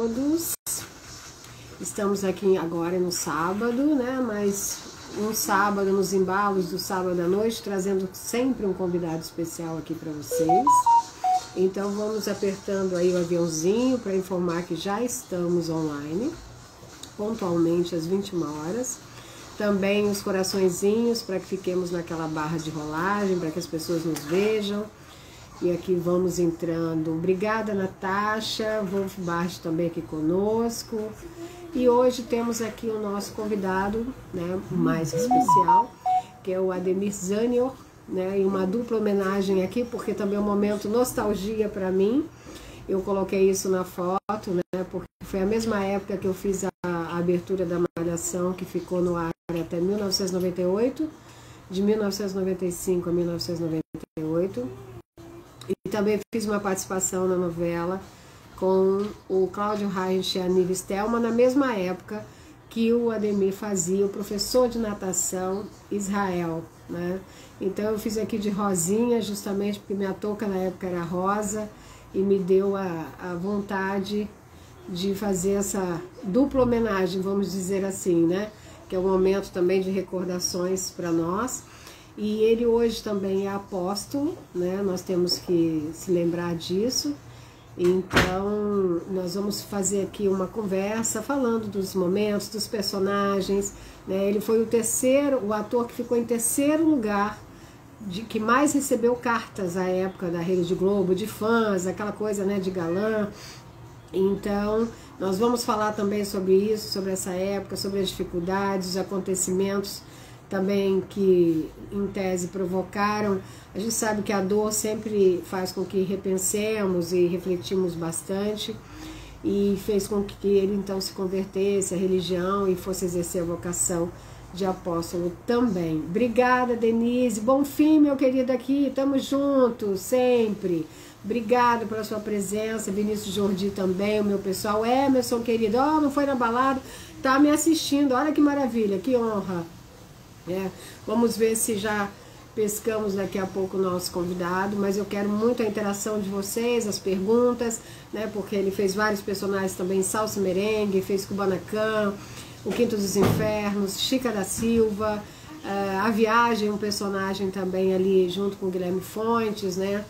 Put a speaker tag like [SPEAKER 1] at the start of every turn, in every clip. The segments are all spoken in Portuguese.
[SPEAKER 1] Todos, estamos aqui agora no sábado, né? Mas um sábado nos embalos do sábado à noite, trazendo sempre um convidado especial aqui para vocês. Então vamos apertando aí o aviãozinho para informar que já estamos online, pontualmente às 21 horas. Também os coraçõezinhos para que fiquemos naquela barra de rolagem, para que as pessoas nos vejam. E aqui vamos entrando. Obrigada, Natasha. Wolf Bart também aqui conosco. E hoje temos aqui o nosso convidado, né, mais especial, que é o Ademir Zanior, né, e uma dupla homenagem aqui, porque também é um momento nostalgia para mim. Eu coloquei isso na foto, né, porque foi a mesma época que eu fiz a abertura da Malhação, que ficou no ar até 1998, de 1995 a 1998. E também fiz uma participação na novela com o Cláudio Reich e a Nives Thelma, na mesma época que o Ademir fazia o professor de natação Israel, né? Então eu fiz aqui de rosinha, justamente porque minha touca na época era rosa, e me deu a vontade de fazer essa dupla homenagem, vamos dizer assim, né? Que é um momento também de recordações para nós. E ele hoje também é apóstolo, né? Nós temos que se lembrar disso. Então, nós vamos fazer aqui uma conversa falando dos momentos, dos personagens, né? Ele foi o ator que ficou em terceiro lugar, que mais recebeu cartas à época da Rede Globo, de fãs, aquela coisa, né, de galã. Então, nós vamos falar também sobre isso, sobre essa época, sobre as dificuldades, os acontecimentos também que, em tese, provocaram. A gente sabe que a dor sempre faz com que repensemos e refletimos bastante, e fez com que ele, então, se convertesse à religião e fosse exercer a vocação de apóstolo também. Obrigada, Denise. Bom fim, meu querido, aqui. Estamos juntos, sempre. Obrigado pela sua presença. Vinícius Jordi também, o meu pessoal. Emerson, querido. Oh, não foi na balada? Tá me assistindo. Olha que maravilha, que honra. Vamos ver se já pescamos daqui a pouco o nosso convidado, mas eu quero muito a interação de vocês, as perguntas, né, porque ele fez vários personagens também, Salsa Merengue, fez Kubanacan, O Quinto dos Infernos, Chica da Silva, A Viagem, um personagem também ali junto com Guilherme Fontes, né,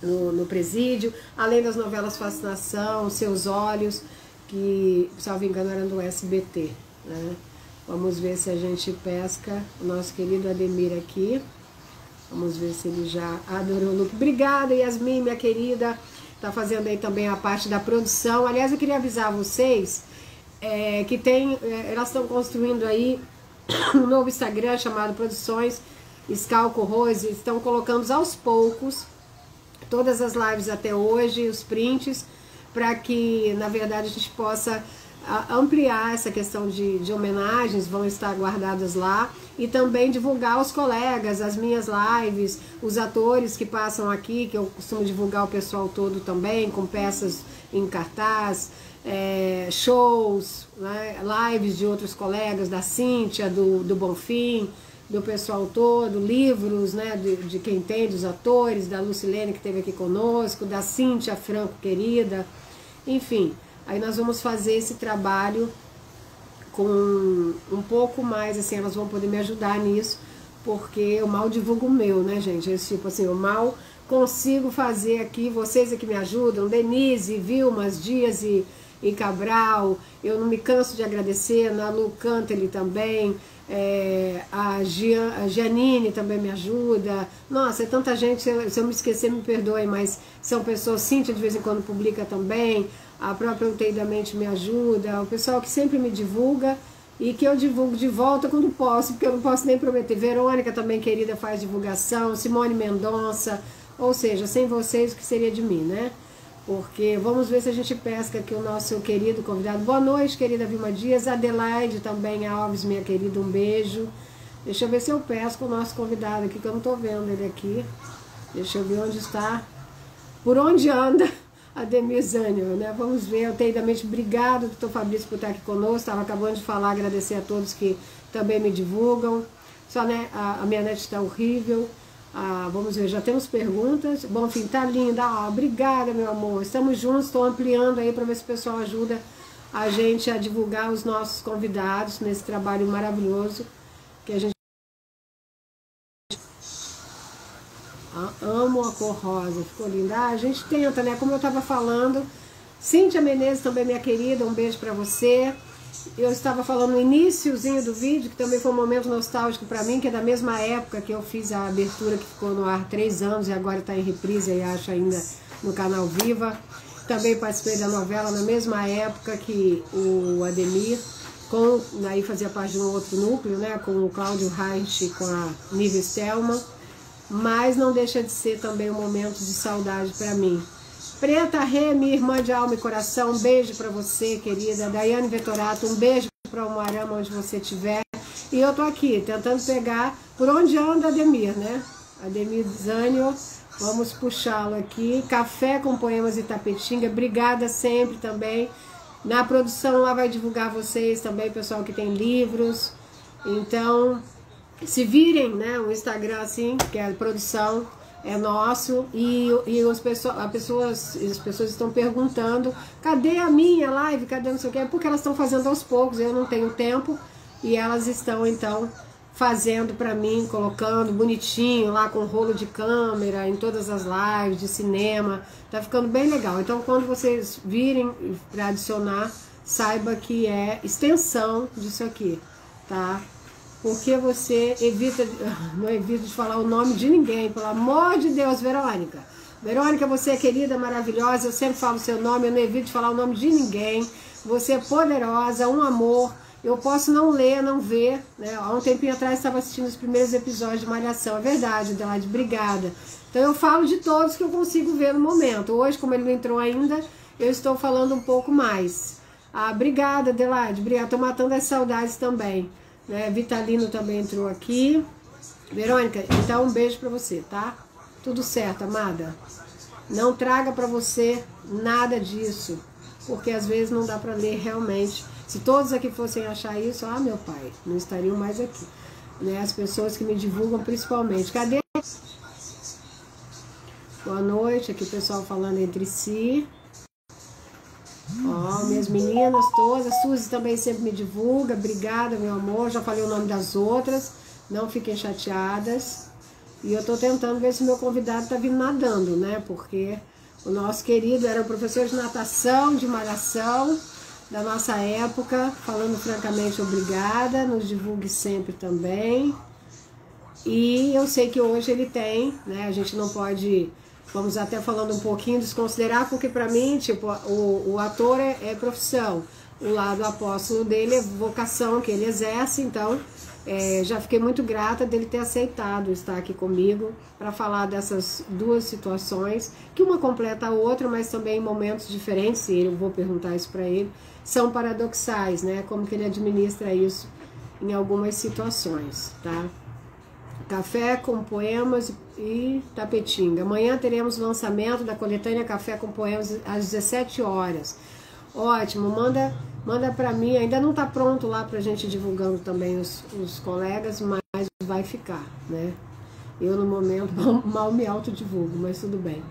[SPEAKER 1] no Presídio, além das novelas Fascinação, Seus Olhos, que, salvo engano, eram do SBT, né. Vamos ver se a gente pesca o nosso querido Ademir aqui. Vamos ver se ele já adorou o look. Obrigada, Yasmin, minha querida. Tá fazendo aí também a parte da produção. Aliás, eu queria avisar vocês que elas estão construindo aí um novo Instagram chamado Produções Scalco Rose. Estão colocando aos poucos todas as lives até hoje, os prints, para que, na verdade, a gente possa ampliar essa questão de homenagens, vão estar guardadas lá, e também divulgar os colegas, as minhas lives, os atores que passam aqui, que eu costumo divulgar o pessoal todo também, com peças em cartaz, shows, né, lives de outros colegas, da Cíntia, do Bonfim, do pessoal todo, livros, né, de quem tem, dos atores, da Lucilene que esteve aqui conosco, da Cíntia Franco, querida, enfim. Aí nós vamos fazer esse trabalho com um pouco mais, assim, elas vão poder me ajudar nisso, porque eu mal divulgo o meu, né, gente? Esse tipo assim, eu mal consigo fazer aqui, vocês é que me ajudam, Denise, Vilmas, Dias e Cabral, eu não me canso de agradecer, na Lu Cantelli também, a Giannini também me ajuda. Nossa, é tanta gente, se eu me esquecer, me perdoem, mas são pessoas, Cíntia de vez em quando publica também, a própria UTI da Mente me ajuda, o pessoal que sempre me divulga e que eu divulgo de volta quando posso, porque eu não posso nem prometer. Verônica também, querida, faz divulgação, Simone Mendonça, ou seja, sem vocês o que seria de mim, né? Porque vamos ver se a gente pesca aqui o nosso querido convidado. Boa noite, querida Vilma Dias, Adelaide também, Alves, minha querida, um beijo. Deixa eu ver se eu pesco o nosso convidado aqui, que eu não tô vendo ele aqui. Deixa eu ver onde está, por onde anda Ademir Zanior, né? Vamos ver, eu devidamente obrigado, doutor Fabrício, por estar aqui conosco. Estava acabando de falar, agradecer a todos que também me divulgam. Só, né, a minha net está horrível. Vamos ver, já temos perguntas. Bom, enfim, tá linda. Obrigada, meu amor. Estamos juntos, estou ampliando aí para ver se o pessoal ajuda a gente a divulgar os nossos convidados nesse trabalho maravilhoso que a gente... Amo a cor rosa, ficou linda. A gente tenta, né? Como eu estava falando. Cíntia Menezes também, minha querida, um beijo para você. Eu estava falando no iniciozinho do vídeo, que também foi um momento nostálgico para mim, que é da mesma época que eu fiz a abertura, que ficou no ar 3 anos e agora está em reprise, e acho ainda no canal Viva. Também participei da novela na mesma época que o Ademir, aí fazia parte de um outro núcleo, né, com o Cláudio Reich e com a Nívia Stelman, mas não deixa de ser também um momento de saudade para mim. Preta Rê, minha irmã de alma e coração, um beijo para você, querida. Daiane Vetorato, um beijo para o Moarama, onde você estiver. E eu tô aqui, tentando pegar por onde anda Ademir, né? Ademir Zânio, vamos puxá-lo aqui. Café com Poemas Itapetinga, obrigada sempre também. Na produção lá vai divulgar vocês também, pessoal que tem livros. Então, se virem, né, o Instagram assim, que é a produção... é nosso, e as pessoas estão perguntando, cadê a minha live, cadê não sei o que, porque elas estão fazendo aos poucos, eu não tenho tempo, e elas estão então fazendo para mim, colocando bonitinho lá com rolo de câmera, em todas as lives de cinema, tá ficando bem legal. Então quando vocês virem para adicionar, saiba que é extensão disso aqui, tá? Porque você não evita de falar o nome de ninguém, pelo amor de Deus, Verônica. Verônica, você é querida, maravilhosa, eu sempre falo o seu nome, eu não evito de falar o nome de ninguém. Você é poderosa, um amor. Eu posso não ler, não ver, né? Há um tempinho atrás estava assistindo os primeiros episódios de Malhação, é verdade, Adelaide, obrigada. Então eu falo de todos que eu consigo ver no momento. Hoje, como ele não entrou ainda, eu estou falando um pouco mais. Obrigada, Adelaide, obrigada, estou matando as saudades também. Né? Vitalino também entrou aqui. Verônica, então um beijo pra você, tá? Tudo certo, amada. Não traga pra você nada disso, porque às vezes não dá pra ler realmente. Se todos aqui fossem achar isso, meu pai, não estariam mais aqui. Né? As pessoas que me divulgam principalmente. Cadê? Boa noite, aqui o pessoal falando entre si. Minhas meninas todas, a Suzy também sempre me divulga, obrigada, meu amor, já falei o nome das outras, não fiquem chateadas. E eu tô tentando ver se meu convidado tá vindo nadando, né, porque o nosso querido era o professor de natação, de malhação, da nossa época, falando francamente obrigada, nos divulgue sempre também. E eu sei que hoje ele tem, né, a gente não pode... Vamos até falando um pouquinho, desconsiderar, porque para mim, tipo, o ator é profissão, o lado apóstolo dele é vocação que ele exerce, então já fiquei muito grata dele ter aceitado estar aqui comigo para falar dessas duas situações, que uma completa a outra, mas também em momentos diferentes, e eu vou perguntar isso para ele, são paradoxais, né? Como que ele administra isso em algumas situações, tá? Café com Poemas e Tapetinga. Amanhã teremos o lançamento da coletânea Café com Poemas às 17 horas. Ótimo, manda para mim. Ainda não está pronto lá para a gente divulgando também os colegas, mas vai ficar, né? Eu no momento mal me autodivulgo, mas tudo bem.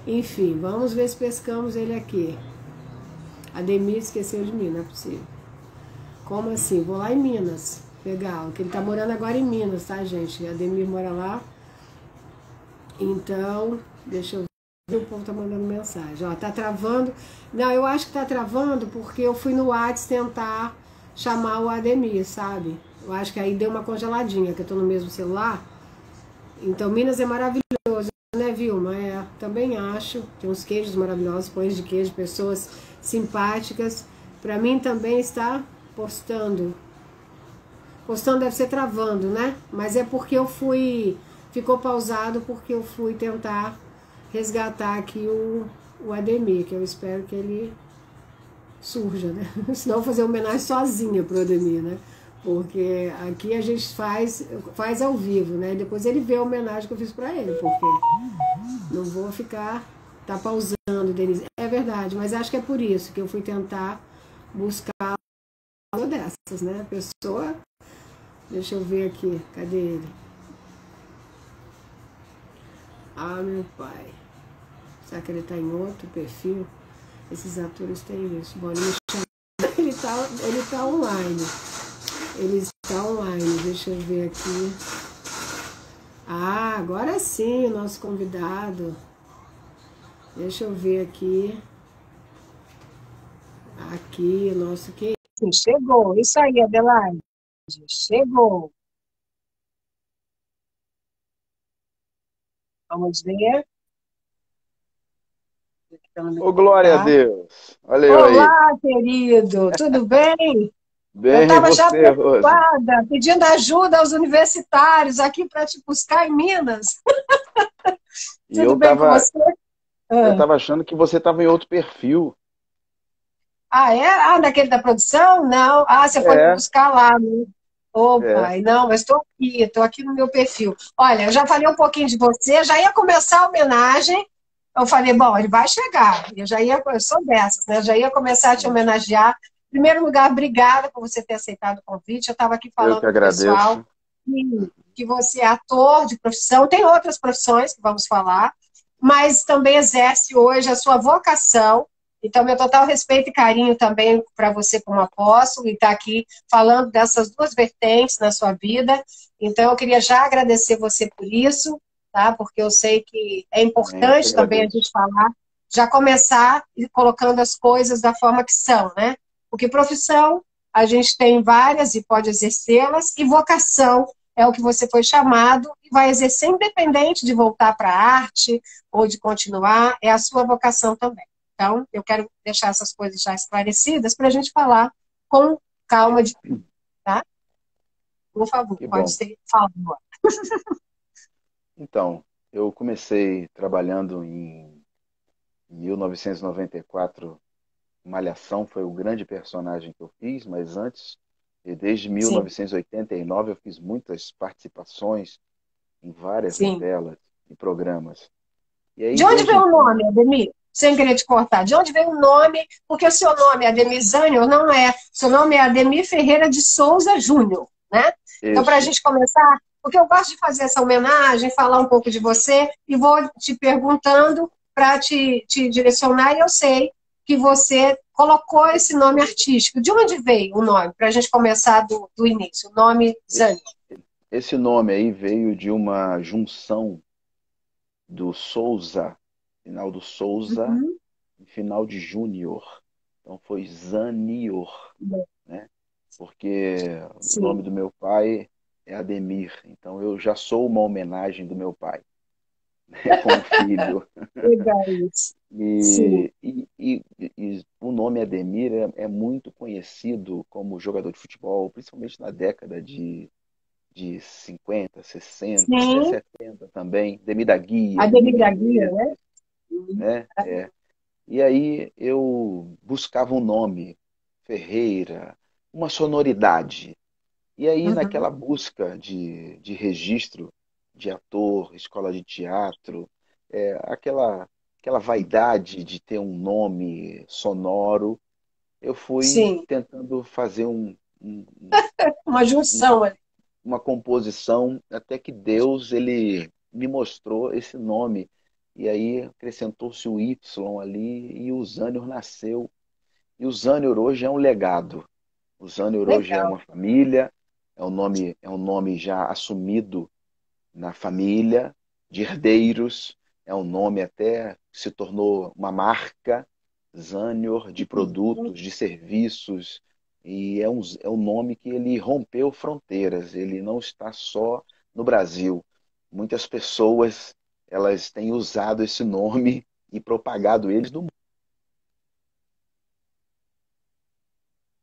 [SPEAKER 1] Enfim, vamos ver se pescamos ele aqui. Ademir esqueceu de mim, não é possível. Como assim? Vou lá em Minas. Legal, que ele tá morando agora em Minas, tá, gente? A Ademir mora lá. Então, deixa eu ver, o povo tá mandando mensagem. Ó, tá travando. Não, eu acho que tá travando porque eu fui no WhatsApp tentar chamar o Ademir, sabe? Eu acho que aí deu uma congeladinha, que eu tô no mesmo celular. Então, Minas é maravilhoso, né, Vilma? Também acho. Tem uns queijos maravilhosos, pães de queijo, pessoas simpáticas. Pra mim também está postando. Postando deve ser travando, né? Mas é porque eu fui... Ficou pausado porque eu fui tentar resgatar aqui o Ademir, que eu espero que ele surja, né? Senão eu vou fazer homenagem sozinha pro Ademir, né? Porque aqui a gente faz ao vivo, né? Depois ele vê a homenagem que eu fiz pra ele, porque não vou ficar... Tá pausando, Denise. É verdade, mas acho que é por isso que eu fui tentar buscar uma dessas, né? A pessoa... Deixa eu ver aqui, cadê ele? Ah, meu pai. Será que ele está em outro perfil? Esses atores têm isso. Bolinha ele tá online. Ele está online. Deixa eu ver aqui. Ah, agora sim, o nosso convidado. Deixa eu ver aqui. Aqui, o nosso que.
[SPEAKER 2] Chegou, isso aí, Adelaide. Chegou. Vamos ver. Pelo meu
[SPEAKER 3] Ô, glória a
[SPEAKER 2] contato.
[SPEAKER 3] Deus. Olha eu aí.
[SPEAKER 2] Olá, querido, tudo bem? Eu
[SPEAKER 3] Bem, e
[SPEAKER 2] estava já
[SPEAKER 3] você, Rose?
[SPEAKER 2] preocupada, pedindo ajuda aos universitários aqui para te buscar em Minas.
[SPEAKER 3] E
[SPEAKER 2] Tudo
[SPEAKER 3] eu
[SPEAKER 2] bem com
[SPEAKER 3] tava,
[SPEAKER 2] você?
[SPEAKER 3] eu
[SPEAKER 2] Ah,
[SPEAKER 3] tava achando que você tava em outro perfil.
[SPEAKER 2] Ah, é? Ah, daquele da produção? Não. Ah, você foi me
[SPEAKER 3] É,
[SPEAKER 2] buscar lá, né? Ô,
[SPEAKER 3] é.
[SPEAKER 2] pai, não, mas estou aqui no meu perfil. Olha, eu já falei um pouquinho de você, já ia começar a homenagem. Eu falei, bom, ele vai chegar. Eu sou dessas, né? Já ia começar a te homenagear. Em primeiro lugar, obrigada por você ter aceitado o convite. Eu estava aqui
[SPEAKER 3] Eu que
[SPEAKER 2] falando com o pessoal
[SPEAKER 3] agradeço.
[SPEAKER 2] que você é ator de profissão, tem outras profissões que vamos falar, mas também exerce hoje a sua vocação. Então, meu total respeito e carinho também para você como apóstolo, e estar aqui falando dessas duas vertentes na sua vida. Então, eu queria já agradecer você por isso, tá? Porque eu sei que é
[SPEAKER 3] Bem, eu que
[SPEAKER 2] importante também a gente
[SPEAKER 3] agradeço.
[SPEAKER 2] falar, já começar colocando as coisas da forma que são, né? Porque profissão, a gente tem várias e pode exercê-las, e vocação é o que você foi chamado e vai exercer independente de voltar para a arte ou de continuar, é a sua vocação também. Então, eu quero deixar essas coisas já esclarecidas para a gente falar com calma, tá? Por favor,
[SPEAKER 3] Que
[SPEAKER 2] pode
[SPEAKER 3] bom.
[SPEAKER 2] ser. Fala agora.
[SPEAKER 3] Então, eu comecei trabalhando em 1994. Malhação foi o grande personagem que eu fiz, mas antes, e desde
[SPEAKER 2] Sim,
[SPEAKER 3] 1989, eu fiz muitas participações em várias
[SPEAKER 2] sim.
[SPEAKER 3] novelas e programas. E aí,
[SPEAKER 2] De onde
[SPEAKER 3] desde
[SPEAKER 2] veio o
[SPEAKER 3] então,
[SPEAKER 2] nome, Ademir? Sem querer te cortar. De onde veio o nome? Porque o seu nome, Ademir Zânio, não é. Seu nome é Ademir Ferreira de Souza Júnior, né? Então, para a
[SPEAKER 3] isso.
[SPEAKER 2] gente começar, porque eu gosto de fazer essa homenagem, falar um pouco de você, e vou te perguntando para te direcionar, e eu sei que você colocou esse nome artístico. De onde veio o nome? Para a gente começar do início. O nome Zânio.
[SPEAKER 3] Esse, esse nome aí veio de uma junção do Souza, final do Souza
[SPEAKER 2] Uhum.
[SPEAKER 3] e final de Júnior. Então foi Zanior, né? Porque o
[SPEAKER 2] Sim,
[SPEAKER 3] nome do meu pai é Ademir. Então eu já sou uma homenagem do meu pai, né, como filho.
[SPEAKER 2] legal isso. Sim,
[SPEAKER 3] E o nome Ademir é muito conhecido como jogador de futebol, principalmente na década de 50, 60, até
[SPEAKER 2] sim.
[SPEAKER 3] 70 também, Demi da Guia,
[SPEAKER 2] Ademir
[SPEAKER 3] Domingo
[SPEAKER 2] da Guia,
[SPEAKER 3] Menezes,
[SPEAKER 2] né?
[SPEAKER 3] né? E aí eu buscava um nome, Ferreira, uma sonoridade. E aí
[SPEAKER 2] Uhum.
[SPEAKER 3] naquela busca de registro de ator, escola de teatro, aquela vaidade de ter um nome sonoro, eu fui
[SPEAKER 2] Sim,
[SPEAKER 3] tentando fazer
[SPEAKER 2] uma
[SPEAKER 3] uma
[SPEAKER 2] junção ali.
[SPEAKER 3] uma composição até que Deus ele me mostrou esse nome. E aí acrescentou-se o Y ali e o Zânio nasceu. E o Zânio hoje é um legado. O Zânio hoje é
[SPEAKER 2] Legal.
[SPEAKER 3] uma família, é um nome já assumido na família, de herdeiros, é um nome até que se tornou uma marca, Zanior, de produtos, de serviços, e é um nome que ele rompeu fronteiras, ele não está só no Brasil. Muitas pessoas elas têm usado esse nome e propagado eles no mundo.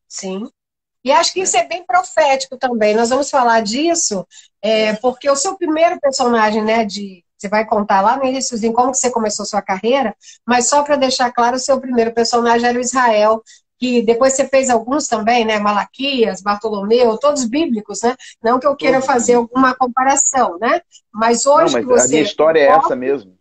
[SPEAKER 2] Sim. E acho que
[SPEAKER 3] Né?
[SPEAKER 2] isso é bem profético também. Nós vamos falar disso,
[SPEAKER 3] É,
[SPEAKER 2] porque o seu primeiro personagem, né, você vai contar lá no início como que você começou sua carreira, mas só para deixar claro, o seu primeiro personagem era o Israel, que depois você fez alguns também, né, Malaquias, Bartolomeu, todos bíblicos, né? Não que eu queira
[SPEAKER 3] todos
[SPEAKER 2] fazer
[SPEAKER 3] bíblicos.
[SPEAKER 2] alguma comparação, né? Mas
[SPEAKER 3] Não,
[SPEAKER 2] hoje que
[SPEAKER 3] mas a minha
[SPEAKER 2] você
[SPEAKER 3] história é essa mesmo.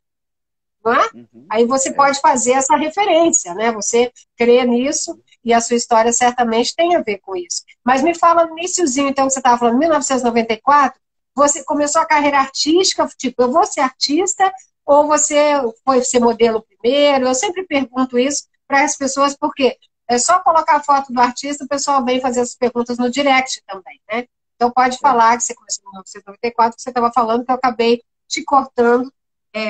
[SPEAKER 2] não é?
[SPEAKER 3] Uhum.
[SPEAKER 2] Aí você
[SPEAKER 3] É.
[SPEAKER 2] pode fazer essa referência, né? Você crê nisso e a sua história certamente tem a ver com isso. Mas me fala no iniciozinho, então, que você estava falando, 1994, você começou a carreira artística, tipo, eu vou ser artista, ou você foi ser modelo primeiro? Eu sempre pergunto isso para as pessoas, porque é só colocar a foto do artista, o pessoal vem fazer as perguntas no direct também, né? Então pode falar que você começou em 1994, que você estava falando, que eu acabei te cortando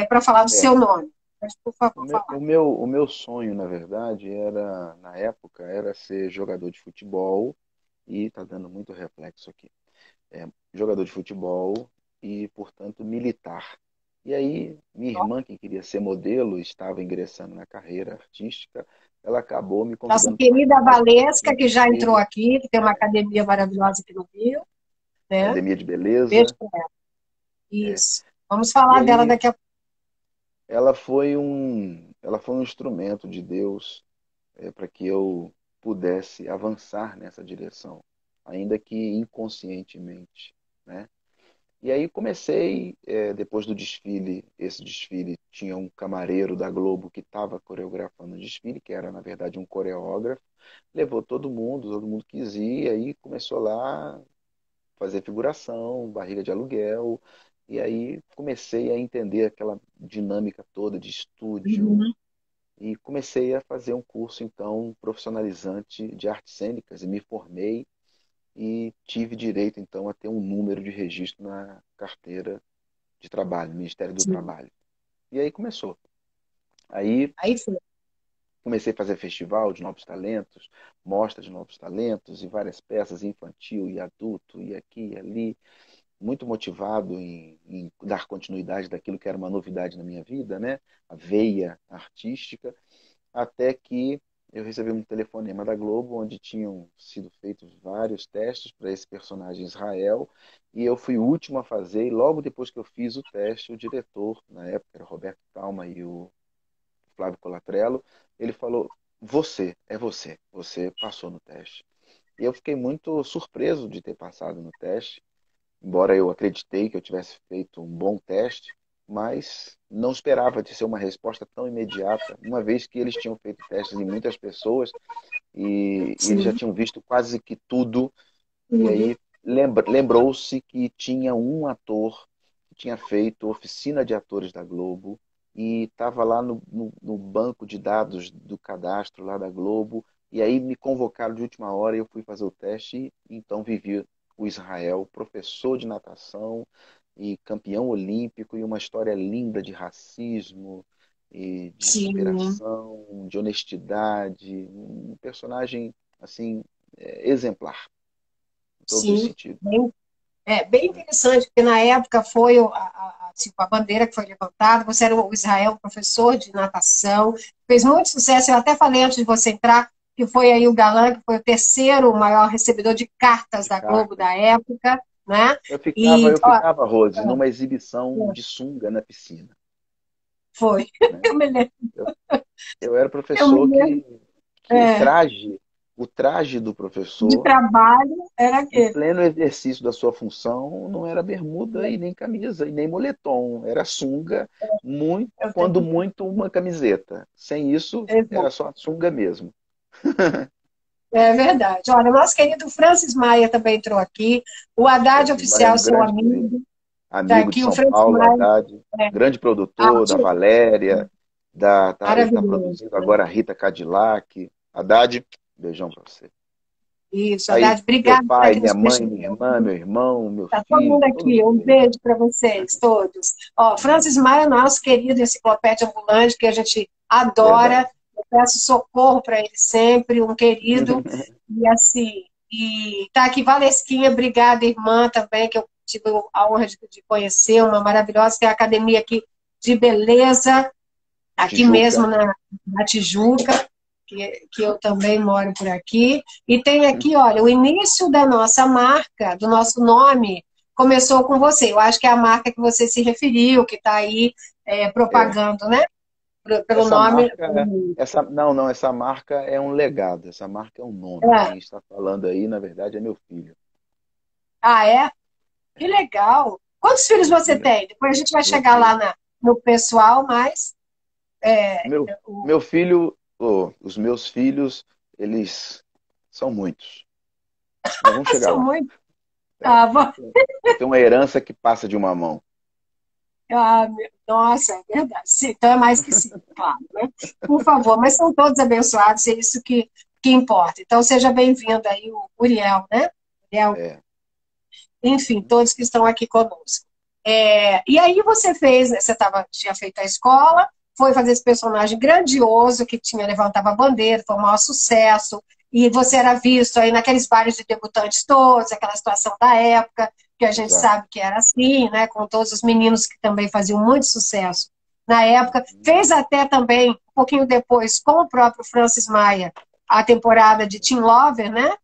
[SPEAKER 2] para falar do seu
[SPEAKER 3] É.
[SPEAKER 2] nome. Mas, por
[SPEAKER 3] O
[SPEAKER 2] favor,
[SPEAKER 3] meu,
[SPEAKER 2] falar.
[SPEAKER 3] o meu, o meu sonho, na verdade, era, na época, era ser jogador de futebol, e tá dando muito reflexo aqui. Jogador de futebol e, portanto, militar. E aí, minha irmã, que queria ser modelo, estava ingressando na carreira artística, ela acabou me
[SPEAKER 2] Nossa
[SPEAKER 3] convidando para
[SPEAKER 2] querida
[SPEAKER 3] participar de
[SPEAKER 2] Valesca,
[SPEAKER 3] um
[SPEAKER 2] que já entrou
[SPEAKER 3] desfile,
[SPEAKER 2] aqui, que tem uma academia maravilhosa aqui no Rio, né?
[SPEAKER 3] Academia de
[SPEAKER 2] Beijo
[SPEAKER 3] Beleza.
[SPEAKER 2] pra ela.
[SPEAKER 3] É.
[SPEAKER 2] Isso. Vamos
[SPEAKER 3] E
[SPEAKER 2] falar dela
[SPEAKER 3] aí,
[SPEAKER 2] daqui a pouco.
[SPEAKER 3] ela foi um instrumento de Deus para que eu pudesse avançar nessa direção, ainda que inconscientemente, né? E aí comecei, depois do desfile, esse desfile tinha um camareiro da Globo que estava coreografando o desfile, que era, na verdade, um coreógrafo, levou todo mundo quis ir, aí começou lá a fazer figuração, barriga de aluguel, e aí comecei a entender aquela dinâmica toda de estúdio,
[SPEAKER 2] Uhum.
[SPEAKER 3] e comecei a fazer um curso, então, profissionalizante de artes cênicas, e me formei, e tive direito, então, a ter um número de registro na carteira de trabalho, Ministério do
[SPEAKER 2] Sim.
[SPEAKER 3] Trabalho. E aí começou. Aí
[SPEAKER 2] Aí foi.
[SPEAKER 3] comecei a fazer festival de novos talentos, mostra de novos talentos, e várias peças infantil e adulto, e aqui e ali, muito motivado em dar continuidade daquilo que era uma novidade na minha vida, né? A veia artística. Até que eu recebi um telefonema da Globo, onde tinham sido feitos vários testes para esse personagem Israel, e eu fui o último a fazer, e logo depois que eu fiz o teste, o diretor, na época era Roberto Palma e o Flávio Colatrello, ele falou, você passou no teste. E eu fiquei muito surpreso de ter passado no teste, embora eu acreditei que eu tivesse feito um bom teste, mas não esperava de ser uma resposta tão imediata, uma vez que eles tinham feito testes em muitas pessoas e eles já
[SPEAKER 2] Sim.
[SPEAKER 3] tinham visto quase que tudo, e
[SPEAKER 2] Tudo.
[SPEAKER 3] aí lembrou-se que tinha um ator que tinha feito oficina de atores da Globo e estava lá no banco de dados do cadastro lá da Globo, e aí me convocaram de última hora e eu fui fazer o teste e então vivi o Israel, professor de natação e campeão olímpico, e uma história linda de racismo e de
[SPEAKER 2] Sim.
[SPEAKER 3] superação, de honestidade, um personagem assim exemplar em todos os
[SPEAKER 2] Sim.
[SPEAKER 3] sentidos.
[SPEAKER 2] Bem interessante, porque na época foi tipo, a bandeira que foi levantada, você era o Israel, professor de natação, fez muito sucesso, eu até falei antes de você entrar, que foi aí o Galã, que foi o terceiro maior recebedor de cartas
[SPEAKER 3] De
[SPEAKER 2] da Globo
[SPEAKER 3] cartas.
[SPEAKER 2] da época, né?
[SPEAKER 3] Eu ficava,
[SPEAKER 2] E,
[SPEAKER 3] eu
[SPEAKER 2] ó,
[SPEAKER 3] ficava, Rose, numa exibição de sunga na piscina,
[SPEAKER 2] foi,
[SPEAKER 3] né?
[SPEAKER 2] eu me lembro,
[SPEAKER 3] Eu, eu era
[SPEAKER 2] eu me
[SPEAKER 3] professor
[SPEAKER 2] lembro,
[SPEAKER 3] que
[SPEAKER 2] é,
[SPEAKER 3] o traje do
[SPEAKER 2] de
[SPEAKER 3] professor,
[SPEAKER 2] trabalho era
[SPEAKER 3] em
[SPEAKER 2] aquele.
[SPEAKER 3] pleno exercício da sua função, não era bermuda e nem camisa e nem moletom, era sunga, muito,
[SPEAKER 2] Eu
[SPEAKER 3] quando
[SPEAKER 2] tenho,
[SPEAKER 3] muito uma camiseta. Sem isso, era só a sunga mesmo.
[SPEAKER 2] é verdade. Olha, o nosso querido Francis Maia também entrou aqui, o Haddad
[SPEAKER 3] Francis Maia é
[SPEAKER 2] Oficial,
[SPEAKER 3] um
[SPEAKER 2] seu
[SPEAKER 3] grande querido,
[SPEAKER 2] amigo, está
[SPEAKER 3] amigo de
[SPEAKER 2] aqui, o
[SPEAKER 3] São
[SPEAKER 2] Francis
[SPEAKER 3] Paulo,
[SPEAKER 2] Maia,
[SPEAKER 3] Haddad,
[SPEAKER 2] é,
[SPEAKER 3] grande produtor da
[SPEAKER 2] artista
[SPEAKER 3] Valéria, ele está
[SPEAKER 2] maravilhoso.
[SPEAKER 3] produzindo agora a Rita Cadillac. Haddad, beijão para você.
[SPEAKER 2] Isso,
[SPEAKER 3] Aí,
[SPEAKER 2] Haddad,
[SPEAKER 3] meu
[SPEAKER 2] obrigado por
[SPEAKER 3] pai,
[SPEAKER 2] aqui
[SPEAKER 3] minha
[SPEAKER 2] nos
[SPEAKER 3] mãe,
[SPEAKER 2] prestigiar.
[SPEAKER 3] minha irmã, meu irmão, meu
[SPEAKER 2] Está todo
[SPEAKER 3] filho, todo
[SPEAKER 2] aqui.
[SPEAKER 3] mundo
[SPEAKER 2] Um
[SPEAKER 3] aí.
[SPEAKER 2] beijo para vocês, todos. Ó, Francis Maia, nosso querido enciclopédia ambulante, que a gente adora.
[SPEAKER 3] Verdade.
[SPEAKER 2] Eu peço socorro para ele sempre, um querido. E assim, e tá aqui Valesquinha, obrigada, irmã, também, que eu tive a honra de conhecer, uma maravilhosa, tem a academia aqui de beleza, aqui mesmo
[SPEAKER 3] Tijuca.
[SPEAKER 2] na Tijuca, que eu também moro por aqui. E tem aqui, olha, o início da nossa marca, do nosso nome, começou com você. Eu acho que é a marca que você se referiu, que está aí
[SPEAKER 3] É.
[SPEAKER 2] propagando, né? Pelo
[SPEAKER 3] Essa
[SPEAKER 2] nome.
[SPEAKER 3] marca, não, essa marca é um legado, essa marca é um nome.
[SPEAKER 2] É.
[SPEAKER 3] Quem está falando aí, na verdade, é meu filho.
[SPEAKER 2] Ah, é? Que legal. Quantos filhos
[SPEAKER 3] Meu
[SPEAKER 2] você
[SPEAKER 3] filho,
[SPEAKER 2] tem? Depois a gente vai
[SPEAKER 3] meu
[SPEAKER 2] chegar lá
[SPEAKER 3] filho.
[SPEAKER 2] no pessoal, mas
[SPEAKER 3] Meu,
[SPEAKER 2] o-
[SPEAKER 3] meu filho, os meus filhos, eles são muitos. Nós vamos chegar
[SPEAKER 2] são
[SPEAKER 3] lá.
[SPEAKER 2] muito.
[SPEAKER 3] É,
[SPEAKER 2] Tá bom.
[SPEAKER 3] eu tenho uma herança que passa de uma mão.
[SPEAKER 2] Nossa, é verdade. Sim, então é mais que sim, claro, né? Por favor, mas são todos abençoados, é isso que importa. Então, seja bem-vindo aí, o Uriel, né? Uriel,
[SPEAKER 3] É.
[SPEAKER 2] enfim, todos que estão aqui conosco. E aí você fez, né, tinha feito a escola, foi fazer esse personagem grandioso que levantava a bandeira, foi um maior sucesso, e você era visto aí naqueles bares de debutantes todos, aquela situação da época, que a gente
[SPEAKER 3] Exato.
[SPEAKER 2] sabe que era assim, né, com todos os meninos que também faziam muito sucesso na época. Fez até também, um pouquinho depois, com o próprio Francis Maia, a temporada de Teen Lover, né?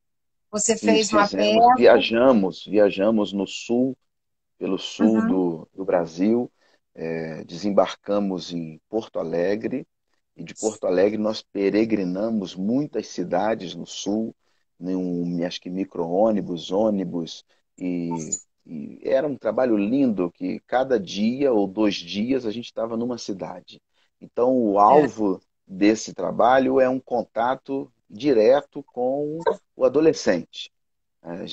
[SPEAKER 2] Você fez
[SPEAKER 3] Isso,
[SPEAKER 2] uma
[SPEAKER 3] fizemos,
[SPEAKER 2] peça.
[SPEAKER 3] viajamos no sul, pelo sul
[SPEAKER 2] Uhum.
[SPEAKER 3] do Brasil, desembarcamos em Porto Alegre, e de Porto Alegre nós peregrinamos muitas cidades no sul, acho que micro-ônibus, ônibus, e era um trabalho lindo que cada dia ou 2 dias a gente estava numa cidade. Então o
[SPEAKER 2] É.
[SPEAKER 3] alvo desse trabalho é um contato direto com o adolescente.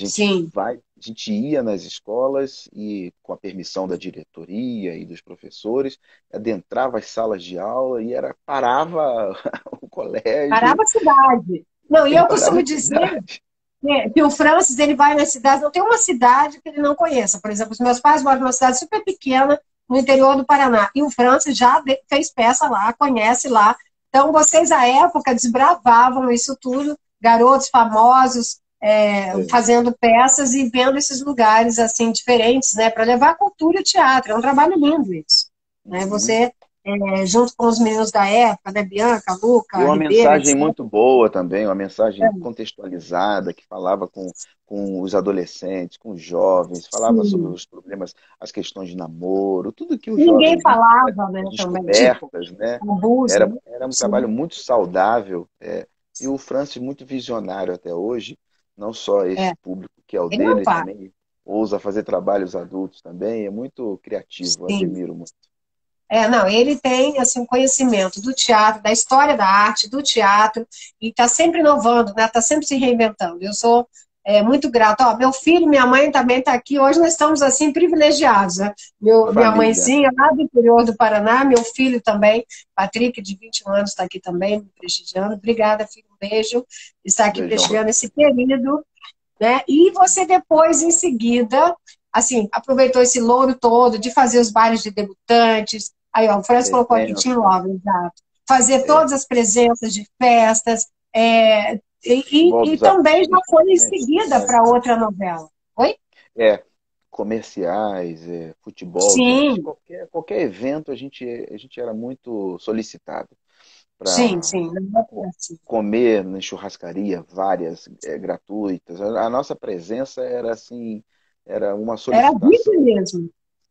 [SPEAKER 2] Sim.
[SPEAKER 3] A gente ia nas escolas e, com a permissão da diretoria e dos professores, adentrava as salas de aula e parava o colégio
[SPEAKER 2] Parava a cidade. Não, e
[SPEAKER 3] e
[SPEAKER 2] eu
[SPEAKER 3] parava
[SPEAKER 2] costumo
[SPEAKER 3] a
[SPEAKER 2] dizer
[SPEAKER 3] cidade.
[SPEAKER 2] que o Francis ele vai nas cidades, não tem uma cidade que ele não conheça. Por exemplo, os meus pais moram numa cidade super pequena no interior do Paraná, e o Francis já fez peça lá, conhece lá. Então, vocês, à época, desbravavam isso tudo, garotos famosos,
[SPEAKER 3] É.
[SPEAKER 2] fazendo peças e vendo esses lugares assim diferentes, né, para levar a cultura e o teatro. É um trabalho lindo isso. Né?
[SPEAKER 3] Uhum.
[SPEAKER 2] Você, junto com os meninos da época, né, Bianca,
[SPEAKER 3] E
[SPEAKER 2] Luca,
[SPEAKER 3] uma
[SPEAKER 2] Ribeira,
[SPEAKER 3] mensagem
[SPEAKER 2] etc.
[SPEAKER 3] muito boa também, uma mensagem contextualizada, que falava com os adolescentes, com os jovens, falava sobre
[SPEAKER 2] Sim.
[SPEAKER 3] os problemas, as questões de namoro, tudo que o
[SPEAKER 2] Ninguém
[SPEAKER 3] jovem vive,
[SPEAKER 2] falava, né,
[SPEAKER 3] as
[SPEAKER 2] também, tipo,
[SPEAKER 3] descobertas, né?
[SPEAKER 2] abuso,
[SPEAKER 3] Era,
[SPEAKER 2] né?
[SPEAKER 3] era um trabalho
[SPEAKER 2] Sim.
[SPEAKER 3] muito saudável, e o Francis muito visionário até hoje, não só
[SPEAKER 2] É.
[SPEAKER 3] esse público que é o
[SPEAKER 2] Ele não
[SPEAKER 3] dele,
[SPEAKER 2] para.
[SPEAKER 3] também ousa fazer trabalhos adultos também, é muito criativo,
[SPEAKER 2] Sim.
[SPEAKER 3] admiro muito.
[SPEAKER 2] Não, ele tem assim, um conhecimento do teatro, da história da arte, do teatro, e está sempre inovando, né? Está sempre se reinventando. Eu sou muito grata. Ó, meu filho e minha mãe também estão aqui. Hoje nós estamos assim privilegiados. Né? Minha
[SPEAKER 3] Família,
[SPEAKER 2] mãezinha lá do interior do Paraná, meu filho também, Patrick, de 21 anos, está aqui também, me prestigiando. Obrigada, filho, um beijo. Está aqui
[SPEAKER 3] beijão para
[SPEAKER 2] prestigiando esse
[SPEAKER 3] você.
[SPEAKER 2] querido. Né? E você depois, em seguida, assim, aproveitou esse louro todo de fazer os bailes de debutantes. Aí, ó, o Francis colocou aqui Tim
[SPEAKER 3] Presença,
[SPEAKER 2] Love, exato. Fazer
[SPEAKER 3] é,
[SPEAKER 2] todas as presenças de festas,
[SPEAKER 3] futebol
[SPEAKER 2] e também já
[SPEAKER 3] dos
[SPEAKER 2] foi em
[SPEAKER 3] adolescentes,
[SPEAKER 2] seguida para outra novela. Oi?
[SPEAKER 3] é, comerciais, futebol,
[SPEAKER 2] Sim,
[SPEAKER 3] qualquer evento a gente era muito solicitado
[SPEAKER 2] sim,
[SPEAKER 3] para
[SPEAKER 2] sim. Não é assim.
[SPEAKER 3] comer na churrascaria, várias gratuitas. A nossa presença era assim, era uma
[SPEAKER 2] Era VIP
[SPEAKER 3] solicitação.
[SPEAKER 2] mesmo.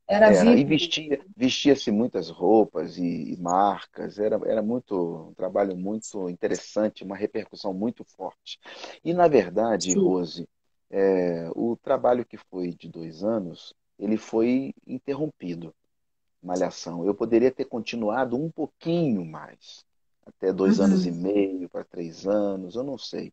[SPEAKER 2] Era
[SPEAKER 3] E
[SPEAKER 2] VIP mesmo.
[SPEAKER 3] vestia-se muitas roupas e marcas, era muito, um trabalho muito interessante, uma repercussão muito forte. E, na verdade,
[SPEAKER 2] Sim.
[SPEAKER 3] Rose, o trabalho que foi de 2 anos, ele foi interrompido, Malhação. Eu poderia ter continuado um pouquinho mais, até 2 anos e meio para 3 anos, eu não sei.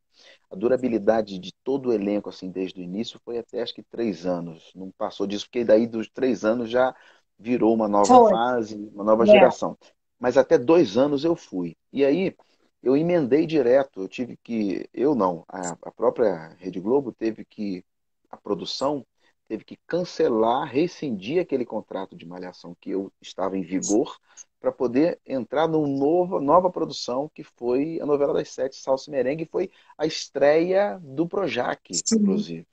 [SPEAKER 3] A durabilidade de todo o elenco, assim, desde o início, foi até acho que 3 anos. Não passou disso, porque daí dos 3 anos já virou uma nova
[SPEAKER 2] Foi.
[SPEAKER 3] fase, uma nova
[SPEAKER 2] É.
[SPEAKER 3] geração. Mas até 2 anos eu fui. E aí eu emendei direto. Eu tive que. Eu não, a própria Rede Globo teve que. A produção teve que cancelar, rescindir aquele contrato de malhação que eu estava em vigor para poder entrar numa nova produção que foi a novela das sete, Salsa e Merengue, e foi a estreia do Projac,
[SPEAKER 2] Sim,
[SPEAKER 3] inclusive.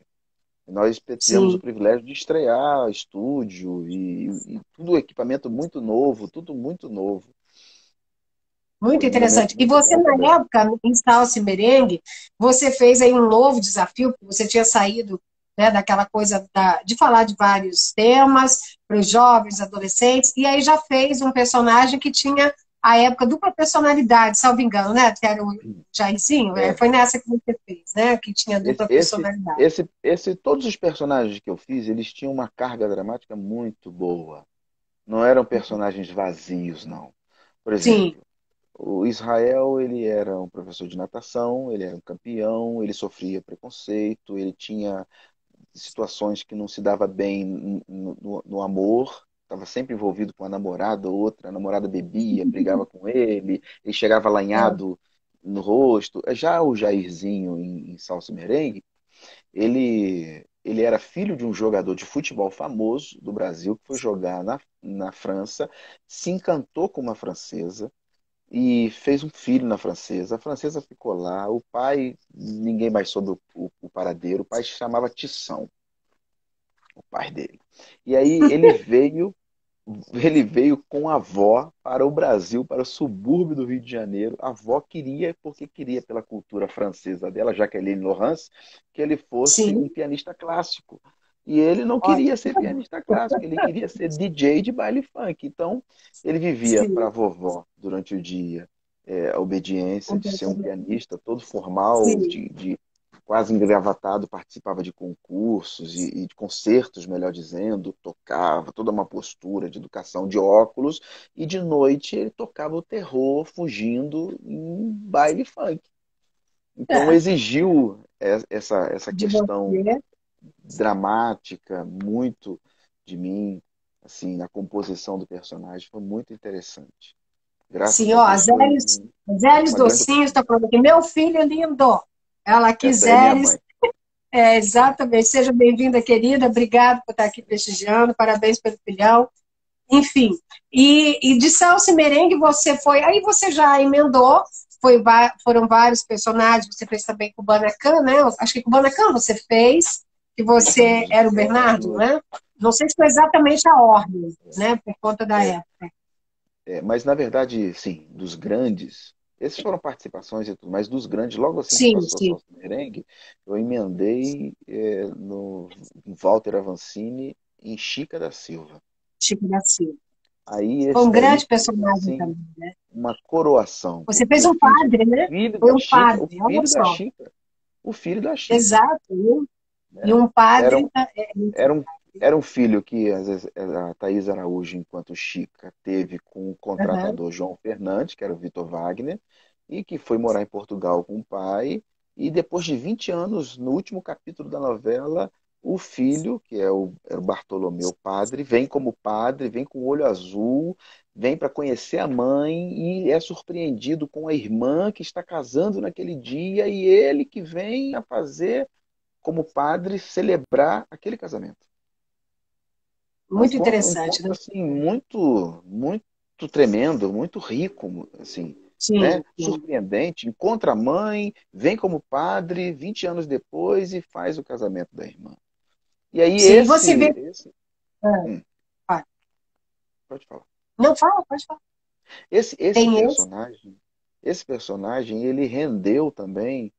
[SPEAKER 3] Nós tivemos o
[SPEAKER 2] sim.
[SPEAKER 3] privilégio de estrear estúdio e tudo equipamento muito novo, tudo muito novo.
[SPEAKER 2] Muito
[SPEAKER 3] Foi um momento
[SPEAKER 2] interessante. E
[SPEAKER 3] muito
[SPEAKER 2] você,
[SPEAKER 3] bom
[SPEAKER 2] na
[SPEAKER 3] também.
[SPEAKER 2] época, em Salsa e Merengue, você fez aí um novo desafio, porque você tinha saído, né, daquela coisa de falar de vários temas para os jovens, adolescentes, e aí já fez um personagem que tinha, à época, dupla personalidade, salvo engano, né? Que era o Jairzinho,
[SPEAKER 3] É,
[SPEAKER 2] foi nessa que você fez, né? Que tinha
[SPEAKER 3] esse,
[SPEAKER 2] dupla
[SPEAKER 3] esse,
[SPEAKER 2] personalidade.
[SPEAKER 3] todos os personagens que eu fiz, eles tinham uma carga dramática muito boa. Não eram personagens vazios, não. Por
[SPEAKER 2] Sim,
[SPEAKER 3] exemplo, o Israel, ele era um professor de natação, ele era um campeão, ele sofria preconceito, ele tinha situações que não se dava bem no amor, estava sempre envolvido com a namorada ou outra, a namorada bebia, brigava com ele chegava lanhado no rosto. Já o Jairzinho em Salsa e Merengue, ele era filho de um jogador de futebol famoso do Brasil, que foi jogar na França, se encantou com uma francesa e fez um filho na francesa. A francesa ficou lá, o pai, ninguém mais soube o paradeiro, o pai se chamava Tição, o pai dele. E aí ele veio com a avó para o Brasil, para o subúrbio do Rio de Janeiro. A avó queria, porque queria pela cultura francesa dela, Jacqueline Laurence, que ele fosse um
[SPEAKER 2] Sim,
[SPEAKER 3] pianista clássico. E ele não queria ser
[SPEAKER 2] ótimo.
[SPEAKER 3] pianista clássico, ele queria ser DJ de baile funk. Então, ele vivia para a
[SPEAKER 2] Sim,
[SPEAKER 3] vovó durante o dia, a obediência de ser um pianista todo formal,
[SPEAKER 2] sim.
[SPEAKER 3] de quase engravatado, participava de concursos e de concertos, melhor dizendo, tocava toda uma postura de educação de óculos, e de noite ele tocava o terror fugindo em baile funk. Então
[SPEAKER 2] É,
[SPEAKER 3] exigiu essa
[SPEAKER 2] de
[SPEAKER 3] questão
[SPEAKER 2] você.
[SPEAKER 3] dramática muito de mim, assim, na composição do personagem, foi muito interessante.
[SPEAKER 2] Sim,
[SPEAKER 3] Graças a
[SPEAKER 2] ó, a
[SPEAKER 3] Deus foi
[SPEAKER 2] Zélis
[SPEAKER 3] uma grande
[SPEAKER 2] Docinho está falando aqui, meu filho é lindo. Ela aqui,
[SPEAKER 3] essa é minha
[SPEAKER 2] Zélis,
[SPEAKER 3] mãe.
[SPEAKER 2] exatamente. Seja bem-vinda, querida. Obrigada por estar aqui prestigiando. Parabéns pelo filhão. Enfim, e de salsa e merengue você foi. Aí você já emendou, foram vários personagens. Você fez também Kubanacan, né? Acho que Kubanacan você fez, que você era o Bernardo, né? Não sei se foi exatamente a ordem, né? Por conta da
[SPEAKER 3] É,
[SPEAKER 2] época.
[SPEAKER 3] mas, na verdade, sim, dos grandes, esses foram participações e tudo, mas dos grandes, logo assim que
[SPEAKER 2] Sim,
[SPEAKER 3] passou
[SPEAKER 2] sim.
[SPEAKER 3] Salsa Merengue, eu emendei no Walter Avancini em Chica da Silva.
[SPEAKER 2] Chico da Silva.
[SPEAKER 3] Aí
[SPEAKER 2] Foi
[SPEAKER 3] esse
[SPEAKER 2] um
[SPEAKER 3] daí
[SPEAKER 2] grande
[SPEAKER 3] foi,
[SPEAKER 2] personagem
[SPEAKER 3] assim,
[SPEAKER 2] também, né?
[SPEAKER 3] uma coroação,
[SPEAKER 2] Você
[SPEAKER 3] porque
[SPEAKER 2] fez
[SPEAKER 3] eu
[SPEAKER 2] um
[SPEAKER 3] fiz o
[SPEAKER 2] padre, né?
[SPEAKER 3] filho
[SPEAKER 2] Foi
[SPEAKER 3] da
[SPEAKER 2] um
[SPEAKER 3] Chica, o
[SPEAKER 2] padre, olha
[SPEAKER 3] filho da
[SPEAKER 2] só.
[SPEAKER 3] Chica, o filho da Chica,
[SPEAKER 2] Exato, viu? E
[SPEAKER 3] né?
[SPEAKER 2] um
[SPEAKER 3] Era
[SPEAKER 2] padre.
[SPEAKER 3] um, era um filho que às vezes a Thaís Araújo, enquanto Chica, teve com o
[SPEAKER 2] Aham.
[SPEAKER 3] contratador João Fernandes, que era o Vitor Wagner, e que foi morar em Portugal com o pai. E depois de 20 anos, no último capítulo da novela, o filho, que era o Bartolomeu padre, vem como padre, vem com o olho azul, vem para conhecer a mãe e é surpreendido com a irmã que está casando naquele dia e ele que vem a fazer como padre celebrar aquele casamento.
[SPEAKER 2] Muito
[SPEAKER 3] Um
[SPEAKER 2] interessante,
[SPEAKER 3] conto
[SPEAKER 2] né?
[SPEAKER 3] assim muito muito tremendo, muito rico, assim, né?
[SPEAKER 2] Sim, sim.
[SPEAKER 3] Surpreendente. Encontra a mãe, vem como padre 20 anos depois e faz o casamento da irmã. E aí
[SPEAKER 2] Sim, você vê. Ah,
[SPEAKER 3] hum,
[SPEAKER 2] vai.
[SPEAKER 3] pode falar.
[SPEAKER 2] Não, fala, pode falar.
[SPEAKER 3] Esse
[SPEAKER 2] Tem esse.
[SPEAKER 3] personagem, ele rendeu também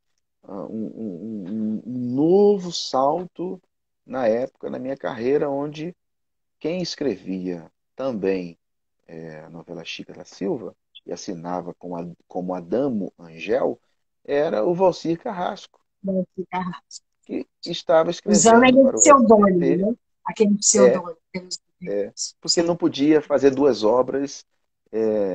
[SPEAKER 3] um novo salto na época, na minha carreira, onde quem escrevia também a novela Chica da Silva e assinava como Adamo Angel era o Valcir Carrasco,
[SPEAKER 2] Vai ficar
[SPEAKER 3] que estava
[SPEAKER 2] usando
[SPEAKER 3] escrevendo
[SPEAKER 2] aquele
[SPEAKER 3] para o
[SPEAKER 2] pseudônimo,
[SPEAKER 3] SBT,
[SPEAKER 2] né? Aquele
[SPEAKER 3] é,
[SPEAKER 2] pseudônimo.
[SPEAKER 3] porque ele
[SPEAKER 2] Sim.
[SPEAKER 3] não podia fazer duas obras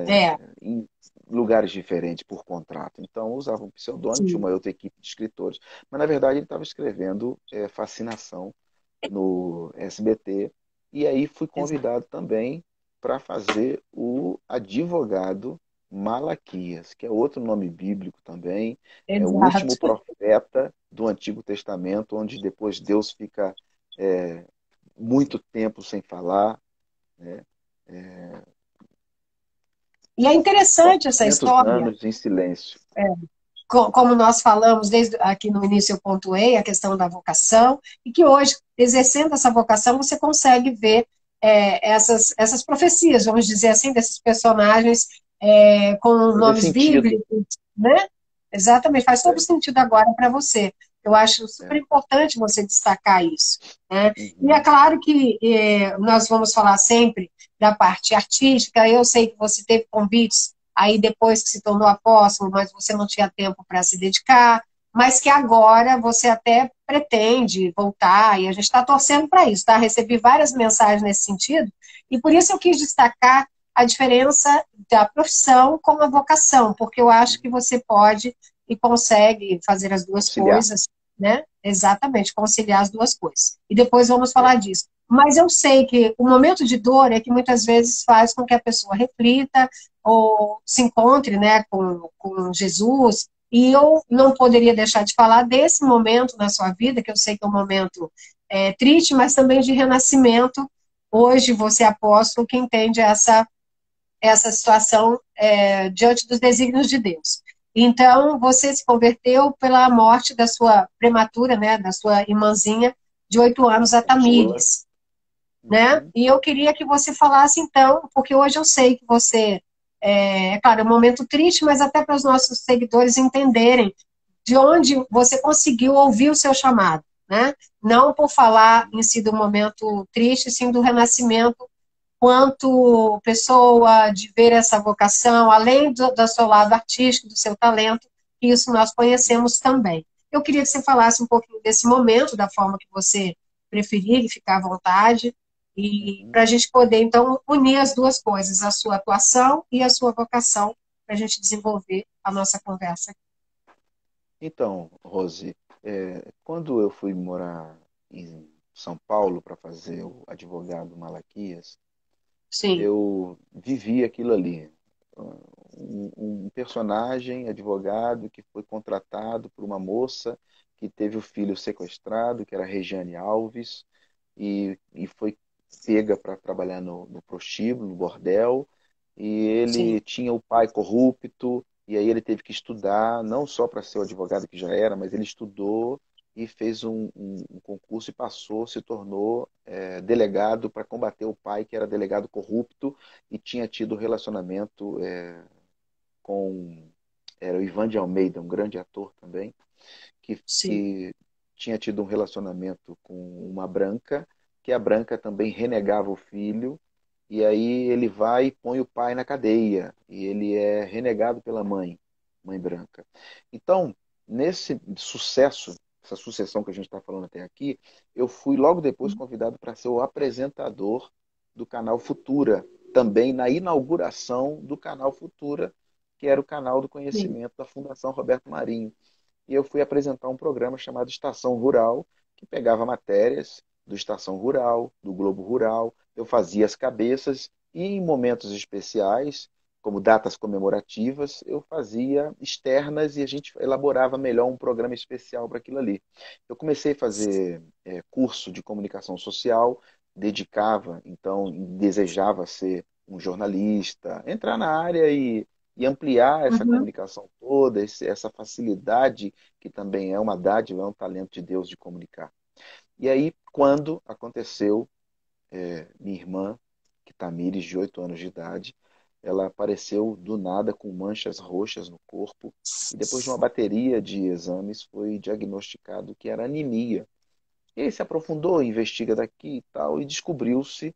[SPEAKER 2] É,
[SPEAKER 3] em lugares diferentes por contrato. Então usava um pseudônimo, tinha
[SPEAKER 2] sim.
[SPEAKER 3] uma outra equipe de escritores, mas na verdade ele estava escrevendo Fascinação no SBT, e aí fui
[SPEAKER 2] Exato.
[SPEAKER 3] convidado também para fazer o advogado Malaquias, que é outro nome bíblico também, é o último
[SPEAKER 2] Exato.
[SPEAKER 3] profeta do Antigo Testamento, onde depois Deus fica é, muito tempo sem falar, né? É,
[SPEAKER 2] E é interessante essa
[SPEAKER 3] 400
[SPEAKER 2] história.
[SPEAKER 3] anos em silêncio.
[SPEAKER 2] Como nós falamos desde aqui no início, eu pontuei a questão da vocação, e que hoje, exercendo essa vocação, você consegue ver essas profecias, vamos dizer assim, desses personagens com
[SPEAKER 3] Fazer
[SPEAKER 2] nomes
[SPEAKER 3] sentido.
[SPEAKER 2] bíblicos, né? Exatamente, faz todo
[SPEAKER 3] É,
[SPEAKER 2] sentido agora para você. Eu acho super
[SPEAKER 3] é.
[SPEAKER 2] importante você destacar isso, né? E é
[SPEAKER 3] Uhum.
[SPEAKER 2] claro que nós vamos falar sempre da parte artística, eu sei que você teve convites aí depois que se tornou apóstolo, mas você não tinha tempo para se dedicar, mas que agora você até pretende voltar, e a gente está torcendo para isso, tá? Recebi várias mensagens nesse sentido, e por isso eu quis destacar a diferença da profissão com a vocação, porque eu acho que você pode e consegue fazer as duas
[SPEAKER 3] Conciliar.
[SPEAKER 2] coisas, né? Exatamente, conciliar as duas coisas. E depois vamos
[SPEAKER 3] É.
[SPEAKER 2] falar disso. Mas eu sei que o momento de dor é que muitas vezes faz com que a pessoa reflita ou se encontre, né, com Jesus. E eu não poderia deixar de falar desse momento na sua vida, que eu sei que é um momento triste, mas também de renascimento. Hoje você é apóstolo que entende essa situação diante dos desígnios de Deus. Então, você se converteu pela morte da sua prematura, né, da sua irmãzinha de 8 anos, a
[SPEAKER 3] Jula.
[SPEAKER 2] Tamires, né?
[SPEAKER 3] Uhum.
[SPEAKER 2] E eu queria que você falasse, então, porque hoje eu sei que você, claro, é um momento triste, mas até para os nossos seguidores entenderem de onde você conseguiu ouvir o seu chamado, né? Não por falar em si do momento triste, sim do renascimento quanto pessoa, de ver essa vocação, além do seu lado artístico, do seu talento, que isso nós conhecemos também. Eu queria que você falasse um pouquinho desse momento, da forma que você preferir, e ficar à vontade, e
[SPEAKER 3] Uhum.
[SPEAKER 2] para a gente poder, então, unir as duas coisas, a sua atuação e a sua vocação, para a gente desenvolver a nossa conversa.
[SPEAKER 3] Então, Rose, quando eu fui morar em São Paulo para fazer o advogado Malaquias,
[SPEAKER 2] Sim,
[SPEAKER 3] eu vivi aquilo ali. Um personagem, advogado, que foi contratado por uma moça que teve o filho sequestrado, que era Regiane Alves, e foi pega para trabalhar no prostíbulo, no bordel, e
[SPEAKER 2] sim.
[SPEAKER 3] ele tinha o pai corrupto, e aí ele teve que estudar, não só para ser o advogado que já era, mas ele estudou e fez um concurso e passou, se tornou delegado para combater o pai, que era delegado corrupto e tinha tido relacionamento com era o Ivan de Almeida, um grande ator também,
[SPEAKER 2] Sim.
[SPEAKER 3] que tinha tido um relacionamento com uma branca, que a branca também renegava o filho, e aí ele vai e põe o pai na cadeia, e ele é renegado pela mãe branca. Então, nesse sucesso, essa sucessão que a gente está falando até aqui, eu fui logo depois convidado para ser o apresentador do canal Futura, também na inauguração do canal Futura, que era o canal do
[SPEAKER 2] Sim.
[SPEAKER 3] conhecimento da Fundação Roberto Marinho. E eu fui apresentar um programa chamado Estação Rural, que pegava matérias do Estação Rural, do Globo Rural, eu fazia as cabeças e em momentos especiais, como datas comemorativas, eu fazia externas e a gente elaborava melhor um programa especial para aquilo ali. Eu comecei a fazer curso de comunicação social, dedicava, então, desejava ser um jornalista, entrar na área e ampliar essa
[SPEAKER 2] Uhum.
[SPEAKER 3] comunicação toda, essa facilidade, que também é uma dádiva, é um talento de Deus de comunicar. E aí, quando aconteceu, minha irmã, que Tamires, de 8 anos de idade, ela apareceu do nada com manchas roxas no corpo, e depois de uma bateria de exames foi diagnosticado que era anemia. E aí se aprofundou, investiga daqui e tal, e descobriu-se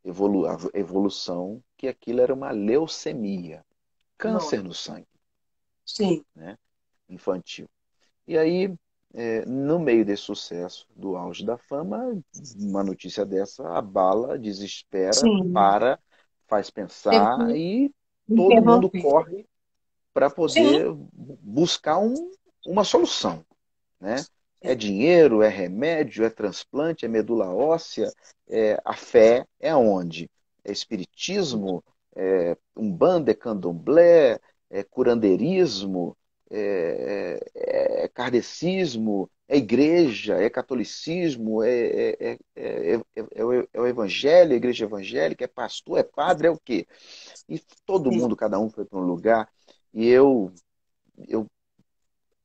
[SPEAKER 3] a evolução que aquilo era uma leucemia,
[SPEAKER 2] Não.
[SPEAKER 3] câncer no sangue,
[SPEAKER 2] Sim.
[SPEAKER 3] né, infantil. E aí, no meio desse sucesso, do auge da fama, uma notícia dessa abala, desespera,
[SPEAKER 2] Sim.
[SPEAKER 3] faz
[SPEAKER 2] Teve
[SPEAKER 3] pensar
[SPEAKER 2] que
[SPEAKER 3] e todo mundo
[SPEAKER 2] interromper.
[SPEAKER 3] corre para
[SPEAKER 2] Sim.
[SPEAKER 3] poder buscar uma solução, né? É dinheiro, é remédio, é transplante, é medula óssea, a fé é onde? É espiritismo, é umbanda, é candomblé, é curanderismo, é kardecismo, é igreja, é catolicismo, é o evangelho, a igreja evangélica, é pastor, é padre, é o quê? E todo
[SPEAKER 2] Sim.
[SPEAKER 3] mundo, cada um foi para um lugar, e eu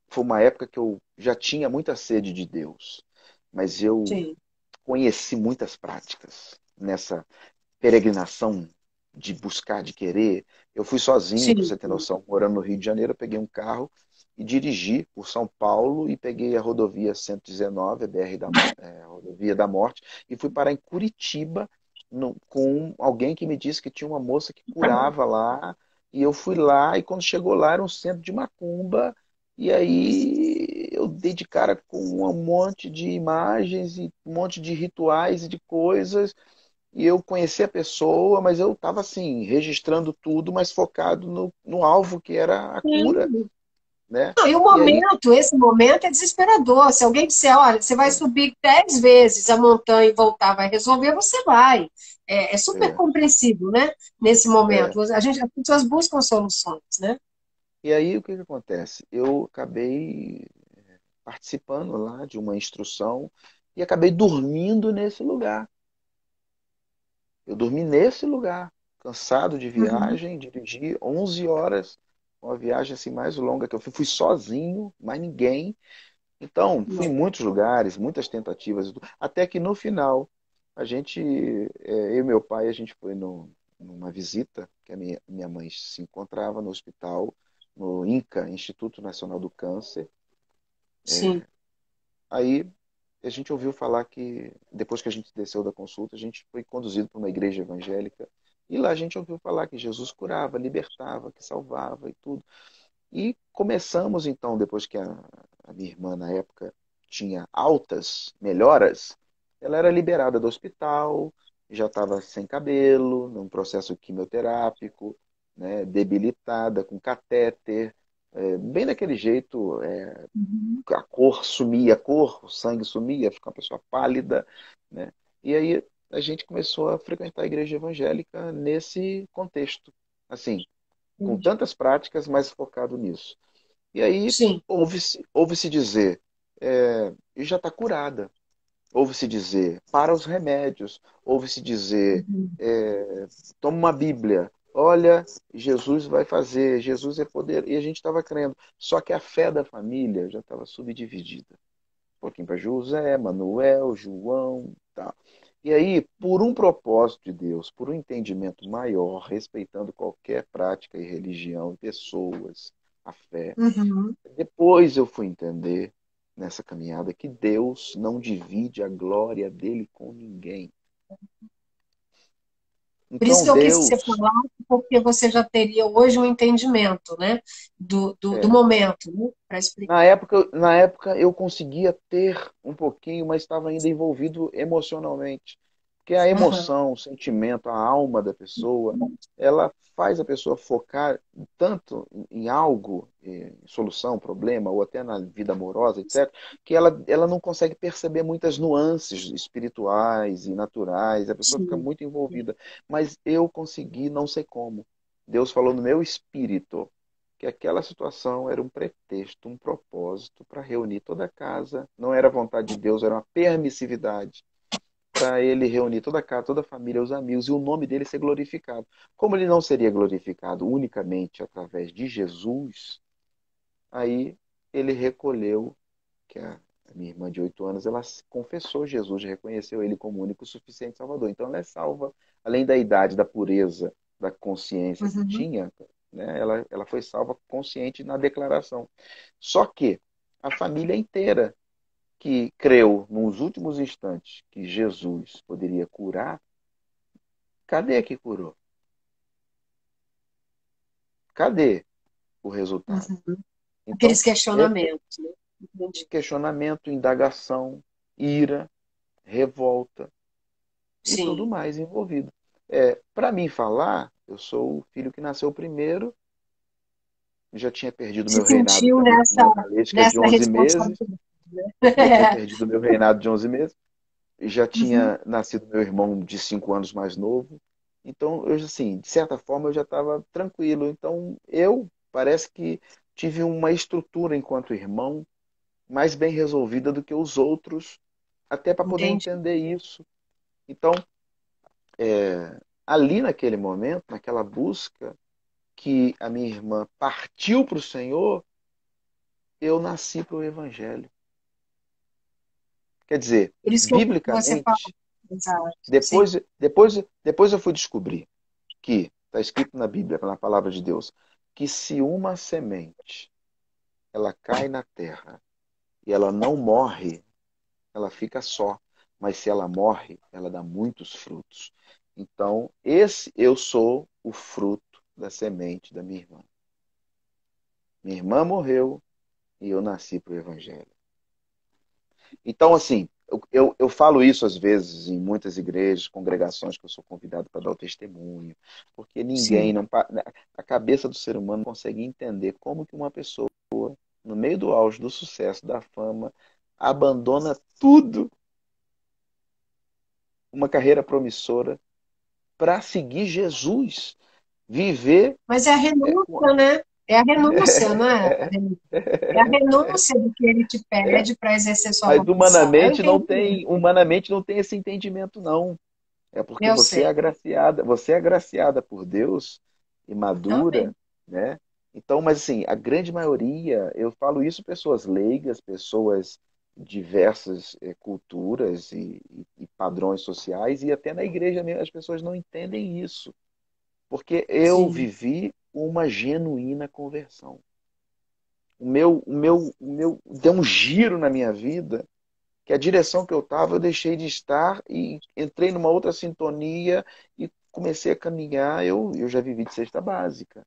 [SPEAKER 3] foi uma época que eu já tinha muita sede de Deus, mas eu
[SPEAKER 2] Sim.
[SPEAKER 3] conheci muitas práticas nessa peregrinação de buscar, de querer. Eu fui sozinho, para
[SPEAKER 2] Sim.
[SPEAKER 3] você ter noção, morando no Rio de Janeiro, eu peguei um carro e dirigi por São Paulo e peguei a rodovia 119, a rodovia da morte, e fui parar em Curitiba com alguém que me disse que tinha uma moça que curava lá, e eu fui lá, e quando chegou lá era um centro de macumba, e aí eu dei de cara com um monte de imagens e um monte de rituais e de coisas, e eu conheci a pessoa, mas eu estava assim, registrando tudo, mas focado no alvo que era a cura,
[SPEAKER 2] Sim.
[SPEAKER 3] né?
[SPEAKER 2] Não, e o
[SPEAKER 3] E aí,
[SPEAKER 2] momento, esse momento é desesperador. Se alguém disser, olha, você vai subir 10 vezes a montanha e voltar, vai resolver, você vai. É super
[SPEAKER 3] é,
[SPEAKER 2] compreensível, né? Nesse momento.
[SPEAKER 3] é.
[SPEAKER 2] As pessoas buscam soluções, né?
[SPEAKER 3] E aí o que que acontece? Eu acabei participando lá de uma instrução e acabei dormindo nesse lugar. Eu dormi nesse lugar, cansado de
[SPEAKER 2] Uhum.
[SPEAKER 3] viagem, dirigi 11 horas, uma viagem assim mais longa que eu fui. Fui sozinho, mais ninguém. Então, fui em muitos lugares, muitas tentativas, até que no final, a gente, eu e meu pai, a gente foi numa visita, que a minha mãe se encontrava no hospital, no INCA, Instituto Nacional do Câncer.
[SPEAKER 2] Sim.
[SPEAKER 3] Aí a gente ouviu falar que, depois que a gente desceu da consulta, a gente foi conduzido para uma igreja evangélica, e lá a gente ouviu falar que Jesus curava, libertava, que salvava e tudo. E começamos então, depois que a minha irmã na época tinha altas melhoras, ela era liberada do hospital, já estava sem cabelo, num processo quimioterápico, né, debilitada, com catéter, bem daquele jeito,
[SPEAKER 2] Uhum.
[SPEAKER 3] a cor sumia, a cor, o sangue sumia, ficava uma pessoa pálida, né? E aí a gente começou a frequentar a igreja evangélica nesse contexto, assim, com
[SPEAKER 2] Entendi.
[SPEAKER 3] tantas práticas, mas focado nisso. E aí
[SPEAKER 2] Sim.
[SPEAKER 3] ouve-se dizer, já está curada. Ouve-se dizer, para os remédios. Ouve-se dizer,
[SPEAKER 2] Uhum.
[SPEAKER 3] toma uma Bíblia. Olha, Jesus vai fazer, Jesus é poder. E a gente estava crendo. Só que a fé da família já estava subdividida. Um pouquinho para José, Manuel, João, tá. E aí, por um propósito de Deus, por um entendimento maior, respeitando qualquer prática e religião e pessoas, a fé,
[SPEAKER 2] Uhum.
[SPEAKER 3] depois eu fui entender nessa caminhada que Deus não divide a glória dele com ninguém.
[SPEAKER 2] Por isso
[SPEAKER 3] Então
[SPEAKER 2] que eu quis que você
[SPEAKER 3] Deus,
[SPEAKER 2] falasse, porque você já teria hoje um entendimento, né? Do
[SPEAKER 3] é,
[SPEAKER 2] momento, né? Para explicar.
[SPEAKER 3] na época eu conseguia ter um pouquinho, mas estava ainda envolvido emocionalmente. Porque a
[SPEAKER 2] Aham.
[SPEAKER 3] emoção, o sentimento, a alma da pessoa, ela faz a pessoa focar tanto em algo, em solução, problema, ou até na vida amorosa, etc., que ela não consegue perceber muitas nuances espirituais e naturais, a pessoa fica
[SPEAKER 2] Sim.
[SPEAKER 3] muito envolvida. Mas eu consegui, não sei como. Deus falou no meu espírito que aquela situação era um pretexto, um propósito para reunir toda a casa. Não era vontade de Deus, era uma permissividade para ele reunir toda a casa, toda a família, os amigos, e o nome dele ser glorificado. Como ele não seria glorificado unicamente através de Jesus, aí ele recolheu, que a minha irmã de 8 anos, ela confessou Jesus, reconheceu ele como único, suficiente Salvador. Então ela é salva, além da idade, da pureza, da consciência que
[SPEAKER 2] Uhum.
[SPEAKER 3] tinha, né, ela foi salva consciente na declaração. Só que a família inteira que creu nos últimos instantes que Jesus poderia curar, cadê que curou? Cadê o resultado?
[SPEAKER 2] Uhum.
[SPEAKER 3] Então,
[SPEAKER 2] Aqueles
[SPEAKER 3] é
[SPEAKER 2] questionamentos, né? Entendi.
[SPEAKER 3] questionamento, indagação, ira, revolta e tudo
[SPEAKER 2] Sim.
[SPEAKER 3] mais envolvido. Para mim falar, eu sou o filho que nasceu primeiro, já tinha perdido
[SPEAKER 2] Se
[SPEAKER 3] meu reinado
[SPEAKER 2] sentiu
[SPEAKER 3] para minha irmã Valesca de
[SPEAKER 2] nessa
[SPEAKER 3] 11 meses,
[SPEAKER 2] responsabilidade, né?
[SPEAKER 3] já tinha perdido meu reinado de 11 meses, já
[SPEAKER 2] Uhum.
[SPEAKER 3] tinha nascido meu irmão de 5 anos mais novo. Então, eu, assim, de certa forma, eu já estava tranquilo. Então, eu parece que tive uma estrutura enquanto irmão mais bem resolvida do que os outros, até para poder
[SPEAKER 2] Entendi.
[SPEAKER 3] entender isso. Então, ali naquele momento, naquela busca que a minha irmã partiu para o Senhor, eu nasci para o Evangelho. Quer dizer,
[SPEAKER 2] Por isso que você fala.
[SPEAKER 3] biblicamente,
[SPEAKER 2] Exato. Sim.
[SPEAKER 3] depois eu fui descobrir que está escrito na Bíblia, na palavra de Deus, que se uma semente ela cai na terra e ela não morre, ela fica só. Mas se ela morre, ela dá muitos frutos. Então, eu sou o fruto da semente da minha irmã. Minha irmã morreu e eu nasci para o Evangelho. Então, assim, eu falo isso às vezes em muitas igrejas, congregações que eu sou convidado para dar o testemunho, porque ninguém,
[SPEAKER 2] Sim.
[SPEAKER 3] não, a cabeça do ser humano não consegue entender como que uma pessoa no meio do auge do sucesso, da fama, abandona tudo, uma carreira promissora, para seguir Jesus, viver.
[SPEAKER 2] Mas é a renúncia, né? É a renúncia, não é? É a renúncia do que ele te
[SPEAKER 3] É,
[SPEAKER 2] pede para exercer sua
[SPEAKER 3] mas
[SPEAKER 2] vocação. Eu entendi,
[SPEAKER 3] humanamente não tem esse entendimento, não. É porque
[SPEAKER 2] eu sei.
[SPEAKER 3] você é agraciada por Deus e madura,
[SPEAKER 2] Também.
[SPEAKER 3] né? Então, mas assim, a grande maioria, eu falo isso pessoas leigas, pessoas diversas culturas e padrões sociais, e até na igreja mesmo as pessoas não entendem isso. Porque eu
[SPEAKER 2] Sim.
[SPEAKER 3] vivi uma genuína conversão. O meu deu um giro na minha vida, que a direção que eu estava, eu deixei de estar e entrei numa outra sintonia e comecei a caminhar. Eu já vivi de cesta básica.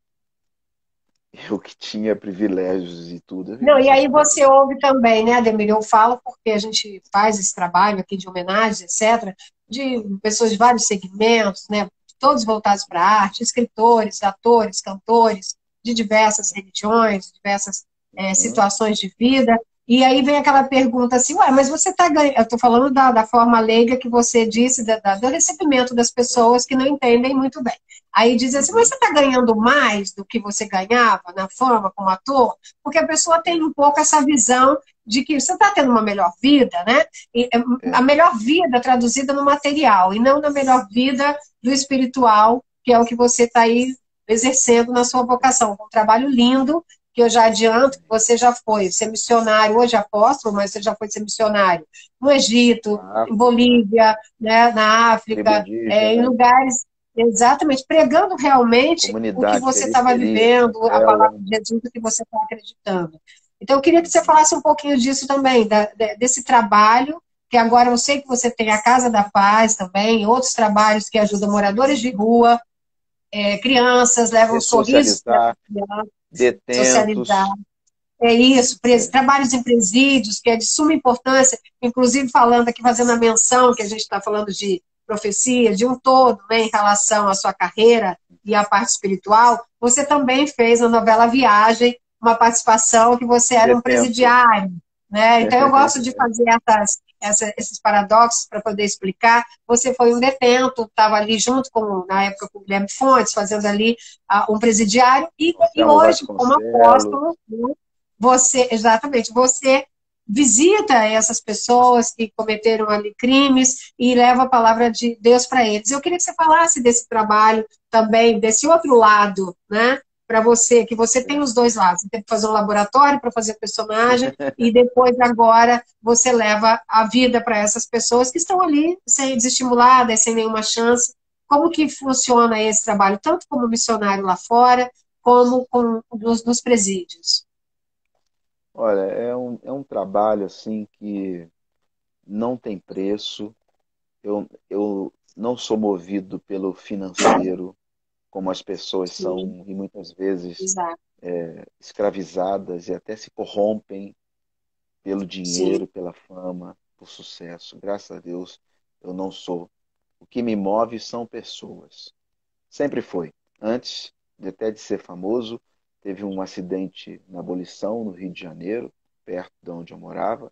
[SPEAKER 3] Eu que tinha privilégios e tudo, eu vivi
[SPEAKER 2] Não,
[SPEAKER 3] de
[SPEAKER 2] e aí
[SPEAKER 3] cesta
[SPEAKER 2] você
[SPEAKER 3] básica.
[SPEAKER 2] ouve também, né, Ademir? Eu falo porque a gente faz esse trabalho aqui de homenagens, etc., de pessoas de vários segmentos, né, todos voltados para a arte, escritores, atores, cantores, de diversas religiões, diversas
[SPEAKER 3] Uhum.
[SPEAKER 2] situações de vida. E aí vem aquela pergunta assim, ué, mas você está ganhando. Eu estou falando da forma leiga que você disse, do recebimento das pessoas que não entendem muito bem. Aí diz assim, mas
[SPEAKER 3] Uhum.
[SPEAKER 2] você está ganhando mais do que você ganhava na fama como ator? Porque a pessoa tem um pouco essa visão de que você está tendo uma melhor vida, né? E, a
[SPEAKER 3] É.
[SPEAKER 2] melhor vida traduzida no material, e não na melhor vida do espiritual, que é o que você está aí exercendo na sua vocação. Um trabalho lindo, que eu já adianto que você já foi ser missionário, hoje é apóstolo, mas você já foi ser missionário no Egito,
[SPEAKER 3] Na
[SPEAKER 2] em
[SPEAKER 3] África,
[SPEAKER 2] Bolívia, né, na
[SPEAKER 3] tribo
[SPEAKER 2] África, em
[SPEAKER 3] indígena,
[SPEAKER 2] lugares exatamente, pregando realmente o que
[SPEAKER 3] comunidade,
[SPEAKER 2] você estava
[SPEAKER 3] periferia,
[SPEAKER 2] vivendo, a
[SPEAKER 3] favela.
[SPEAKER 2] palavra de Jesus, o que você está acreditando. Então, eu queria que você falasse um pouquinho disso também, desse trabalho, que agora eu sei que você tem a Casa da Paz também, outros trabalhos que ajudam moradores de rua, crianças, levam sorrisos para
[SPEAKER 3] Ressocializar,
[SPEAKER 2] crianças, socializar.
[SPEAKER 3] detentos.
[SPEAKER 2] É isso,
[SPEAKER 3] É,
[SPEAKER 2] trabalhos em presídios, que é de suma importância, inclusive falando aqui, fazendo a menção, que a gente está falando de profecia, de um todo, né, em relação à sua carreira e à parte espiritual, você também fez na novela Viagem uma participação que você era um
[SPEAKER 3] detento.
[SPEAKER 2] presidiário, né? Então eu gosto de fazer esses paradoxos para poder explicar. Você foi um detento, estava ali junto com, na época, com o Guilherme Fontes, fazendo ali um presidiário, e
[SPEAKER 3] Anselmo
[SPEAKER 2] hoje, como
[SPEAKER 3] Vasconcelos.
[SPEAKER 2] apóstolo, né, você, exatamente, você visita essas pessoas que cometeram ali crimes e leva a palavra de Deus para eles. Eu queria que você falasse desse trabalho também, desse outro lado, né? Para você, que você tem os dois lados. Você tem que fazer um laboratório para fazer personagem e depois, agora, você leva a vida para essas pessoas que estão ali sem desestimuladas, sem nenhuma chance. Como que funciona esse trabalho, tanto como missionário lá fora, como nos presídios?
[SPEAKER 3] Olha, é um trabalho assim que não tem preço. Eu não sou movido pelo financeiro, como as pessoas
[SPEAKER 2] Sim,
[SPEAKER 3] são, e muitas vezes
[SPEAKER 2] exato.
[SPEAKER 3] escravizadas e até se corrompem pelo
[SPEAKER 2] Sim,
[SPEAKER 3] dinheiro, pela fama, por sucesso. Graças a Deus, eu não sou. O que me move são pessoas. Sempre foi. Antes de até de ser famoso, teve um acidente na Abolição, no Rio de Janeiro, perto de onde eu morava,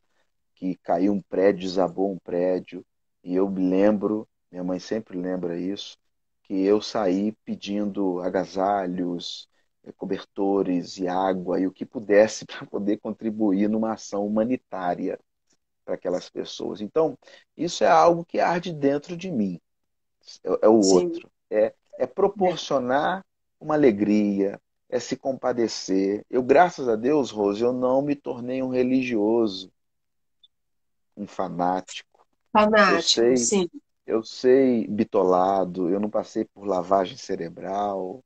[SPEAKER 3] que caiu um prédio, desabou um prédio, e eu me lembro, minha mãe sempre lembra isso, que eu saí pedindo agasalhos, cobertores e água e o que pudesse para poder contribuir numa ação humanitária para aquelas pessoas. Então, isso é algo que arde dentro de mim. É o
[SPEAKER 2] sim.
[SPEAKER 3] outro. É proporcionar uma alegria, é se compadecer. Eu, graças a Deus, Rose, eu não me tornei um religioso, um fanático. Eu
[SPEAKER 2] Fanático,
[SPEAKER 3] sei,
[SPEAKER 2] sim.
[SPEAKER 3] eu sei bitolado, eu não passei por lavagem cerebral,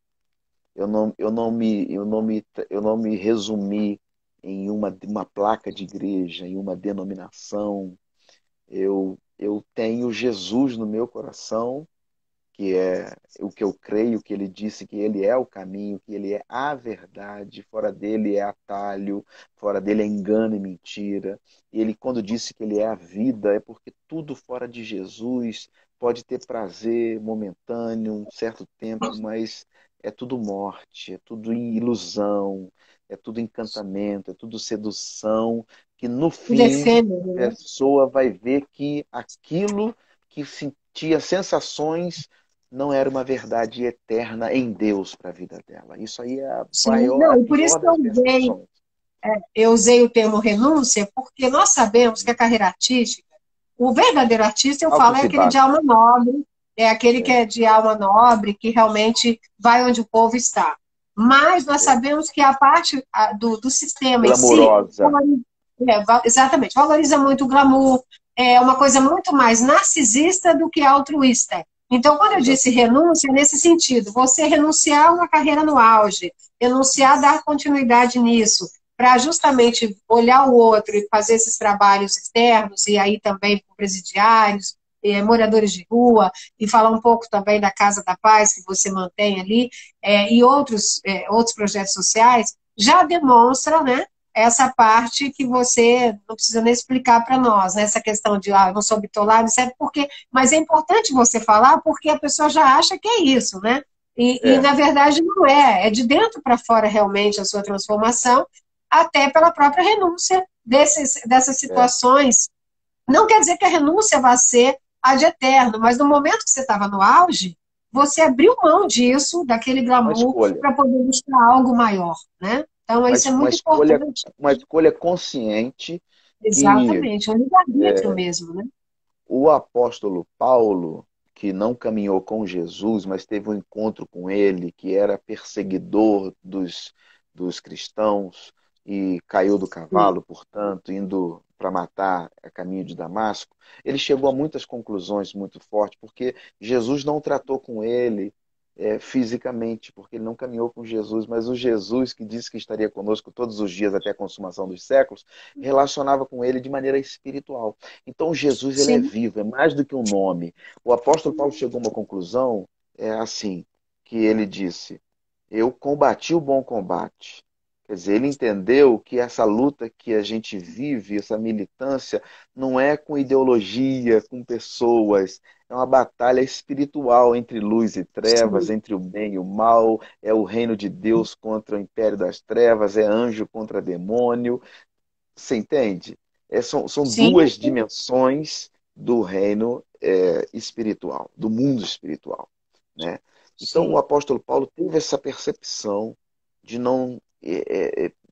[SPEAKER 3] eu não me resumi em uma placa de igreja, em uma denominação. Eu tenho Jesus no meu coração, que é o que eu creio, que ele disse que ele é o caminho, que ele é a verdade, fora dele é atalho, fora dele é engano e mentira. E ele, quando disse que ele é a vida, é porque tudo fora de Jesus pode ter prazer momentâneo, um certo tempo, mas é tudo morte, é tudo ilusão, é tudo encantamento, é tudo sedução, que no
[SPEAKER 2] Tudo
[SPEAKER 3] fim
[SPEAKER 2] efêmero,
[SPEAKER 3] a
[SPEAKER 2] né?
[SPEAKER 3] pessoa vai ver que aquilo que sentia sensações não era uma verdade eterna em Deus para a vida dela. Isso aí é
[SPEAKER 2] Sim,
[SPEAKER 3] a
[SPEAKER 2] não, e por isso
[SPEAKER 3] pior
[SPEAKER 2] que eu
[SPEAKER 3] das
[SPEAKER 2] usei,
[SPEAKER 3] percepções.
[SPEAKER 2] eu usei o termo renúncia, porque nós sabemos que a carreira artística, o verdadeiro artista, eu falo,
[SPEAKER 3] Altos
[SPEAKER 2] é
[SPEAKER 3] e
[SPEAKER 2] aquele de
[SPEAKER 3] baixos.
[SPEAKER 2] alma nobre, é aquele que
[SPEAKER 3] É,
[SPEAKER 2] é de alma nobre, que realmente vai onde o povo está. Mas nós
[SPEAKER 3] é.
[SPEAKER 2] sabemos que a parte do sistema em si,
[SPEAKER 3] Glamourosa.
[SPEAKER 2] exatamente, valoriza muito o glamour, é uma coisa muito mais narcisista do que altruísta. Então, quando eu disse
[SPEAKER 3] Exatamente.
[SPEAKER 2] renúncia, é nesse sentido, você renunciar a uma carreira no auge, renunciar a dar continuidade nisso, para justamente olhar o outro e fazer esses trabalhos externos, e aí também com presidiários, moradores de rua, e falar um pouco também da Casa da Paz, que você mantém ali, e outros projetos sociais, já demonstra, né, essa parte que você não precisa nem explicar para nós, né, essa questão de, eu não sou bitolado, etc., porque, mas é importante você falar, porque a pessoa já acha que é isso, né?
[SPEAKER 3] É,
[SPEAKER 2] Na verdade não é de dentro para fora realmente a sua transformação, até pela própria renúncia dessas
[SPEAKER 3] é.
[SPEAKER 2] situações. Não quer dizer que a renúncia vai ser ad eterno, mas no momento que você estava no auge, você abriu mão disso, daquele
[SPEAKER 3] Uma
[SPEAKER 2] glamour,
[SPEAKER 3] escolha.
[SPEAKER 2] para poder buscar algo maior, né? Então, isso é muito importante.
[SPEAKER 3] Uma escolha consciente que
[SPEAKER 2] Exatamente, um livre-arbítrio mesmo, né?
[SPEAKER 3] o apóstolo Paulo, que não caminhou com Jesus, mas teve um encontro com ele, que era perseguidor dos cristãos e caiu do
[SPEAKER 2] Sim,
[SPEAKER 3] cavalo, portanto, indo para matar a caminho de Damasco, ele chegou a muitas conclusões muito fortes, porque Jesus não tratou com ele fisicamente, porque ele não caminhou com Jesus, mas o Jesus que disse que estaria conosco todos os dias até a consumação dos séculos, relacionava com ele de maneira espiritual. Então Jesus ele é
[SPEAKER 2] sim,
[SPEAKER 3] vivo, é mais do que um nome. O apóstolo Paulo chegou a uma conclusão, assim, que ele disse: eu combati o bom combate. Quer dizer, ele entendeu que essa luta que a gente vive, essa militância, não é com ideologia, com pessoas, é uma batalha espiritual entre luz e trevas,
[SPEAKER 2] sim,
[SPEAKER 3] entre o bem e o mal, é o reino de Deus contra o império das trevas, é anjo contra demônio. Você entende? São
[SPEAKER 2] sim,
[SPEAKER 3] duas dimensões do reino espiritual, do mundo espiritual, né? Então o
[SPEAKER 2] sim,
[SPEAKER 3] apóstolo Paulo teve essa percepção de não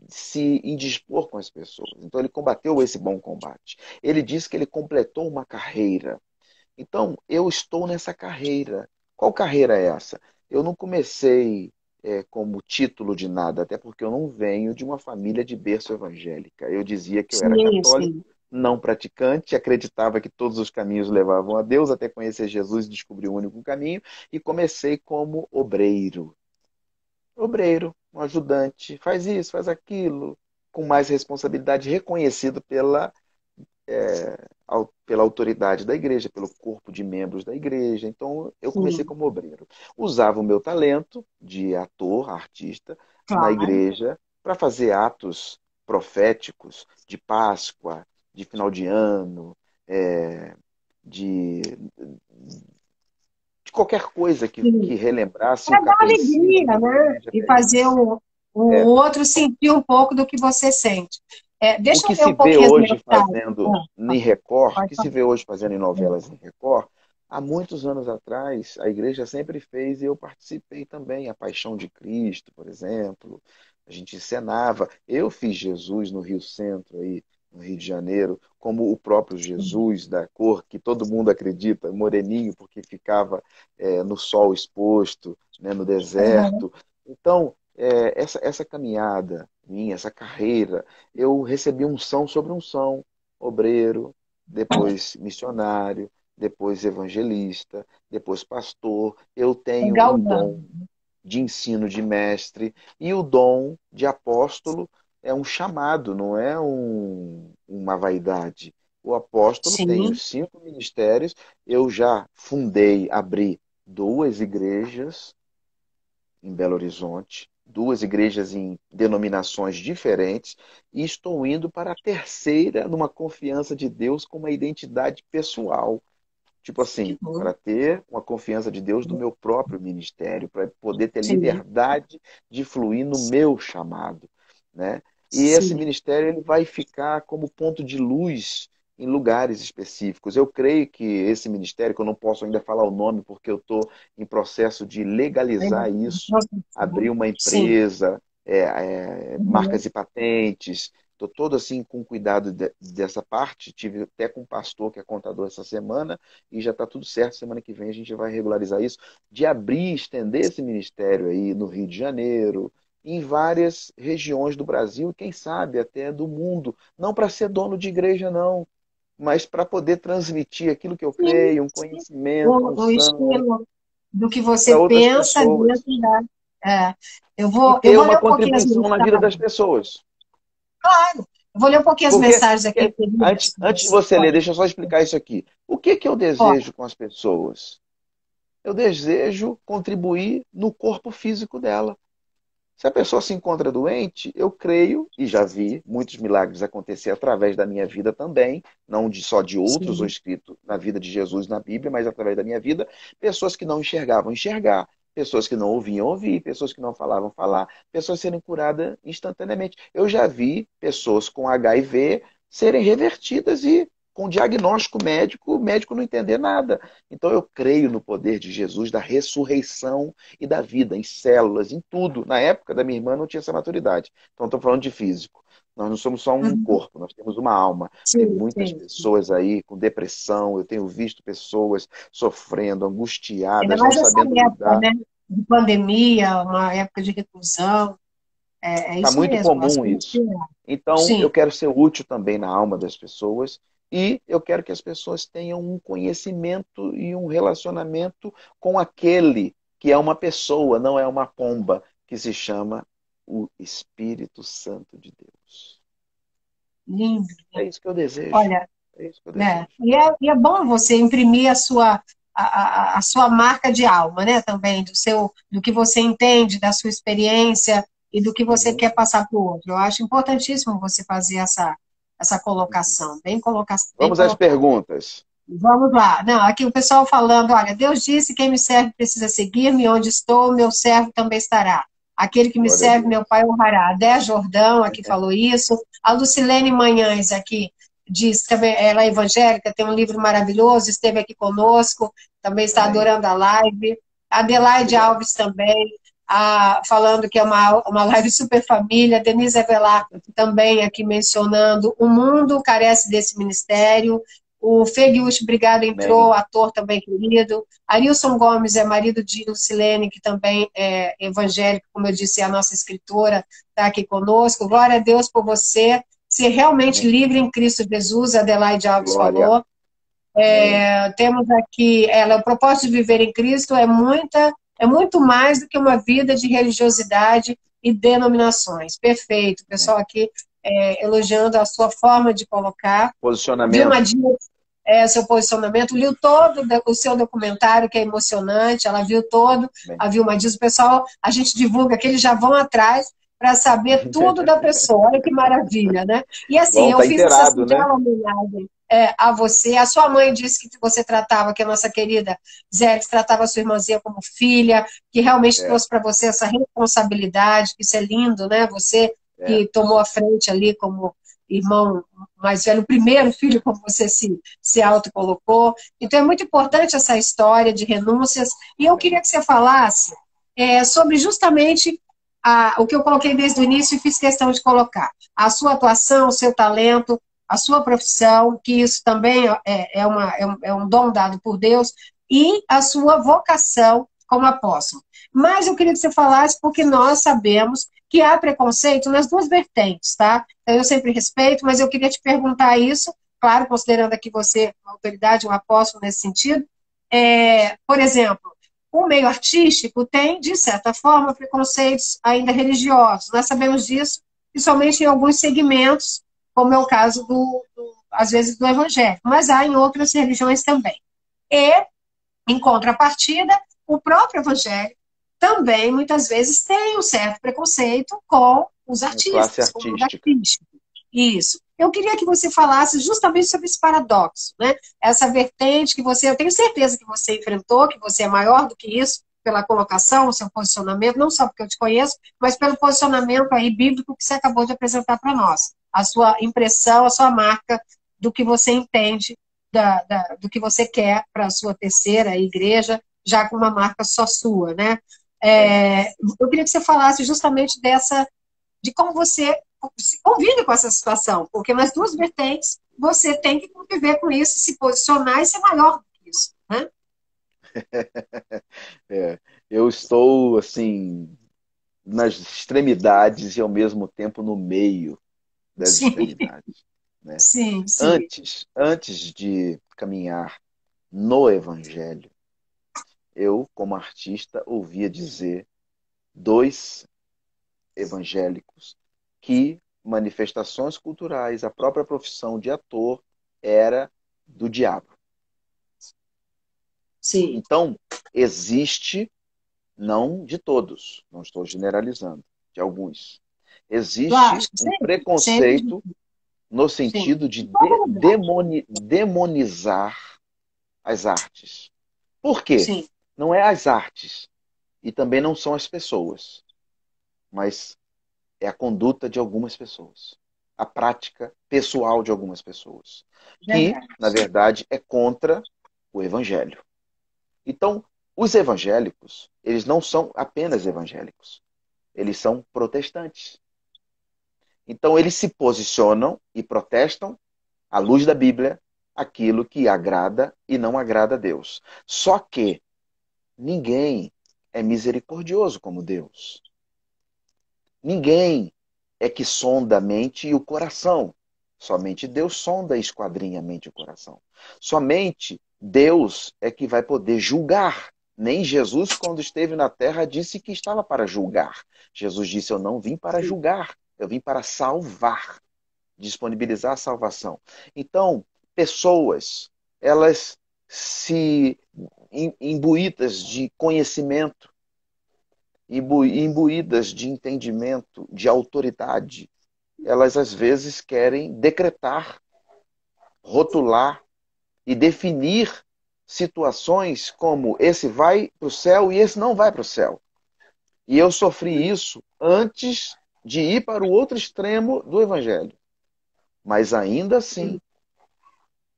[SPEAKER 3] se indispor com as pessoas. Então ele combateu esse bom combate. Ele disse que ele completou uma carreira. Então eu estou nessa carreira. Qual carreira é essa? Eu não comecei como título de nada, até porque eu não venho de uma família de berço evangélica. Eu dizia que eu era
[SPEAKER 2] sim,
[SPEAKER 3] católico,
[SPEAKER 2] sim.
[SPEAKER 3] não praticante, acreditava que todos os caminhos levavam a Deus, até conhecer Jesus e descobrir o único caminho, e comecei como obreiro. Obreiro, um ajudante, faz isso, faz aquilo, com mais responsabilidade, reconhecido pela autoridade da igreja, pelo corpo de membros da igreja. Então, eu comecei
[SPEAKER 2] Sim,
[SPEAKER 3] como obreiro. Usava o meu talento de ator, artista, na
[SPEAKER 2] claro.
[SPEAKER 3] igreja para fazer atos proféticos de Páscoa, de final de ano, é, de, de qualquer coisa que
[SPEAKER 2] Sim.
[SPEAKER 3] relembrasse o
[SPEAKER 2] Para dar
[SPEAKER 3] catolicismo
[SPEAKER 2] alegria,
[SPEAKER 3] que a
[SPEAKER 2] né?
[SPEAKER 3] igreja
[SPEAKER 2] E fazer
[SPEAKER 3] pregava.
[SPEAKER 2] o
[SPEAKER 3] É,
[SPEAKER 2] outro sentir um pouco do que você sente.
[SPEAKER 3] o
[SPEAKER 2] Deixa eu
[SPEAKER 3] que
[SPEAKER 2] ver
[SPEAKER 3] se
[SPEAKER 2] um
[SPEAKER 3] vê
[SPEAKER 2] pouquinho as
[SPEAKER 3] hoje
[SPEAKER 2] mensagens.
[SPEAKER 3] fazendo em Record,
[SPEAKER 2] Pode
[SPEAKER 3] que se
[SPEAKER 2] falar.
[SPEAKER 3] vê hoje fazendo em novelas em Record, há muitos anos atrás a igreja sempre fez e eu participei também. A Paixão de Cristo, por exemplo, a gente encenava. Eu fiz Jesus no Rio Centro, aí, no Rio de Janeiro, como o próprio Jesus da cor que todo mundo acredita, moreninho, porque ficava no sol exposto, né, no
[SPEAKER 2] Uhum.
[SPEAKER 3] deserto. Então, essa caminhada minha, essa carreira, eu recebi unção sobre unção, obreiro, depois missionário, depois evangelista, depois pastor. Eu tenho um
[SPEAKER 2] Galgando.
[SPEAKER 3] dom de ensino de mestre e o dom de apóstolo é um chamado, não é uma vaidade. O apóstolo tem
[SPEAKER 2] Sim,
[SPEAKER 3] os 5 ministérios. Eu já fundei, abri 2 igrejas em Belo Horizonte, 2 igrejas em denominações diferentes, e estou indo para a terceira numa confiança de Deus com uma identidade pessoal, Tipo assim,
[SPEAKER 2] Uhum.
[SPEAKER 3] para ter uma confiança de Deus no meu próprio ministério, para poder ter
[SPEAKER 2] Sim,
[SPEAKER 3] liberdade de fluir no meu chamado, né? E esse
[SPEAKER 2] sim.
[SPEAKER 3] ministério ele vai ficar como ponto de luz em lugares específicos. Eu creio que esse ministério, que eu não posso ainda falar o nome porque eu estou em processo de
[SPEAKER 2] Ainda
[SPEAKER 3] legalizar
[SPEAKER 2] tem
[SPEAKER 3] isso, abrir
[SPEAKER 2] processo.
[SPEAKER 3] uma
[SPEAKER 2] Sim.
[SPEAKER 3] empresa,
[SPEAKER 2] Uhum.
[SPEAKER 3] marcas e patentes. Estou todo assim com cuidado dessa parte. Tive até com um pastor que é contador essa semana e já está tudo certo. Semana que vem a gente vai regularizar isso, de abrir, estender esse ministério aí no Rio de Janeiro, em várias regiões do Brasil, e quem sabe até do mundo. Não para ser dono de igreja, não, mas para poder transmitir aquilo que eu
[SPEAKER 2] Sim,
[SPEAKER 3] creio, um
[SPEAKER 2] sim.
[SPEAKER 3] conhecimento, a
[SPEAKER 2] O
[SPEAKER 3] unção
[SPEAKER 2] estilo do que você
[SPEAKER 3] para outras
[SPEAKER 2] pensa
[SPEAKER 3] pessoas.
[SPEAKER 2] dentro da. É,
[SPEAKER 3] E
[SPEAKER 2] eu
[SPEAKER 3] ter
[SPEAKER 2] vou
[SPEAKER 3] uma
[SPEAKER 2] ler um pouquinho as
[SPEAKER 3] contribuição na vida das
[SPEAKER 2] mensagens.
[SPEAKER 3] pessoas.
[SPEAKER 2] Claro, eu vou ler um pouquinho as
[SPEAKER 3] Porque,
[SPEAKER 2] mensagens aqui,
[SPEAKER 3] antes,
[SPEAKER 2] queridos.
[SPEAKER 3] antes de você ler, deixa eu só explicar isso aqui. O que, que eu
[SPEAKER 2] Pode.
[SPEAKER 3] desejo com as pessoas? Eu desejo contribuir no corpo físico dela. Se a pessoa se encontra doente, eu creio, e já vi muitos milagres acontecer através da minha vida também, não só de outros, ou
[SPEAKER 2] Sim.
[SPEAKER 3] escrito na vida de Jesus na Bíblia, mas através da minha vida, pessoas que não enxergavam enxergar, pessoas que não ouviam ouvir, pessoas que não falavam falar, pessoas serem curadas instantaneamente. Eu já vi pessoas com HIV serem revertidas e com diagnóstico médico, o médico não entender nada. Então eu creio no poder de Jesus, da ressurreição e da vida, em células, em tudo. Na época da minha irmã não tinha essa maturidade. Então estou falando de físico. Nós não somos só um
[SPEAKER 2] Uhum.
[SPEAKER 3] corpo, nós temos uma alma. Tem
[SPEAKER 2] Sim,
[SPEAKER 3] muitas
[SPEAKER 2] sim, sim.
[SPEAKER 3] pessoas aí com depressão, eu tenho visto pessoas sofrendo,
[SPEAKER 2] Ainda
[SPEAKER 3] angustiadas, não
[SPEAKER 2] mais essa
[SPEAKER 3] sabendo
[SPEAKER 2] época,
[SPEAKER 3] lidar.
[SPEAKER 2] né? De pandemia, uma época de reclusão. É
[SPEAKER 3] Está
[SPEAKER 2] isso
[SPEAKER 3] muito
[SPEAKER 2] mesmo, as
[SPEAKER 3] comum
[SPEAKER 2] coisas
[SPEAKER 3] isso.
[SPEAKER 2] pioram.
[SPEAKER 3] Então, eu
[SPEAKER 2] Sim.
[SPEAKER 3] quero ser útil também na alma das pessoas e eu quero que as pessoas tenham um conhecimento e um relacionamento com aquele que é uma pessoa, não é uma pomba, que se chama o Espírito Santo de Deus.
[SPEAKER 2] Lindo.
[SPEAKER 3] É isso que eu desejo.
[SPEAKER 2] Olha,
[SPEAKER 3] É isso que eu
[SPEAKER 2] né?
[SPEAKER 3] desejo.
[SPEAKER 2] E é bom você imprimir a sua marca de alma, né? Também do que você entende, da sua experiência e do que você
[SPEAKER 3] Uhum,
[SPEAKER 2] quer passar para o outro. Eu acho importantíssimo você fazer essa
[SPEAKER 3] uhum.
[SPEAKER 2] colocação, bem
[SPEAKER 3] Vamos às
[SPEAKER 2] colocada.
[SPEAKER 3] perguntas.
[SPEAKER 2] Vamos lá. Não, aqui o pessoal falando, olha, Deus disse, quem me serve precisa seguir-me, onde estou, meu servo também estará. Aquele que me
[SPEAKER 3] Glória a
[SPEAKER 2] serve, meu
[SPEAKER 3] Deus.
[SPEAKER 2] Pai honrará. Dé Jordão aqui falou isso. A Lucilene Manhães aqui diz, também, ela é evangélica, tem um livro maravilhoso, esteve aqui conosco, também está
[SPEAKER 3] Amém.
[SPEAKER 2] adorando a live. Adelaide
[SPEAKER 3] Obrigado.
[SPEAKER 2] Alves também, falando que é uma live super família. Denise Avelar também aqui mencionando, o mundo carece desse ministério. O Feguius Brigado entrou,
[SPEAKER 3] Amém.
[SPEAKER 2] ator também querido. Arilson Gomes é marido de Lucilene, que também é evangélico, como eu disse, é a nossa escritora, está aqui conosco. Glória a Deus por você ser realmente
[SPEAKER 3] Amém.
[SPEAKER 2] livre em Cristo Jesus, Adelaide Alves
[SPEAKER 3] Glória.
[SPEAKER 2] falou.
[SPEAKER 3] Amém.
[SPEAKER 2] Temos aqui, o propósito de viver em Cristo é muito mais do que uma vida de religiosidade e denominações. Perfeito. O
[SPEAKER 3] Amém.
[SPEAKER 2] pessoal aqui elogiando a sua forma de colocar. Vilma
[SPEAKER 3] Posicionamento.
[SPEAKER 2] Dias, seu posicionamento, viu todo o seu documentário, que é emocionante, ela viu todo,
[SPEAKER 3] Amém.
[SPEAKER 2] a Vilma Dias, o pessoal, a gente divulga que eles já vão atrás para saber tudo da pessoa, olha que maravilha, né? E assim,
[SPEAKER 3] Bom,
[SPEAKER 2] eu
[SPEAKER 3] tá
[SPEAKER 2] fiz essa
[SPEAKER 3] inteirado, né?
[SPEAKER 2] singela homenagem a você, a sua mãe disse que você tratava, que a nossa querida Zé tratava a sua irmãzinha como filha, que realmente
[SPEAKER 3] É,
[SPEAKER 2] trouxe para você essa responsabilidade, que isso é lindo, né? Você
[SPEAKER 3] é.
[SPEAKER 2] que tomou a frente ali como irmão mais velho, o primeiro filho, como você se autocolocou. Então, é muito importante essa história de renúncias. E eu queria
[SPEAKER 3] Amém.
[SPEAKER 2] que você falasse sobre justamente o que eu coloquei desde o início e fiz questão de colocar. A sua atuação, o seu talento, a sua profissão, que isso também é um dom dado por Deus, e a sua vocação como apóstolo. Mas eu queria que você falasse, porque nós sabemos que há preconceito nas duas vertentes, tá? Então, eu sempre respeito, mas eu queria te perguntar isso, claro, considerando aqui você uma autoridade, um apóstolo nesse sentido. Por exemplo, o meio artístico tem, de certa forma, preconceitos ainda religiosos. Nós sabemos disso, principalmente em alguns segmentos, como é o caso, às vezes, do evangélico, mas há em outras religiões também. E, em contrapartida, o próprio evangelho também, muitas vezes, tem um certo preconceito com os
[SPEAKER 3] Uma classe
[SPEAKER 2] artistas, com o mundo
[SPEAKER 3] artística.
[SPEAKER 2] artístico. Isso. Eu queria que você falasse justamente sobre esse paradoxo, né? Essa vertente que você, eu tenho certeza que você enfrentou, que você é maior do que isso, pela colocação, o seu posicionamento, não só porque eu te conheço, mas pelo posicionamento aí bíblico que você acabou de apresentar para nós. A sua impressão, a sua marca do que você entende, do que você quer para a sua terceira igreja, já com uma marca só sua, né?
[SPEAKER 3] É.
[SPEAKER 2] Eu queria que você falasse justamente de como você se convive com essa situação, porque nas duas vertentes você tem que conviver com isso, se posicionar e ser maior do que isso, né?
[SPEAKER 3] É, eu estou assim nas extremidades e ao mesmo tempo no meio das
[SPEAKER 2] Sim,
[SPEAKER 3] extremidades, né?
[SPEAKER 2] sim, sim.
[SPEAKER 3] Antes de caminhar no Evangelho, eu, como artista, ouvia dizer dois evangélicos que manifestações culturais, a própria profissão de ator era do diabo.
[SPEAKER 2] Sim.
[SPEAKER 3] Então, existe, não de todos, não estou generalizando, de alguns. Existe
[SPEAKER 2] Lógico,
[SPEAKER 3] um
[SPEAKER 2] sempre, sempre,
[SPEAKER 3] preconceito no
[SPEAKER 2] sim.
[SPEAKER 3] sentido de
[SPEAKER 2] Em todo lugar.
[SPEAKER 3] demonizar as artes. Por quê?
[SPEAKER 2] Sim,
[SPEAKER 3] Não é as artes e também não são as pessoas, mas é a conduta de algumas pessoas, a prática pessoal de algumas pessoas, que,
[SPEAKER 2] verdade.
[SPEAKER 3] na verdade, é contra o evangelho. Então, os evangélicos, eles não são apenas evangélicos, eles são protestantes. Então, eles se posicionam e protestam, à luz da Bíblia, aquilo que agrada e não agrada a Deus. Só que ninguém é misericordioso como Deus. Ninguém é que sonda a mente e o coração. Somente Deus sonda e esquadrinha a mente e o coração. Somente Deus é que vai poder julgar. Nem Jesus, quando esteve na terra, disse que estava para julgar. Jesus disse: Eu não vim para
[SPEAKER 2] Sim,
[SPEAKER 3] julgar, eu vim para salvar, disponibilizar a salvação. Então, pessoas, elas se imbuídas de conhecimento, imbuídas de entendimento, de autoridade, elas às vezes querem decretar, rotular e definir situações como esse vai para o céu e esse não vai para o céu. E eu sofri isso antes de ir para o outro extremo do evangelho. Mas ainda assim,
[SPEAKER 2] sim.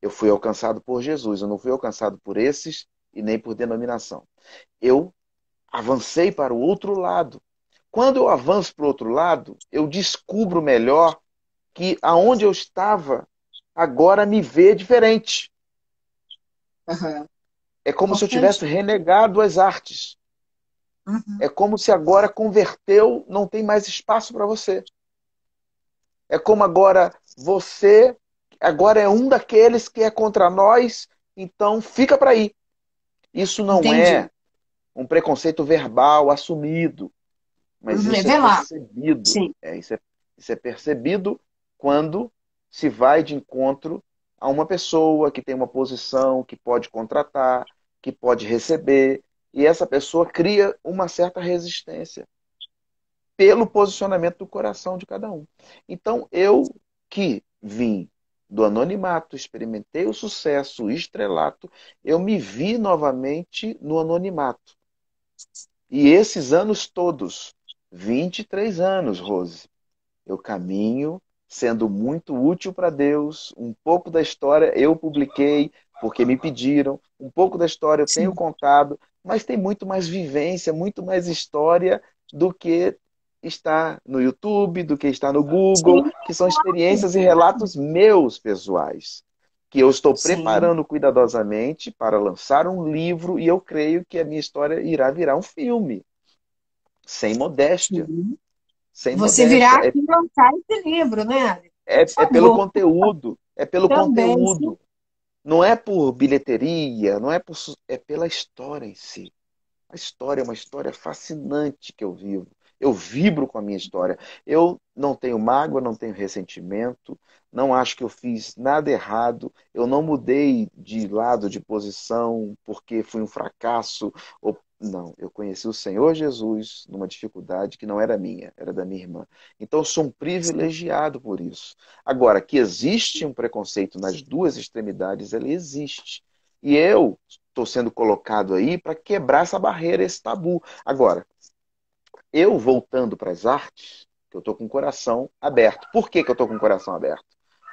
[SPEAKER 3] eu fui alcançado por Jesus, eu não fui alcançado por esses e nem por denominação. Eu avancei para o outro lado. Quando eu avanço para o outro lado, eu descubro melhor que aonde eu estava agora me vê diferente.
[SPEAKER 2] Aham.
[SPEAKER 3] É como se eu
[SPEAKER 2] Importante.
[SPEAKER 3] tivesse renegado as artes.
[SPEAKER 2] Uhum.
[SPEAKER 3] É como se agora converteu, não tem mais espaço para você. É como agora você agora é um daqueles que é contra nós, então fica para aí. Isso não
[SPEAKER 2] Entendi.
[SPEAKER 3] é um preconceito verbal assumido, mas
[SPEAKER 2] Uhum. É
[SPEAKER 3] isso é
[SPEAKER 2] velar.
[SPEAKER 3] percebido.
[SPEAKER 2] Sim,
[SPEAKER 3] Isso é percebido quando se vai de encontro a uma pessoa que tem uma posição, que pode contratar, que pode receber, e essa pessoa cria uma certa resistência pelo posicionamento do coração de cada um. Então, eu que vim do anonimato, experimentei o sucesso, o estrelato, eu me vi novamente no anonimato. E esses anos todos, 23 anos, Rose, eu caminho sendo muito útil para Deus. Um pouco da história eu publiquei porque me pediram, um pouco da história eu tenho
[SPEAKER 2] sim.
[SPEAKER 3] contado, mas tem muito mais vivência, muito mais história do que está no YouTube, do que está no Google,
[SPEAKER 2] Sim,
[SPEAKER 3] que são experiências e relatos meus pessoais, que eu estou
[SPEAKER 2] sim.
[SPEAKER 3] preparando cuidadosamente para lançar um livro e eu creio que a minha história irá virar um filme, sem modéstia,
[SPEAKER 2] Sim.
[SPEAKER 3] sem
[SPEAKER 2] Você
[SPEAKER 3] modéstia.
[SPEAKER 2] virá aqui e lançar esse livro, né? Por
[SPEAKER 3] É pelo
[SPEAKER 2] favor.
[SPEAKER 3] conteúdo, é pelo
[SPEAKER 2] Também, sim.
[SPEAKER 3] conteúdo. Não é por bilheteria, não é por, é pela história em si. A história é uma história fascinante que eu vivo. Eu vibro com a minha história. Eu não tenho mágoa, não tenho ressentimento, não acho que eu fiz nada errado. Eu não mudei de lado, de posição, porque fui um fracasso ou Não, eu conheci o Senhor Jesus numa dificuldade que não era minha, era da minha irmã. Então eu sou um privilegiado por isso. Agora, que existe um preconceito nas duas extremidades, ele existe. E eu estou sendo colocado aí para quebrar essa barreira, esse tabu. Agora, eu voltando para as artes, que eu estou com o coração aberto. Por que que eu estou com o coração aberto?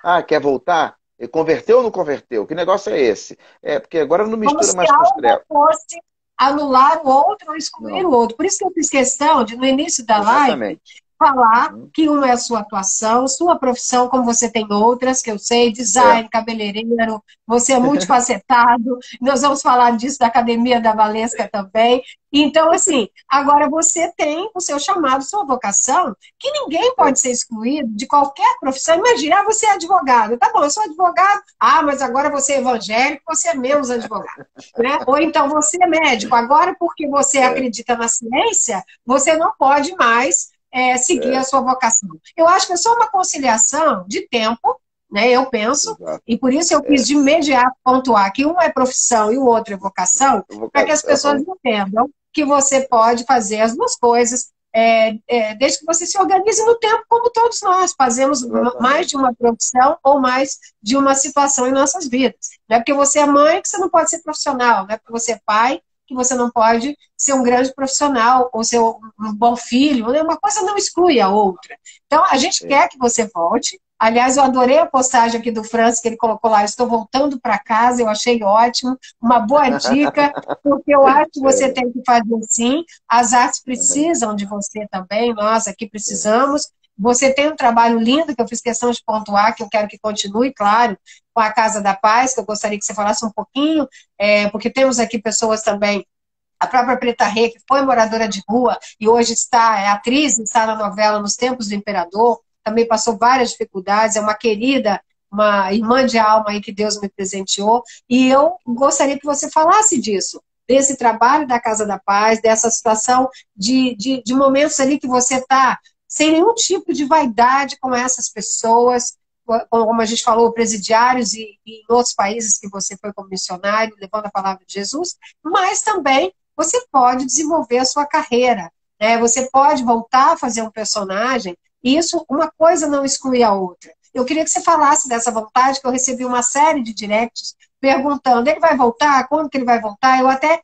[SPEAKER 3] Ah, quer voltar? E converteu ou não converteu? Que negócio é esse? É, porque agora não
[SPEAKER 2] Como
[SPEAKER 3] mistura
[SPEAKER 2] se
[SPEAKER 3] mais com os
[SPEAKER 2] algo
[SPEAKER 3] trevos.
[SPEAKER 2] fosse anular o outro ou excluir
[SPEAKER 3] Não,
[SPEAKER 2] o outro. Por isso que eu fiz questão de, no início da live,
[SPEAKER 3] exatamente.
[SPEAKER 2] falar
[SPEAKER 3] Uhum.
[SPEAKER 2] que uma é a sua atuação, sua profissão, como você tem outras, que eu sei,
[SPEAKER 3] É,
[SPEAKER 2] design, cabeleireiro, você é multifacetado, nós vamos falar disso da Academia da Valesca também. Então, assim, agora você tem o seu chamado, sua vocação, que ninguém
[SPEAKER 3] é,
[SPEAKER 2] pode ser excluído de qualquer profissão. Imagina, você é advogado. Tá bom, eu sou advogado. Ah, mas agora você é evangélico, você é menos advogado. Né? Ou então você é médico. Agora, porque você
[SPEAKER 3] é,
[SPEAKER 2] acredita na ciência, você não pode mais seguir a
[SPEAKER 3] é,
[SPEAKER 2] sua vocação. Eu acho que é só uma conciliação de tempo, né? Eu penso,
[SPEAKER 3] exato.
[SPEAKER 2] e por isso eu quis
[SPEAKER 3] É,
[SPEAKER 2] de imediato pontuar que um é profissão e o outro é vocação, para que as pessoas
[SPEAKER 3] vocação,
[SPEAKER 2] entendam que você pode fazer as duas coisas, desde que você se organize no tempo, como todos nós fazemos mais de
[SPEAKER 3] exatamente.
[SPEAKER 2] uma profissão ou mais de uma situação em nossas vidas. Não é porque você é mãe que você não pode ser profissional, não é porque você é pai que você não pode ser um grande profissional ou ser um bom filho. Né? Uma coisa não exclui a outra. Então, a gente
[SPEAKER 3] É,
[SPEAKER 2] quer que você volte. Aliás, eu adorei a postagem aqui do Francis, que ele colocou lá, estou voltando para casa, eu achei ótimo, uma boa dica, porque eu acho que você
[SPEAKER 3] é,
[SPEAKER 2] tem que fazer sim, as artes
[SPEAKER 3] também.
[SPEAKER 2] precisam de você também, nós aqui
[SPEAKER 3] É,
[SPEAKER 2] precisamos. Você tem um trabalho lindo, que eu fiz questão de pontuar, que eu quero que continue, claro, com a Casa da Paz, que eu gostaria que você falasse um pouquinho, porque temos aqui pessoas também, a própria Preta Rê, que foi moradora de rua e hoje é atriz, está na novela Nos Tempos do Imperador, também passou várias dificuldades, é uma querida, uma irmã de alma aí que Deus me presenteou, e eu gostaria que você falasse disso, desse trabalho da Casa da Paz, dessa situação de momentos ali que você está sem nenhum tipo de vaidade com essas pessoas, como a gente falou, presidiários e em outros países que você foi como missionário, levando a palavra de Jesus, mas também você pode desenvolver a sua carreira, né? Você pode voltar a fazer um personagem, e isso, uma coisa não exclui a outra. Eu queria que você falasse dessa vontade, que eu recebi uma série de directs perguntando, ele vai voltar? Quando que ele vai voltar? Eu até,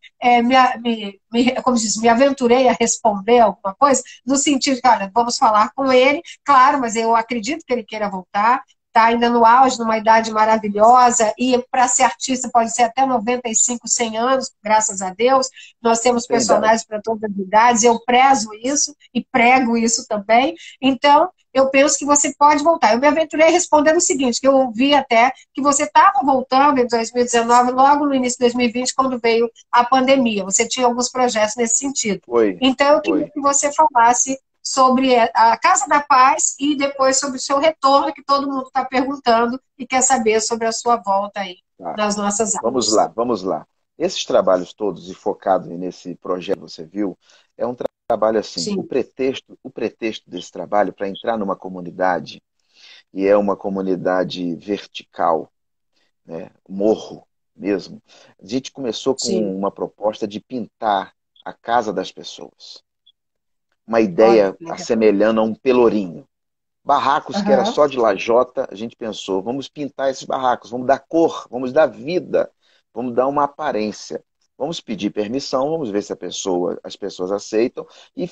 [SPEAKER 2] como diz, me aventurei a responder alguma coisa, no sentido de, olha, vamos falar com ele, claro, mas eu acredito que ele queira voltar, está ainda no auge, numa idade maravilhosa, e para ser artista pode ser até 95, 100 anos, graças a Deus. Nós temos
[SPEAKER 3] tem idade.
[SPEAKER 2] personagens para todas as idades, eu prezo isso e prego isso também. Então, eu penso que você pode voltar. Eu me aventurei respondendo o seguinte, que eu ouvi até que você estava voltando em 2019, logo no início de 2020, quando veio a pandemia. Você tinha alguns projetos nesse sentido.
[SPEAKER 3] Foi,
[SPEAKER 2] Então, eu queria
[SPEAKER 3] foi.
[SPEAKER 2] que você falasse sobre a Casa da Paz e depois sobre o seu retorno, que todo mundo está perguntando e quer saber sobre a sua volta aí
[SPEAKER 3] Tá.
[SPEAKER 2] nas nossas
[SPEAKER 3] Vamos
[SPEAKER 2] artes.
[SPEAKER 3] lá, vamos lá. Esses trabalhos todos e focado nesse projeto que você viu, é um trabalho assim,
[SPEAKER 2] Sim,
[SPEAKER 3] o pretexto desse trabalho para entrar numa comunidade, e é uma comunidade vertical, né, morro mesmo. A gente começou com
[SPEAKER 2] sim.
[SPEAKER 3] uma proposta de pintar a casa das pessoas. Uma
[SPEAKER 2] Olha,
[SPEAKER 3] ideia
[SPEAKER 2] que legal.
[SPEAKER 3] assemelhando a um pelourinho. Barracos que era
[SPEAKER 2] Aham.
[SPEAKER 3] só de lajota, a gente pensou, vamos pintar esses barracos, vamos dar cor, vamos dar vida, vamos dar uma aparência. Vamos pedir permissão, vamos ver se as pessoas aceitam. E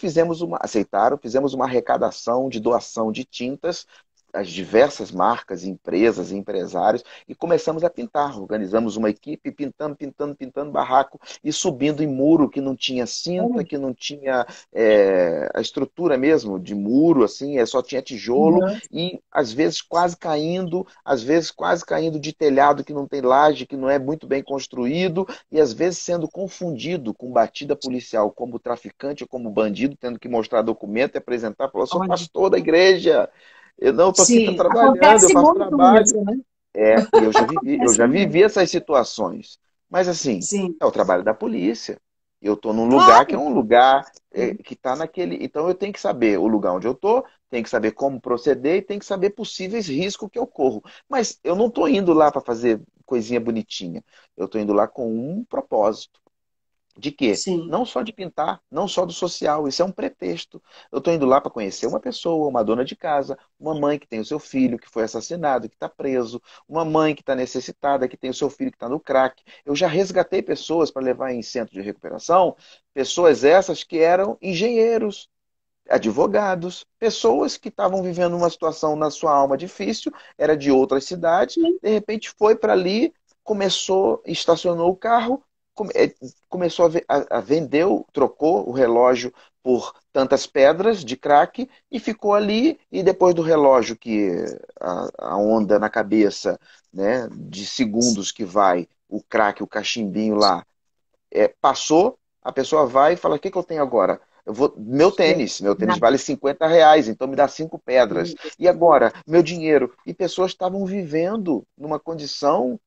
[SPEAKER 3] aceitaram, fizemos uma arrecadação de doação de tintas as diversas marcas, empresas, empresários, e começamos a pintar. Organizamos uma equipe pintando, pintando, pintando barraco e subindo em muro que não tinha cinta, que não tinha a estrutura mesmo de muro, assim, só tinha tijolo,
[SPEAKER 2] Uhum.
[SPEAKER 3] e às vezes quase caindo de telhado que não tem laje, que não é muito bem construído, e às vezes sendo confundido com batida policial como traficante ou como bandido, tendo que mostrar documento e apresentar, falou, sou
[SPEAKER 2] Olha.
[SPEAKER 3] pastor da igreja. Eu não estou aqui
[SPEAKER 2] Sim,
[SPEAKER 3] trabalhando, eu
[SPEAKER 2] acontece
[SPEAKER 3] faço
[SPEAKER 2] muito
[SPEAKER 3] trabalho.
[SPEAKER 2] isso, né?
[SPEAKER 3] E eu
[SPEAKER 2] Acontece
[SPEAKER 3] já
[SPEAKER 2] muito.
[SPEAKER 3] vivi essas situações. Mas assim,
[SPEAKER 2] Sim,
[SPEAKER 3] é o trabalho da polícia. Eu estou num lugar que é
[SPEAKER 2] claro.
[SPEAKER 3] um lugar
[SPEAKER 2] Sim.
[SPEAKER 3] que está naquele. Então eu tenho que saber o lugar onde eu estou, tenho que saber como proceder e tenho que saber possíveis riscos que eu corro. Mas eu não estou indo lá para fazer coisinha bonitinha. Eu estou indo lá com um propósito. De quê?
[SPEAKER 2] Sim.
[SPEAKER 3] Não só de pintar, não só do social, isso é um pretexto. Eu estou indo lá para conhecer uma pessoa, uma dona de casa, uma mãe que tem o seu filho que foi assassinado, que está preso, uma mãe que está necessitada, que tem o seu filho que está no crack. Eu já resgatei pessoas para levar em centro de recuperação, pessoas essas que eram engenheiros, advogados, pessoas que estavam vivendo uma situação na sua alma difícil, era de outras cidades, de repente foi para ali, começou, estacionou o carro, começou a vender, trocou o relógio por tantas pedras de crack e ficou ali, e depois do relógio que a onda na cabeça, né, de segundos que vai, o crack, o cachimbinho lá, passou, a pessoa vai e fala, o que eu tenho agora? Meu tênis vale R$ 50, então me dá 5 pedras. E agora, meu dinheiro. E pessoas estavam vivendo numa condição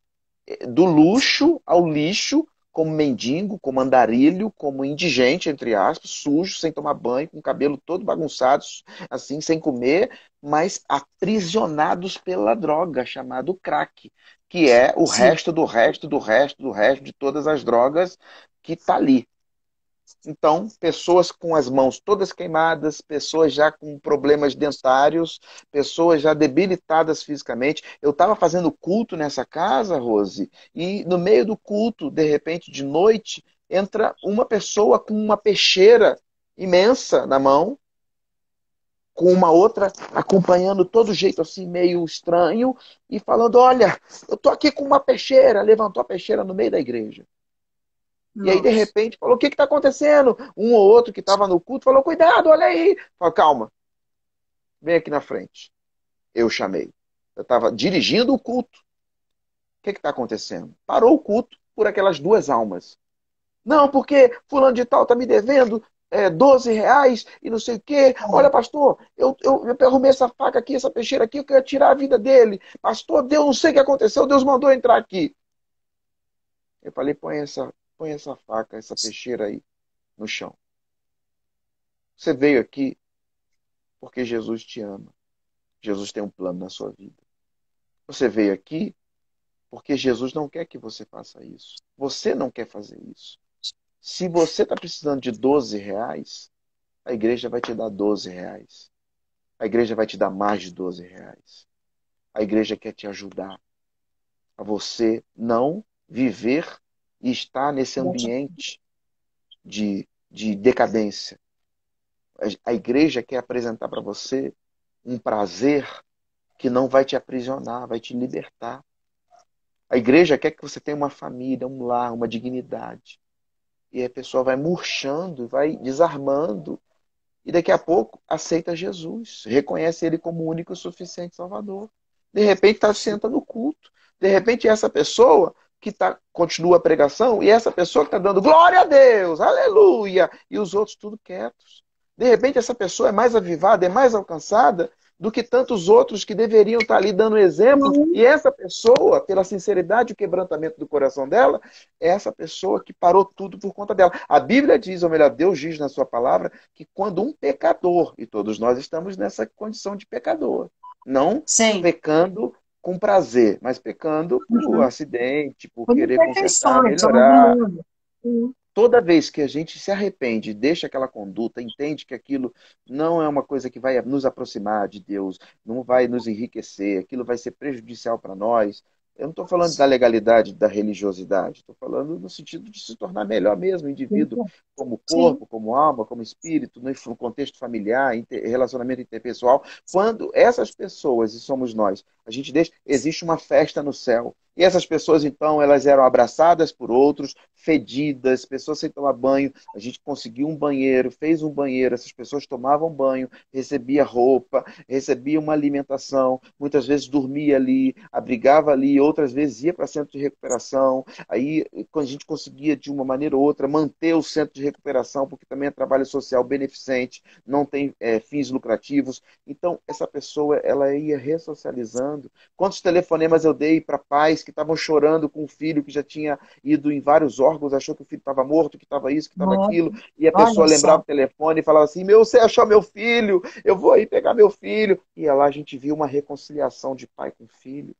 [SPEAKER 3] do luxo ao lixo, como mendigo, como andarilho, como indigente, entre aspas, sujo, sem tomar banho, com o cabelo todo bagunçado, assim, sem comer, mas aprisionados pela droga, chamado crack, que é o
[SPEAKER 2] Sim.
[SPEAKER 3] resto do resto do resto do resto de todas as drogas que está ali. Então, pessoas com as mãos todas queimadas, pessoas já com problemas dentários, pessoas já debilitadas fisicamente. Eu estava fazendo culto nessa casa, Rose, e no meio do culto, de repente, de noite, entra uma pessoa com uma peixeira imensa na mão, com uma outra acompanhando todo jeito assim meio estranho e falando: "Olha, eu tô aqui com uma peixeira", levantou a peixeira no meio da igreja. E aí, de
[SPEAKER 2] Nossa.
[SPEAKER 3] repente, falou: "O que está acontecendo?" Um ou outro que estava no culto falou: "Cuidado, olha aí." Falou: "Calma, vem aqui na frente." Eu chamei. Eu estava dirigindo o culto. O que está acontecendo? Parou o culto por aquelas duas almas. Não, porque fulano de tal está me devendo R$ 12 e não sei o quê. Olha, pastor, eu arrumei essa faca aqui, essa peixeira aqui, eu quero tirar a vida dele. Pastor, Deus, não sei o que aconteceu, Deus mandou entrar aqui. Eu falei: põe essa faca, essa peixeira aí no chão. Você veio aqui porque Jesus te ama. Jesus tem um plano na sua vida. Você veio aqui porque Jesus não quer que você faça isso. Você não quer fazer isso. Se você está precisando de R$ 12, a igreja vai te dar R$ 12. A igreja vai te dar mais de R$ 12. A igreja quer te ajudar a você não viver e estar nesse ambiente de decadência. A igreja quer apresentar para você um prazer que não vai te aprisionar, vai te libertar. A igreja quer que você tenha uma família, um lar, uma dignidade. E a pessoa vai murchando, vai desarmando, e daqui a pouco aceita Jesus, reconhece Ele como o único e suficiente Salvador. De repente está senta no culto. De repente essa pessoa que continua a pregação, e essa pessoa que está dando glória a Deus, aleluia, e os outros tudo quietos. De repente essa pessoa é mais avivada, é mais alcançada do que tantos outros que deveriam estar ali dando exemplo, e essa pessoa, pela sinceridade e o quebrantamento do coração dela, é essa pessoa que parou tudo por conta dela. A Bíblia diz, ou melhor, Deus diz na sua palavra, que quando um pecador, e todos nós estamos nessa condição de pecador, não
[SPEAKER 2] Sim.
[SPEAKER 3] pecando com prazer, mas pecando por acidente, por
[SPEAKER 2] Por
[SPEAKER 3] querer consertar,
[SPEAKER 2] imperfeições, somos
[SPEAKER 3] melhorar.
[SPEAKER 2] humanos. Sim.
[SPEAKER 3] Toda vez que a gente se arrepende, deixa aquela conduta, entende que aquilo não é uma coisa que vai nos aproximar de Deus, não vai nos enriquecer, aquilo vai ser prejudicial para nós. Eu não estou falando da legalidade, da religiosidade, estou falando no sentido de se tornar melhor mesmo, indivíduo como
[SPEAKER 2] Sim.
[SPEAKER 3] corpo, como alma, como espírito, no contexto familiar, relacionamento interpessoal. Quando essas pessoas, e somos nós, a gente deixa, existe uma festa no céu. E essas pessoas, então, elas eram abraçadas por outros, fedidas, pessoas sem tomar banho. A gente conseguiu um banheiro, fez um banheiro, essas pessoas tomavam banho, recebia roupa, recebia uma alimentação, muitas vezes dormia ali, abrigava ali, outras vezes ia para centro de recuperação. Aí, quando a gente conseguia, de uma maneira ou outra, manter o centro de recuperação, porque também é trabalho social beneficente, não tem fins lucrativos. Então, essa pessoa, ela ia ressocializando. Quantos telefonemas eu dei para pais que estavam chorando com um filho que já tinha ido em vários órgãos, achou que o filho estava morto, que estava isso, que estava
[SPEAKER 2] Nossa,
[SPEAKER 3] aquilo, e a
[SPEAKER 2] olha
[SPEAKER 3] pessoa lembrava
[SPEAKER 2] só.
[SPEAKER 3] o telefone e falava assim: "Meu, você achou meu filho? Eu vou aí pegar meu filho." E lá a gente viu uma reconciliação de pai com filho.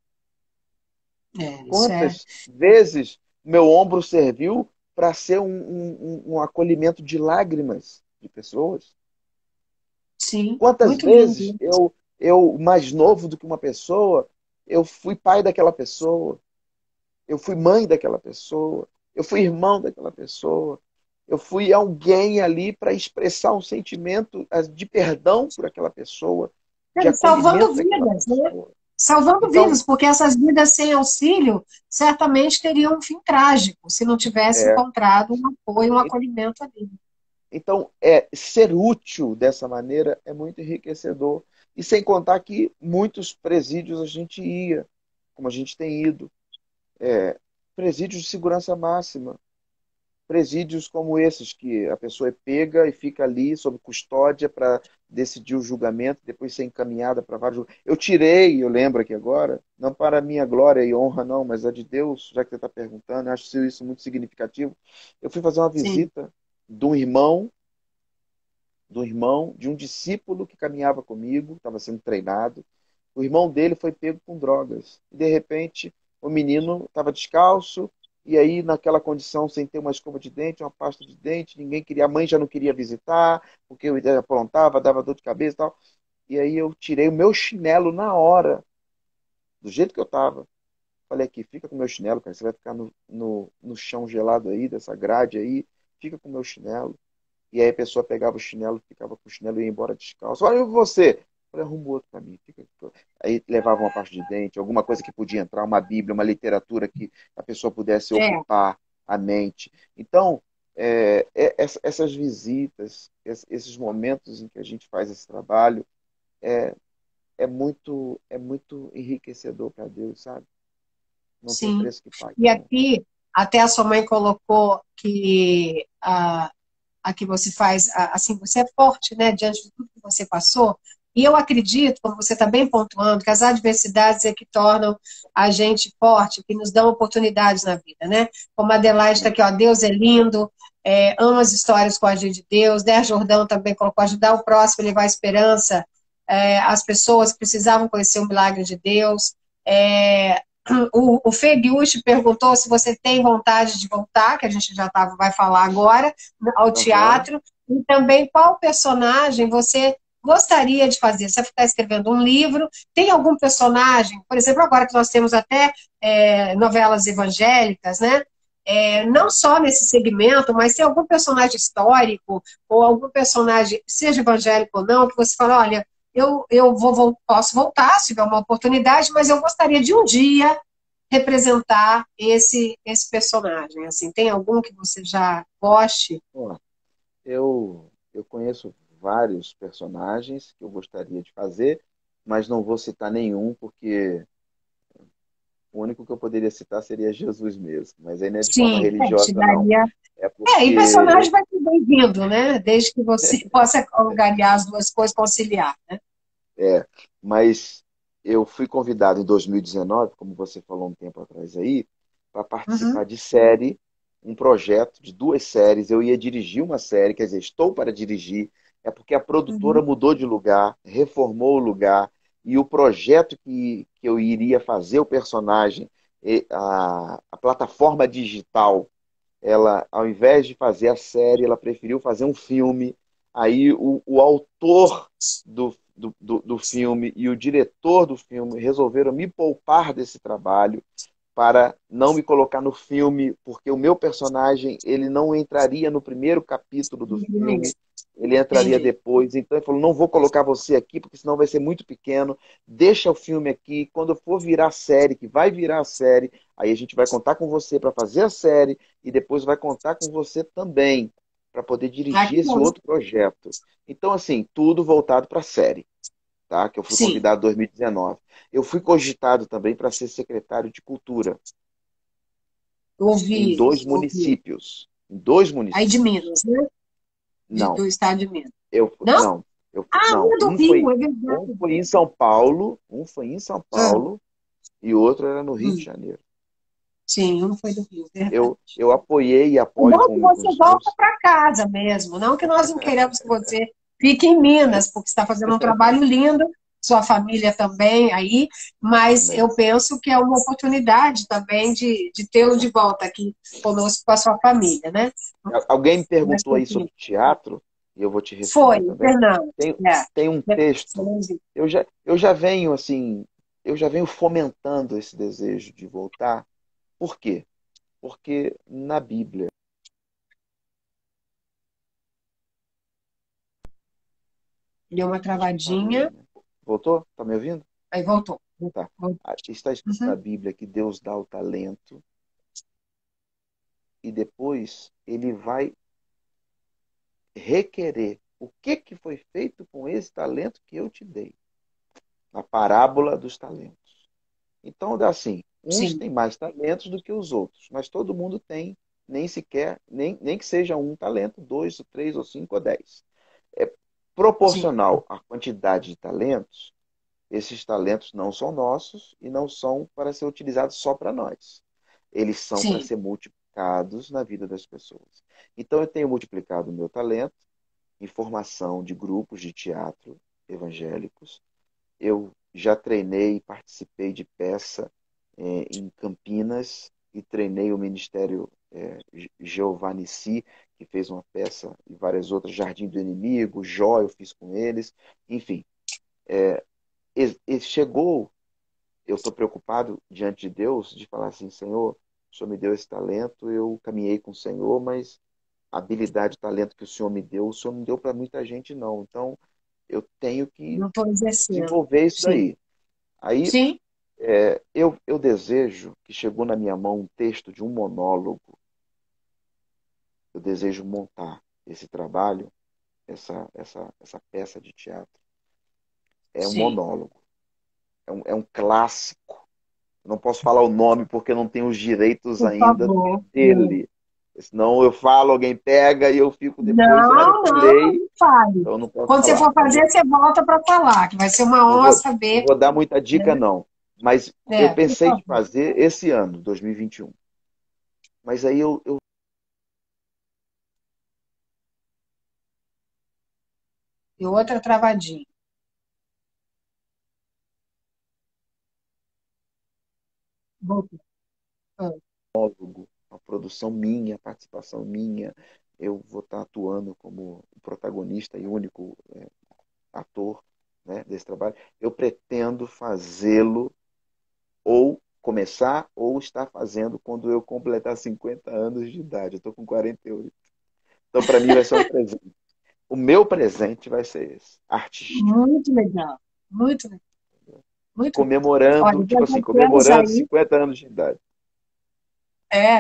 [SPEAKER 2] Isso é.
[SPEAKER 3] Quantas vezes meu ombro serviu para ser um acolhimento de lágrimas de pessoas.
[SPEAKER 2] Sim,
[SPEAKER 3] Quantas
[SPEAKER 2] muito lindo.
[SPEAKER 3] vezes eu, mais novo do que uma pessoa, eu fui pai daquela pessoa, eu fui mãe daquela pessoa, eu fui irmão daquela pessoa, eu fui alguém ali para expressar um sentimento de perdão por aquela pessoa, de
[SPEAKER 2] Salvando
[SPEAKER 3] acolhimento daquela
[SPEAKER 2] vidas, né?
[SPEAKER 3] pessoa.
[SPEAKER 2] Salvando
[SPEAKER 3] Então,
[SPEAKER 2] vidas, porque essas vidas sem auxílio certamente teriam um fim trágico se não tivesse
[SPEAKER 3] é,
[SPEAKER 2] encontrado um apoio, um acolhimento ali.
[SPEAKER 3] então ser útil dessa maneira é muito enriquecedor. E sem contar que muitos presídios a gente ia, como a gente tem ido, presídios de segurança máxima, presídios como esses, que a pessoa é pega e fica ali sob custódia para decidir o julgamento, depois ser encaminhada para vários. Eu tirei, eu lembro aqui agora, não para a minha glória e honra, não, mas a de Deus, já que você está perguntando, eu acho isso muito significativo. Eu fui fazer uma
[SPEAKER 2] Sim,
[SPEAKER 3] visita de um irmão, de um discípulo que caminhava comigo, estava sendo treinado. O irmão dele foi pego com drogas. E, de repente, o menino estava descalço, e aí, naquela condição, sem ter uma escova de dente, uma pasta de dente, ninguém queria, a mãe já não queria visitar, porque eu aprontava, dava dor de cabeça e tal. E aí eu tirei o meu chinelo na hora, do jeito que eu estava. Falei aqui, fica com o meu chinelo, cara, você vai ficar no chão gelado aí, dessa grade aí, fica com o meu chinelo. E aí a pessoa pegava o chinelo, ficava com o chinelo e ia embora descalço. Olha você! Eu falei, arruma outro para mim. Aí levava uma pasta de dente, alguma coisa que podia entrar, uma Bíblia, uma literatura que a pessoa pudesse
[SPEAKER 2] é,
[SPEAKER 3] ocupar a mente. Então, essas visitas, esses momentos em que a gente faz esse trabalho, é, é muito enriquecedor para Deus, sabe? Não tem
[SPEAKER 2] sim.
[SPEAKER 3] preço que pague,
[SPEAKER 2] E
[SPEAKER 3] não.
[SPEAKER 2] aqui, até a sua mãe colocou que aqui você faz, assim, você é forte, né, diante de tudo que você passou. E eu acredito, como você está bem pontuando, que as adversidades é que tornam a gente forte, que nos dão oportunidades na vida, né? Como a Adelaide está aqui, ó, Deus é lindo, ama as histórias com a gente de Deus. Der Jordão também colocou ajudar o próximo, levar esperança. As pessoas que precisavam conhecer o milagre de Deus. É, o Fê Guiucci perguntou se você tem vontade de voltar, que a gente já vai falar agora, ao
[SPEAKER 3] Aham.
[SPEAKER 2] teatro, e também qual personagem você gostaria de fazer. Você está escrevendo um livro, tem algum personagem, por exemplo, agora que nós temos até novelas evangélicas, né? Não só nesse segmento, mas tem algum personagem histórico ou algum personagem, seja evangélico ou não, que você fala, olha, posso voltar se tiver uma oportunidade, mas eu gostaria de um dia representar esse personagem. Assim, tem algum que você já goste?
[SPEAKER 3] Ó, eu conheço vários personagens que eu gostaria de fazer, mas não vou citar nenhum, porque o único que eu poderia citar seria Jesus mesmo. Mas aí não é de forma
[SPEAKER 2] Sim, te
[SPEAKER 3] religiosa, não.
[SPEAKER 2] daria.
[SPEAKER 3] É
[SPEAKER 2] E
[SPEAKER 3] porque
[SPEAKER 2] personagem vai ser bem-vindo, né? Desde que você possa angariar as duas coisas, conciliar, né?
[SPEAKER 3] é, mas eu fui convidado em 2019, como você falou um tempo atrás aí, para
[SPEAKER 2] Uhum,
[SPEAKER 3] participar de série, um projeto de 2 séries. Eu ia dirigir uma série, quer dizer, estou para dirigir. É porque a produtora
[SPEAKER 2] uhum.
[SPEAKER 3] mudou de lugar, reformou o lugar, e o projeto que eu iria fazer o personagem, a plataforma digital, ela, ao invés de fazer a série, ela preferiu fazer um filme. Aí o autor do filme e o diretor do filme resolveram me poupar desse trabalho para não me colocar no filme, porque o meu personagem ele não entraria no primeiro capítulo do filme, ele entraria
[SPEAKER 2] Entendi.
[SPEAKER 3] depois. Então ele falou: não vou colocar você aqui, porque senão vai ser muito pequeno. Deixa o filme aqui. Quando for virar série, que vai virar a série, aí a gente vai contar com você para fazer a série e depois vai contar com você também para poder
[SPEAKER 2] Ah,
[SPEAKER 3] dirigir
[SPEAKER 2] que
[SPEAKER 3] esse
[SPEAKER 2] bom.
[SPEAKER 3] outro projeto. Então, assim, tudo voltado para a série, tá? Que eu fui
[SPEAKER 2] Sim,
[SPEAKER 3] convidado em 2019. Eu fui cogitado também para ser secretário de Cultura em
[SPEAKER 2] ouvi
[SPEAKER 3] dois
[SPEAKER 2] isso, ouvi.
[SPEAKER 3] municípios. Em dois
[SPEAKER 2] Aí de
[SPEAKER 3] municípios.
[SPEAKER 2] Minas, né?
[SPEAKER 3] Não,
[SPEAKER 2] Do estado de Minas.
[SPEAKER 3] eu
[SPEAKER 2] Não?
[SPEAKER 3] não,
[SPEAKER 2] Ah, um
[SPEAKER 3] não.
[SPEAKER 2] é do Rio, é
[SPEAKER 3] Um
[SPEAKER 2] verdade.
[SPEAKER 3] foi em São Paulo,
[SPEAKER 2] Ah,
[SPEAKER 3] e o outro era no Rio de
[SPEAKER 2] hum,
[SPEAKER 3] Janeiro.
[SPEAKER 2] sim, um foi do Rio, verdade.
[SPEAKER 3] Eu apoiei e
[SPEAKER 2] O
[SPEAKER 3] apoio
[SPEAKER 2] bom é que
[SPEAKER 3] com
[SPEAKER 2] você
[SPEAKER 3] os
[SPEAKER 2] volta
[SPEAKER 3] meus.
[SPEAKER 2] para casa mesmo, não que nós não queremos que você fique em Minas, porque está fazendo um trabalho lindo, sua família também aí, mas
[SPEAKER 3] Também.
[SPEAKER 2] eu penso que é uma oportunidade também de tê-lo de volta aqui conosco, com a sua família, né?
[SPEAKER 3] Alguém me
[SPEAKER 2] Mas,
[SPEAKER 3] perguntou aí sobre teatro, e eu vou te
[SPEAKER 2] foi,
[SPEAKER 3] responder também.
[SPEAKER 2] Fernando.
[SPEAKER 3] Tem,
[SPEAKER 2] É.
[SPEAKER 3] tem um texto, eu já venho assim, eu já venho fomentando esse desejo de voltar. Por quê? Porque na Bíblia,
[SPEAKER 2] Deu uma
[SPEAKER 3] acho que parou aí,
[SPEAKER 2] travadinha,
[SPEAKER 3] né? Voltou? Tá me ouvindo?
[SPEAKER 2] aí voltou.
[SPEAKER 3] Tá.
[SPEAKER 2] Voltou.
[SPEAKER 3] Está escrito na
[SPEAKER 2] Uhum.
[SPEAKER 3] Bíblia que Deus dá o talento e depois ele vai requerer o que foi feito com esse talento que eu te dei. Na parábola dos talentos. Então, dá assim, uns
[SPEAKER 2] Sim,
[SPEAKER 3] têm mais talentos do que os outros, mas todo mundo tem, nem sequer, nem que seja um talento, dois, ou três, ou cinco, ou 10. É
[SPEAKER 2] sim,
[SPEAKER 3] proporcional à quantidade de talentos, esses talentos não são nossos e não são para ser utilizados só para nós. Eles são para
[SPEAKER 2] sim,
[SPEAKER 3] ser multiplicados na vida das pessoas. Então, eu tenho multiplicado o meu talento em formação de grupos de teatro evangélicos. Eu já treinei e participei de peça em Campinas e treinei o Ministério Giovannici, que fez uma peça e várias outras, Jardim do Inimigo, Jó, eu fiz com eles. Enfim, chegou, eu estou preocupado diante de Deus de falar assim, Senhor, o Senhor me deu esse talento, eu caminhei com o Senhor, mas a habilidade, o talento que o Senhor não deu para muita gente, não. Então, eu tenho que
[SPEAKER 2] não estou exercendo.
[SPEAKER 3] desenvolver isso
[SPEAKER 2] Sim,
[SPEAKER 3] daí. Aí,
[SPEAKER 2] sim,
[SPEAKER 3] eu desejo que chegou na minha mão um texto de um monólogo. Eu desejo montar esse trabalho, essa peça de teatro. É um
[SPEAKER 2] sim.
[SPEAKER 3] monólogo. É um clássico. Não posso falar o nome porque não tenho os direitos
[SPEAKER 2] Por
[SPEAKER 3] ainda
[SPEAKER 2] favor.
[SPEAKER 3] dele. Senão eu falo, alguém pega e eu fico depois, olha, eu
[SPEAKER 2] Não, não,
[SPEAKER 3] falei,
[SPEAKER 2] não fale.
[SPEAKER 3] então eu não posso
[SPEAKER 2] Quando você
[SPEAKER 3] falar.
[SPEAKER 2] for fazer, você volta para falar, que vai ser uma
[SPEAKER 3] Não
[SPEAKER 2] honra
[SPEAKER 3] vou, não
[SPEAKER 2] saber,
[SPEAKER 3] vou dar muita dica,
[SPEAKER 2] né?
[SPEAKER 3] não. Mas eu
[SPEAKER 2] É, por
[SPEAKER 3] pensei de
[SPEAKER 2] favor.
[SPEAKER 3] fazer esse ano, 2021. Mas aí eu
[SPEAKER 2] E outra travadinha. Voltou. Ah,
[SPEAKER 3] uma produção minha, participação minha, eu vou estar atuando como o protagonista e único ator, né, desse trabalho. Eu pretendo fazê-lo ou começar ou estar fazendo quando eu completar 50 anos de idade. Eu estou com 48. Então, para mim, vai ser um presente. O meu presente vai ser esse, artístico.
[SPEAKER 2] muito legal. Muito legal. Muito legal.
[SPEAKER 3] Comemorando,
[SPEAKER 2] Olha,
[SPEAKER 3] tipo
[SPEAKER 2] já
[SPEAKER 3] assim,
[SPEAKER 2] temos
[SPEAKER 3] comemorando
[SPEAKER 2] aí.
[SPEAKER 3] 50 anos de idade.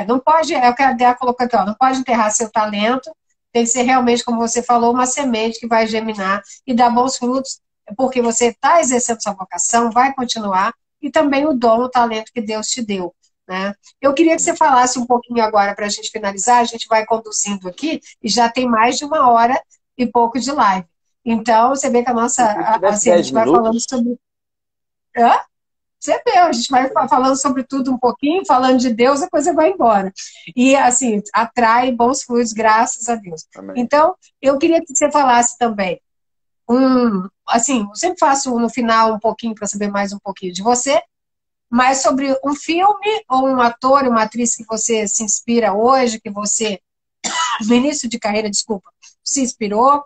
[SPEAKER 2] Não pode, é o que a Dea colocou aqui, ó, não pode enterrar seu talento, tem que ser realmente, como você falou, uma semente que vai germinar e dar bons frutos, porque você está exercendo sua vocação, vai continuar, e também o dom, o talento que Deus te deu. Né? Eu queria que você
[SPEAKER 3] Amém.
[SPEAKER 2] falasse um pouquinho agora para a gente finalizar, a gente vai conduzindo aqui, e já tem mais de 1 hora e pouco de live. Então, você vê que a nossa,
[SPEAKER 3] Se tivesse
[SPEAKER 2] assim, a
[SPEAKER 3] 10
[SPEAKER 2] gente vai falando
[SPEAKER 3] minutos,
[SPEAKER 2] sobre. Hã? Você vê, a gente vai falando sobre tudo um pouquinho, falando de Deus, a coisa vai embora. E, assim, atrai bons frutos, graças a Deus.
[SPEAKER 3] amém.
[SPEAKER 2] Então, eu queria que você falasse também, assim, eu sempre faço no final um pouquinho, para saber mais um pouquinho de você, mas sobre um filme ou um ator, uma atriz que você se inspira hoje, que você, no início de carreira, desculpa, se inspirou,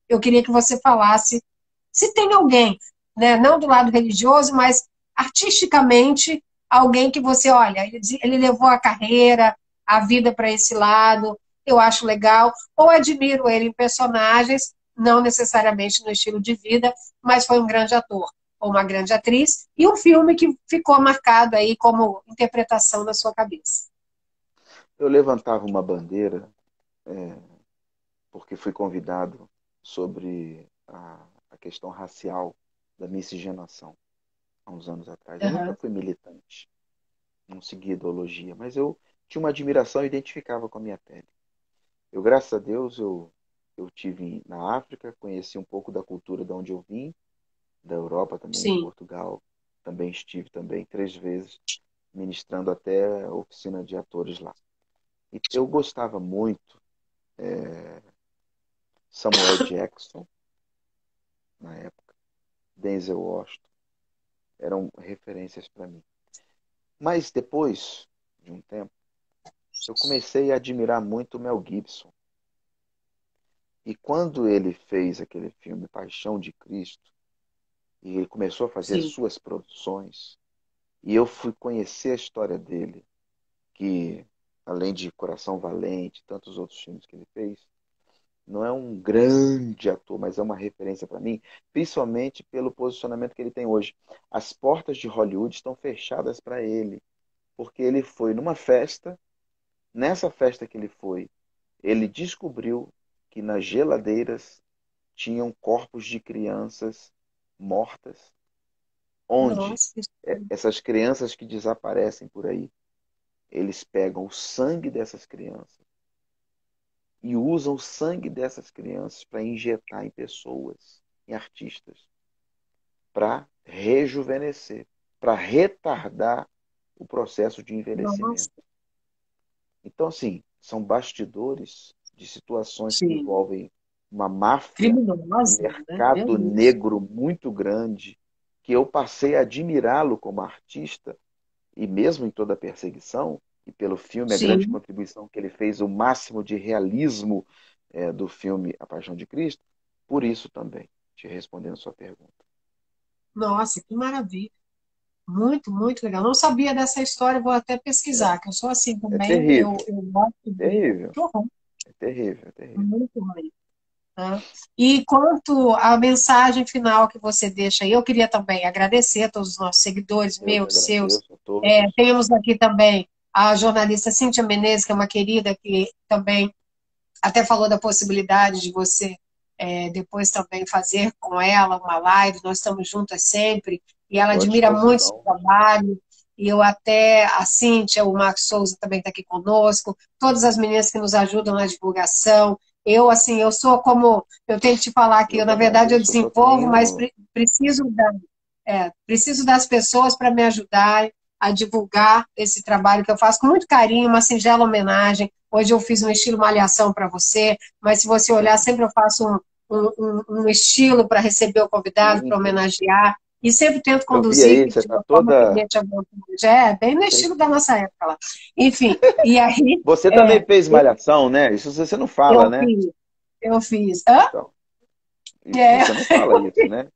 [SPEAKER 2] eu queria que você falasse se tem alguém, né, não do lado religioso, mas artisticamente, alguém que você, olha, ele levou a carreira, a vida para esse lado, eu acho legal, ou admiro ele em personagens, não necessariamente no estilo de vida, mas foi um grande ator ou uma grande atriz, e um filme que ficou marcado aí como interpretação na sua cabeça.
[SPEAKER 3] Eu levantava uma bandeira é, porque fui convidado sobre a questão racial da miscigenação há uns anos atrás. Eu nunca
[SPEAKER 2] Uhum.
[SPEAKER 3] fui militante, não segui ideologia, mas eu tinha uma admiração e identificava com a minha pele. Eu, graças a Deus, eu tive na África, conheci um pouco da cultura de onde eu vim, da Europa também, de
[SPEAKER 2] Sim.
[SPEAKER 3] Portugal. Também estive também 3 vezes ministrando até oficina de atores lá. E eu gostava muito Samuel Jackson, na época. Denzel Washington. Eram referências para mim. Mas depois de um tempo, eu comecei a admirar muito o Mel Gibson. E quando ele fez aquele filme Paixão de Cristo, e ele começou a fazer as
[SPEAKER 2] Sim.
[SPEAKER 3] suas produções, e eu fui conhecer a história dele, que além de Coração Valente e tantos outros filmes que ele fez, não é um grande ator, mas é uma referência para mim, principalmente pelo posicionamento que ele tem hoje. As portas de Hollywood estão fechadas para ele, porque ele foi numa festa, nessa festa que ele foi, ele descobriu que nas geladeiras tinham corpos de crianças mortas, onde
[SPEAKER 2] Nossa,
[SPEAKER 3] essas crianças que desaparecem por aí, eles pegam o sangue dessas crianças e usam o sangue dessas crianças para injetar em pessoas, em artistas, para rejuvenescer, para retardar o processo de
[SPEAKER 2] nossa,
[SPEAKER 3] envelhecimento. Então, assim, são bastidores de situações que
[SPEAKER 2] sim.
[SPEAKER 3] envolvem uma máfia, um
[SPEAKER 2] Criminosa, né? Meu
[SPEAKER 3] mercado
[SPEAKER 2] Deus.
[SPEAKER 3] negro muito grande, que eu passei a admirá-lo como artista, e mesmo em toda a perseguição, e pelo filme, a grande
[SPEAKER 2] Sim.
[SPEAKER 3] contribuição que ele fez, o máximo de realismo do filme A Paixão de Cristo, por isso também, te respondendo a sua pergunta.
[SPEAKER 2] Nossa, que maravilha. Muito, muito legal. Não sabia dessa história, vou até
[SPEAKER 3] É,
[SPEAKER 2] pesquisar, que eu sou assim
[SPEAKER 3] é
[SPEAKER 2] também,
[SPEAKER 3] terrível,
[SPEAKER 2] eu gosto de.
[SPEAKER 3] terrível,
[SPEAKER 2] Que horror,
[SPEAKER 3] é terrível, é terrível.
[SPEAKER 2] muito ruim. Né? E quanto à mensagem final que você deixa aí, eu queria também agradecer a todos os nossos seguidores,
[SPEAKER 3] Eu que
[SPEAKER 2] meus, seus.
[SPEAKER 3] agradeço a todos.
[SPEAKER 2] Temos aqui também a jornalista Cíntia Menezes, que é uma querida que também até falou da possibilidade de você depois também fazer com ela uma live, nós estamos juntas sempre, e ela
[SPEAKER 3] Estou à
[SPEAKER 2] admira muito esse
[SPEAKER 3] disposição.
[SPEAKER 2] trabalho, e eu até, a Cíntia, o Marcos Souza também está aqui conosco, todas as meninas que nos ajudam na divulgação, eu, assim, eu sou como, eu tenho que te falar que
[SPEAKER 3] Eu
[SPEAKER 2] eu,
[SPEAKER 3] que
[SPEAKER 2] na verdade, eu
[SPEAKER 3] agradeço. Eu só
[SPEAKER 2] desenvolvo, mas
[SPEAKER 3] tenho.
[SPEAKER 2] preciso preciso das pessoas para me ajudar a divulgar esse trabalho que eu faço com muito carinho, uma singela homenagem. Hoje eu fiz um estilo malhação para você, mas se você olhar, sempre eu faço um estilo para receber o convidado, para
[SPEAKER 3] Sim, sim.
[SPEAKER 2] homenagear, e sempre tento
[SPEAKER 3] Eu vi
[SPEAKER 2] conduzir
[SPEAKER 3] aí, você
[SPEAKER 2] de
[SPEAKER 3] está
[SPEAKER 2] uma forma que
[SPEAKER 3] toda.
[SPEAKER 2] deixe a vontade. É, bem no estilo da nossa época lá. Enfim, e aí
[SPEAKER 3] Você também
[SPEAKER 2] é,
[SPEAKER 3] fez malhação, né? Isso você não fala,
[SPEAKER 2] eu
[SPEAKER 3] né?
[SPEAKER 2] fiz, eu fiz. Hã?
[SPEAKER 3] Então, isso
[SPEAKER 2] É,
[SPEAKER 3] você não fala isso, né?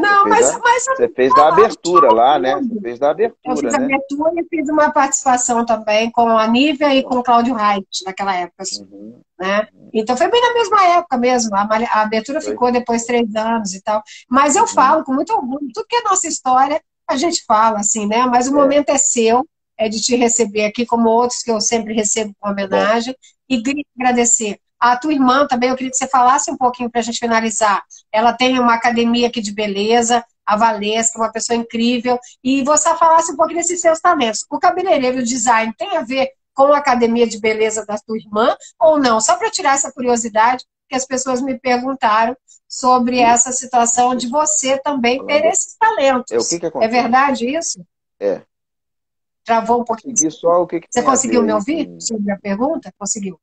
[SPEAKER 3] Você
[SPEAKER 2] não,
[SPEAKER 3] fez a,
[SPEAKER 2] mas
[SPEAKER 3] você
[SPEAKER 2] eu
[SPEAKER 3] fez da
[SPEAKER 2] falar de
[SPEAKER 3] abertura lá, né? Você
[SPEAKER 2] tudo.
[SPEAKER 3] fez da
[SPEAKER 2] Eu
[SPEAKER 3] abertura,
[SPEAKER 2] fiz a
[SPEAKER 3] né?
[SPEAKER 2] abertura e fiz uma participação também com a Nívia e com
[SPEAKER 3] Então,
[SPEAKER 2] o Cláudio Reit, naquela época,
[SPEAKER 3] uhum,
[SPEAKER 2] né?
[SPEAKER 3] uhum,
[SPEAKER 2] Então foi bem na mesma época mesmo. A abertura
[SPEAKER 3] foi,
[SPEAKER 2] ficou depois 3 anos e tal. Mas eu
[SPEAKER 3] uhum,
[SPEAKER 2] falo com muito orgulho, tudo que é nossa história, a gente fala, assim, né? Mas o
[SPEAKER 3] é,
[SPEAKER 2] momento é seu, é de te receber aqui, como outros que eu sempre recebo com
[SPEAKER 3] tá bom.
[SPEAKER 2] homenagem, e queria agradecer. A tua irmã também, eu queria que você falasse um pouquinho para a gente finalizar. Ela tem uma academia aqui de beleza, a Valesca, uma pessoa incrível, e você falasse um pouquinho desses seus talentos. O cabeleireiro, o design, tem a ver com a academia de beleza da tua irmã ou não? Só para tirar essa curiosidade, que as pessoas me perguntaram sobre
[SPEAKER 3] Isso,
[SPEAKER 2] essa situação de
[SPEAKER 3] isso.
[SPEAKER 2] você também ter
[SPEAKER 3] Falando,
[SPEAKER 2] esses
[SPEAKER 3] o que
[SPEAKER 2] talentos.
[SPEAKER 3] que
[SPEAKER 2] É
[SPEAKER 3] acontece?
[SPEAKER 2] verdade isso?
[SPEAKER 3] É, eu
[SPEAKER 2] Travou um pouquinho.
[SPEAKER 3] consegui só o que que
[SPEAKER 2] Você
[SPEAKER 3] tem a ver
[SPEAKER 2] conseguiu me
[SPEAKER 3] aí
[SPEAKER 2] ouvir
[SPEAKER 3] com
[SPEAKER 2] sobre a pergunta? Conseguiu.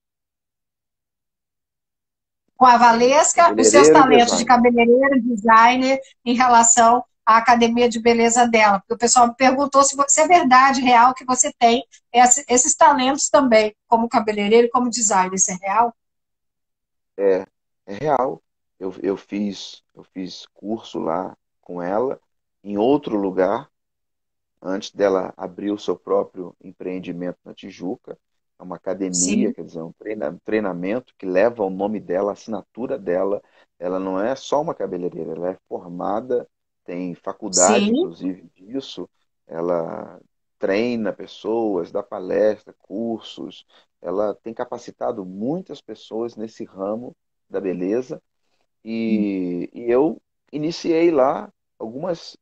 [SPEAKER 2] Com a Valesca, os seus
[SPEAKER 3] cabeleireiro e
[SPEAKER 2] talentos de
[SPEAKER 3] designer.
[SPEAKER 2] cabeleireiro, designer, em relação à academia de beleza dela. Porque o pessoal me perguntou se é verdade, real, que você tem esses talentos também, como cabeleireiro e como designer. Isso é real?
[SPEAKER 3] É, é real. Eu fiz curso lá com ela, em outro lugar, antes dela abrir o seu próprio empreendimento na Tijuca. É uma academia,
[SPEAKER 2] Sim,
[SPEAKER 3] quer dizer, um treinamento que leva o nome dela, a assinatura dela. Ela não é só uma cabeleireira, ela é formada, tem faculdade,
[SPEAKER 2] sim,
[SPEAKER 3] inclusive, disso. Ela treina pessoas, dá palestra, cursos. Ela tem capacitado muitas pessoas nesse ramo da beleza e eu iniciei lá algumas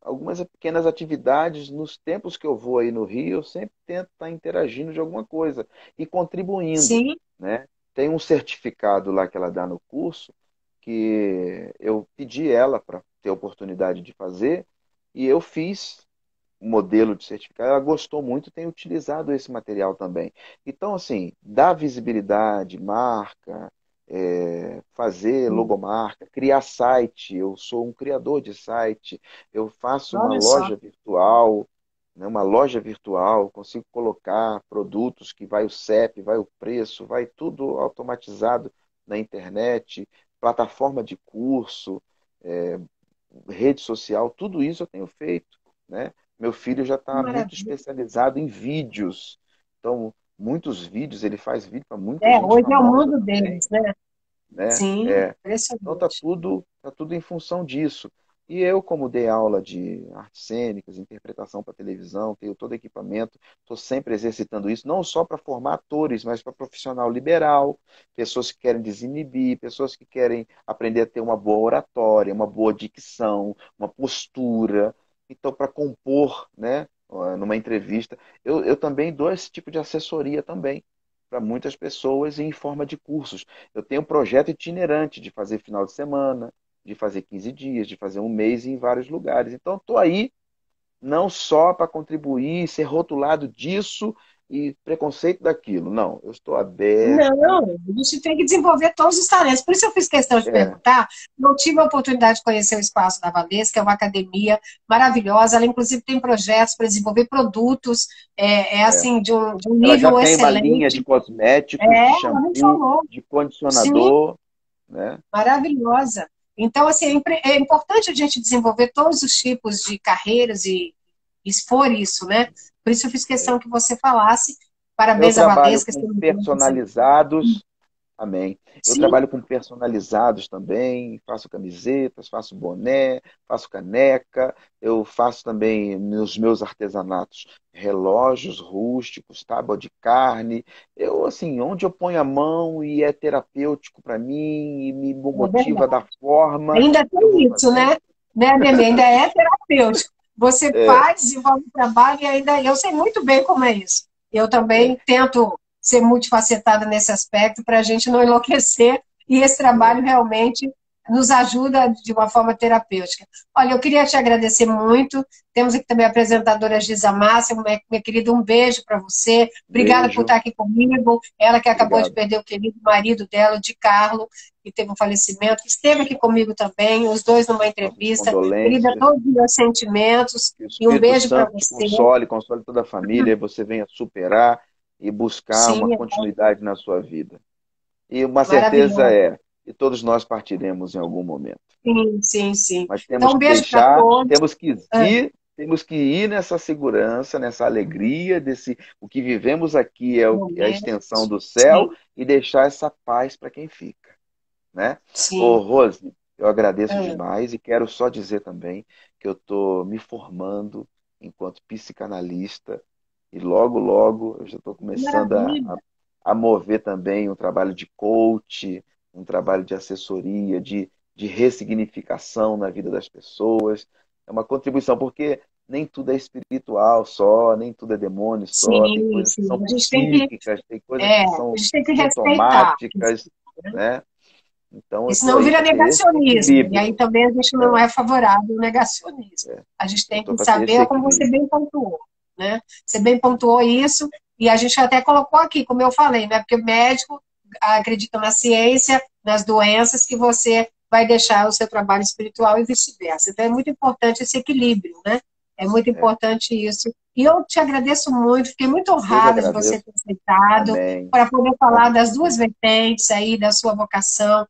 [SPEAKER 3] pequenas atividades nos tempos que eu vou aí no Rio, eu sempre tento estar interagindo de alguma coisa e contribuindo,
[SPEAKER 2] sim,
[SPEAKER 3] né? Tem um certificado lá que ela dá no curso que eu pedi ela para ter a oportunidade de fazer e eu fiz o modelo de certificado, ela gostou muito, tem utilizado esse material também. Então, assim, dá visibilidade, marca, fazer logomarca, criar site. Eu sou um criador de site. Eu faço uma
[SPEAKER 2] Olha só,
[SPEAKER 3] loja virtual, né, uma loja virtual, consigo colocar produtos que vai o CEP, vai o preço, vai tudo automatizado na internet, plataforma de curso, é, rede social, tudo isso eu tenho feito, né? Meu filho já
[SPEAKER 2] que
[SPEAKER 3] está muito
[SPEAKER 2] maravilha.
[SPEAKER 3] especializado em vídeos, então muitos vídeos, ele faz vídeo para muita gente
[SPEAKER 2] Hoje é o
[SPEAKER 3] famosa
[SPEAKER 2] mundo
[SPEAKER 3] também,
[SPEAKER 2] deles, né?
[SPEAKER 3] né?
[SPEAKER 2] Sim,
[SPEAKER 3] Então
[SPEAKER 2] impressionante.
[SPEAKER 3] tá tudo em função disso. E eu, como dei aula de artes cênicas, interpretação para televisão, tenho todo equipamento, estou sempre exercitando isso, não só para formar atores, mas para profissional liberal, pessoas que querem desinibir, pessoas que querem aprender a ter uma boa oratória, uma boa dicção, uma postura. Então, para compor, né, numa entrevista, eu também dou esse tipo de assessoria também para muitas pessoas em forma de cursos. Eu tenho um projeto itinerante de fazer final de semana, de fazer 15 dias, de fazer um mês em vários lugares. Então, estou aí não só para contribuir, ser rotulado disso e preconceito daquilo. Não, eu estou aberto.
[SPEAKER 2] Não, a gente tem que desenvolver todos os talentos. Por isso eu fiz questão de
[SPEAKER 3] É,
[SPEAKER 2] perguntar. Eu tive a oportunidade de conhecer o Espaço da Valesca, que é uma academia maravilhosa. Ela, inclusive, tem projetos para desenvolver produtos,
[SPEAKER 3] é.
[SPEAKER 2] assim, de um
[SPEAKER 3] Ela já
[SPEAKER 2] nível
[SPEAKER 3] tem uma linha de
[SPEAKER 2] excelente.
[SPEAKER 3] cosméticos, de
[SPEAKER 2] Ela me
[SPEAKER 3] shampoo,
[SPEAKER 2] falou.
[SPEAKER 3] de
[SPEAKER 2] Sim,
[SPEAKER 3] condicionador, né?
[SPEAKER 2] maravilhosa. Então, assim, é importante a gente desenvolver todos os tipos de carreiras e expor isso, né? Por isso eu fiz questão que você falasse.
[SPEAKER 3] Eu
[SPEAKER 2] Parabéns à
[SPEAKER 3] trabalho
[SPEAKER 2] Valesca.
[SPEAKER 3] com personalizados. Amém. Eu
[SPEAKER 2] Sim,
[SPEAKER 3] trabalho com personalizados também, faço camisetas, faço boné, faço caneca, eu faço também nos meus artesanatos relógios rústicos, tábua de carne. Eu, assim, onde eu ponho a mão e é terapêutico para mim e me
[SPEAKER 2] é
[SPEAKER 3] motiva
[SPEAKER 2] verdade.
[SPEAKER 3] da forma,
[SPEAKER 2] Ainda
[SPEAKER 3] eu vou
[SPEAKER 2] tem isso,
[SPEAKER 3] fazendo.
[SPEAKER 2] né, Ademir? Ainda é terapêutico. Você
[SPEAKER 3] É,
[SPEAKER 2] faz, desenvolve o trabalho e ainda. Eu sei muito bem como é isso. Eu
[SPEAKER 3] é,
[SPEAKER 2] também tento ser multifacetada nesse aspecto para a gente não enlouquecer e esse trabalho
[SPEAKER 3] é.
[SPEAKER 2] realmente nos ajuda de uma forma terapêutica. Olha, eu queria te agradecer muito. Temos aqui também a apresentadora Giza Márcia, minha querida, um beijo para você. Obrigada por
[SPEAKER 3] Beijo,
[SPEAKER 2] estar aqui comigo. Ela que acabou de
[SPEAKER 3] obrigado.
[SPEAKER 2] perder o querido marido dela, o de Carlo, que teve um falecimento, que esteve aqui comigo também, os dois numa
[SPEAKER 3] Nossas
[SPEAKER 2] entrevista. Querida,
[SPEAKER 3] condolências.
[SPEAKER 2] todos os meus sentimentos
[SPEAKER 3] Que o
[SPEAKER 2] e um
[SPEAKER 3] Espírito
[SPEAKER 2] beijo para
[SPEAKER 3] Santo te
[SPEAKER 2] você.
[SPEAKER 3] console, console toda a família, e você venha superar e buscar uma
[SPEAKER 2] Sim,
[SPEAKER 3] continuidade na sua vida. E uma certeza
[SPEAKER 2] maravilhoso.
[SPEAKER 3] é que todos nós partiremos em algum momento.
[SPEAKER 2] Sim, sim, sim.
[SPEAKER 3] Mas
[SPEAKER 2] Então,
[SPEAKER 3] temos
[SPEAKER 2] um
[SPEAKER 3] que
[SPEAKER 2] beijo para
[SPEAKER 3] deixar,
[SPEAKER 2] todos. Ah,
[SPEAKER 3] temos que ir nessa segurança, nessa alegria, desse o que vivemos aqui é a
[SPEAKER 2] momento.
[SPEAKER 3] extensão do céu
[SPEAKER 2] Sim,
[SPEAKER 3] e deixar essa paz para quem fica, né? Ô,
[SPEAKER 2] sim.
[SPEAKER 3] Rose, eu agradeço
[SPEAKER 2] Ah,
[SPEAKER 3] demais e quero só dizer também que eu estou me formando enquanto psicanalista e logo, logo eu já estou começando
[SPEAKER 2] maravilha.
[SPEAKER 3] a mover também um trabalho de coach, um trabalho de assessoria, de ressignificação na vida das pessoas. É uma contribuição, porque nem tudo é espiritual só, nem tudo é demônio só, tem
[SPEAKER 2] Sim,
[SPEAKER 3] coisas que
[SPEAKER 2] sim.
[SPEAKER 3] são
[SPEAKER 2] A gente tem que,
[SPEAKER 3] psíquicas, tem coisas que
[SPEAKER 2] a
[SPEAKER 3] são
[SPEAKER 2] gente tem que respeitar.
[SPEAKER 3] sintomáticas, né? Então, eu
[SPEAKER 2] E
[SPEAKER 3] estou
[SPEAKER 2] senão
[SPEAKER 3] aí
[SPEAKER 2] vira
[SPEAKER 3] para ter esse
[SPEAKER 2] negacionismo. E aí
[SPEAKER 3] equilíbrio.
[SPEAKER 2] também a gente não
[SPEAKER 3] É,
[SPEAKER 2] é favorável ao negacionismo.
[SPEAKER 3] é.
[SPEAKER 2] A gente
[SPEAKER 3] Eu
[SPEAKER 2] tem
[SPEAKER 3] estou
[SPEAKER 2] que
[SPEAKER 3] para ter esse
[SPEAKER 2] saber, como você
[SPEAKER 3] equilíbrio.
[SPEAKER 2] bem pontuou, né? Você bem pontuou isso, e a gente até colocou aqui, como eu falei, né? Porque o médico acredita na ciência, nas doenças, que você vai deixar o seu trabalho espiritual e vice-versa. Então é muito importante esse equilíbrio, né? É muito
[SPEAKER 3] É.
[SPEAKER 2] importante isso. E eu te agradeço muito, fiquei muito
[SPEAKER 3] Eu que
[SPEAKER 2] honrada de você
[SPEAKER 3] agradeço.
[SPEAKER 2] ter aceitado,
[SPEAKER 3] Amém.
[SPEAKER 2] para poder falar
[SPEAKER 3] Honra
[SPEAKER 2] das
[SPEAKER 3] para
[SPEAKER 2] duas
[SPEAKER 3] mim.
[SPEAKER 2] vertentes aí, da sua vocação,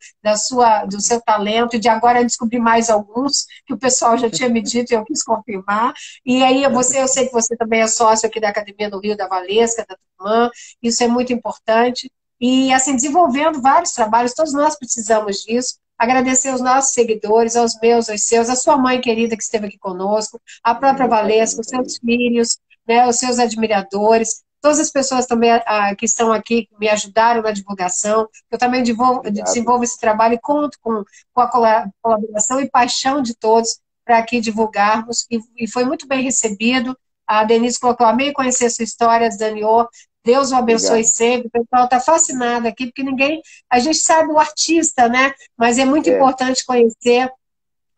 [SPEAKER 2] do
[SPEAKER 3] Amém.
[SPEAKER 2] seu talento, e de agora descobrir mais alguns, que o pessoal já tinha me dito e eu quis confirmar. E aí eu sei que você também é sócio aqui da Academia do Rio da Valesca, da Turmã, isso é muito importante. E assim, desenvolvendo vários trabalhos, todos nós precisamos disso. Agradecer aos nossos seguidores, aos meus, aos seus, a sua mãe querida que esteve aqui conosco, a
[SPEAKER 3] Amém.
[SPEAKER 2] própria
[SPEAKER 3] Meu pai também
[SPEAKER 2] Valesca, os
[SPEAKER 3] está
[SPEAKER 2] seus
[SPEAKER 3] aí.
[SPEAKER 2] filhos, né, os seus admiradores, todas as pessoas também que estão aqui, que me ajudaram na divulgação. Eu também
[SPEAKER 3] Obrigado.
[SPEAKER 2] desenvolvo esse trabalho e conto com a colaboração e paixão de todos para aqui divulgarmos, e foi muito bem recebido. A Denise colocou: amei conhecer a sua história, Daniô. Deus o abençoe
[SPEAKER 3] Obrigado.
[SPEAKER 2] sempre. O pessoal está fascinado aqui, porque ninguém. A gente sabe o artista, né? Mas é muito
[SPEAKER 3] É,
[SPEAKER 2] importante conhecer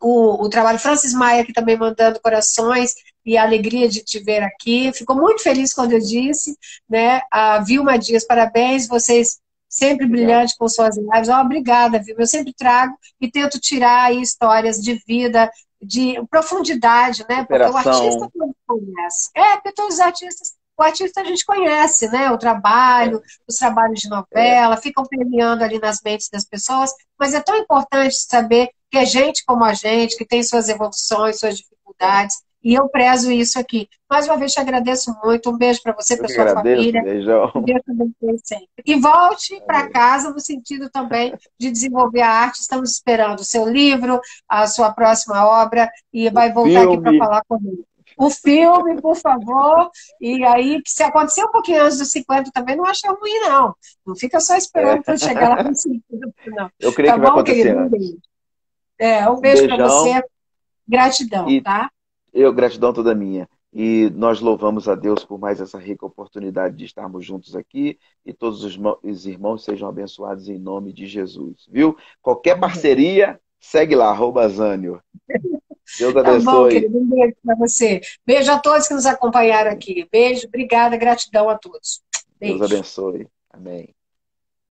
[SPEAKER 2] o trabalho. Francis Maia aqui também mandando corações e a alegria de te ver aqui. Ficou muito feliz quando eu disse, né? A Vilma Dias, parabéns, vocês sempre
[SPEAKER 3] Obrigado.
[SPEAKER 2] brilhante com suas lives. Obrigada, viu? Eu sempre trago e tento tirar aí histórias de vida, de profundidade, né? Porque o artista
[SPEAKER 3] Superação.
[SPEAKER 2] todo conhece. Porque todos os artistas, o artista a gente conhece, né? O trabalho, os trabalhos de
[SPEAKER 3] É,
[SPEAKER 2] novela, ficam permeando ali nas mentes das pessoas, mas é tão importante saber que é gente como a gente, que tem suas evoluções, suas
[SPEAKER 3] é.
[SPEAKER 2] dificuldades, e eu prezo isso aqui. Mais uma vez te agradeço muito, um beijo para você,
[SPEAKER 3] Eu
[SPEAKER 2] para
[SPEAKER 3] que
[SPEAKER 2] sua
[SPEAKER 3] agradeço,
[SPEAKER 2] família,
[SPEAKER 3] beijão.
[SPEAKER 2] e Deus te abençoe sempre. E volte para
[SPEAKER 3] Amém.
[SPEAKER 2] casa no sentido também de desenvolver a arte. Estamos esperando o seu livro, a sua próxima obra, e
[SPEAKER 3] O
[SPEAKER 2] vai voltar aqui para
[SPEAKER 3] filme.
[SPEAKER 2] falar comigo. O filme, por favor, e aí, que se acontecer um pouquinho antes dos 50 também, não acha ruim, não. Não fica só
[SPEAKER 3] É.
[SPEAKER 2] esperando para chegar lá nos 50, não.
[SPEAKER 3] Eu creio
[SPEAKER 2] Tá
[SPEAKER 3] que vai
[SPEAKER 2] bom,
[SPEAKER 3] acontecer
[SPEAKER 2] querido? Um
[SPEAKER 3] antes.
[SPEAKER 2] beijo. Um
[SPEAKER 3] Um
[SPEAKER 2] beijo para
[SPEAKER 3] beijão
[SPEAKER 2] você. Gratidão,
[SPEAKER 3] e
[SPEAKER 2] tá?
[SPEAKER 3] gratidão toda minha. E nós louvamos a Deus por mais essa rica oportunidade de estarmos juntos aqui e todos os irmãos sejam abençoados em nome de Jesus, viu? Qualquer parceria, segue lá, @Zânio. Deus
[SPEAKER 2] Tá bom,
[SPEAKER 3] abençoe.
[SPEAKER 2] querido. Um beijo para você. Beijo a todos que nos acompanharam
[SPEAKER 3] Amém.
[SPEAKER 2] aqui. Beijo, obrigada, gratidão a todos.
[SPEAKER 3] Deus
[SPEAKER 2] Beijo.
[SPEAKER 3] abençoe. Amém.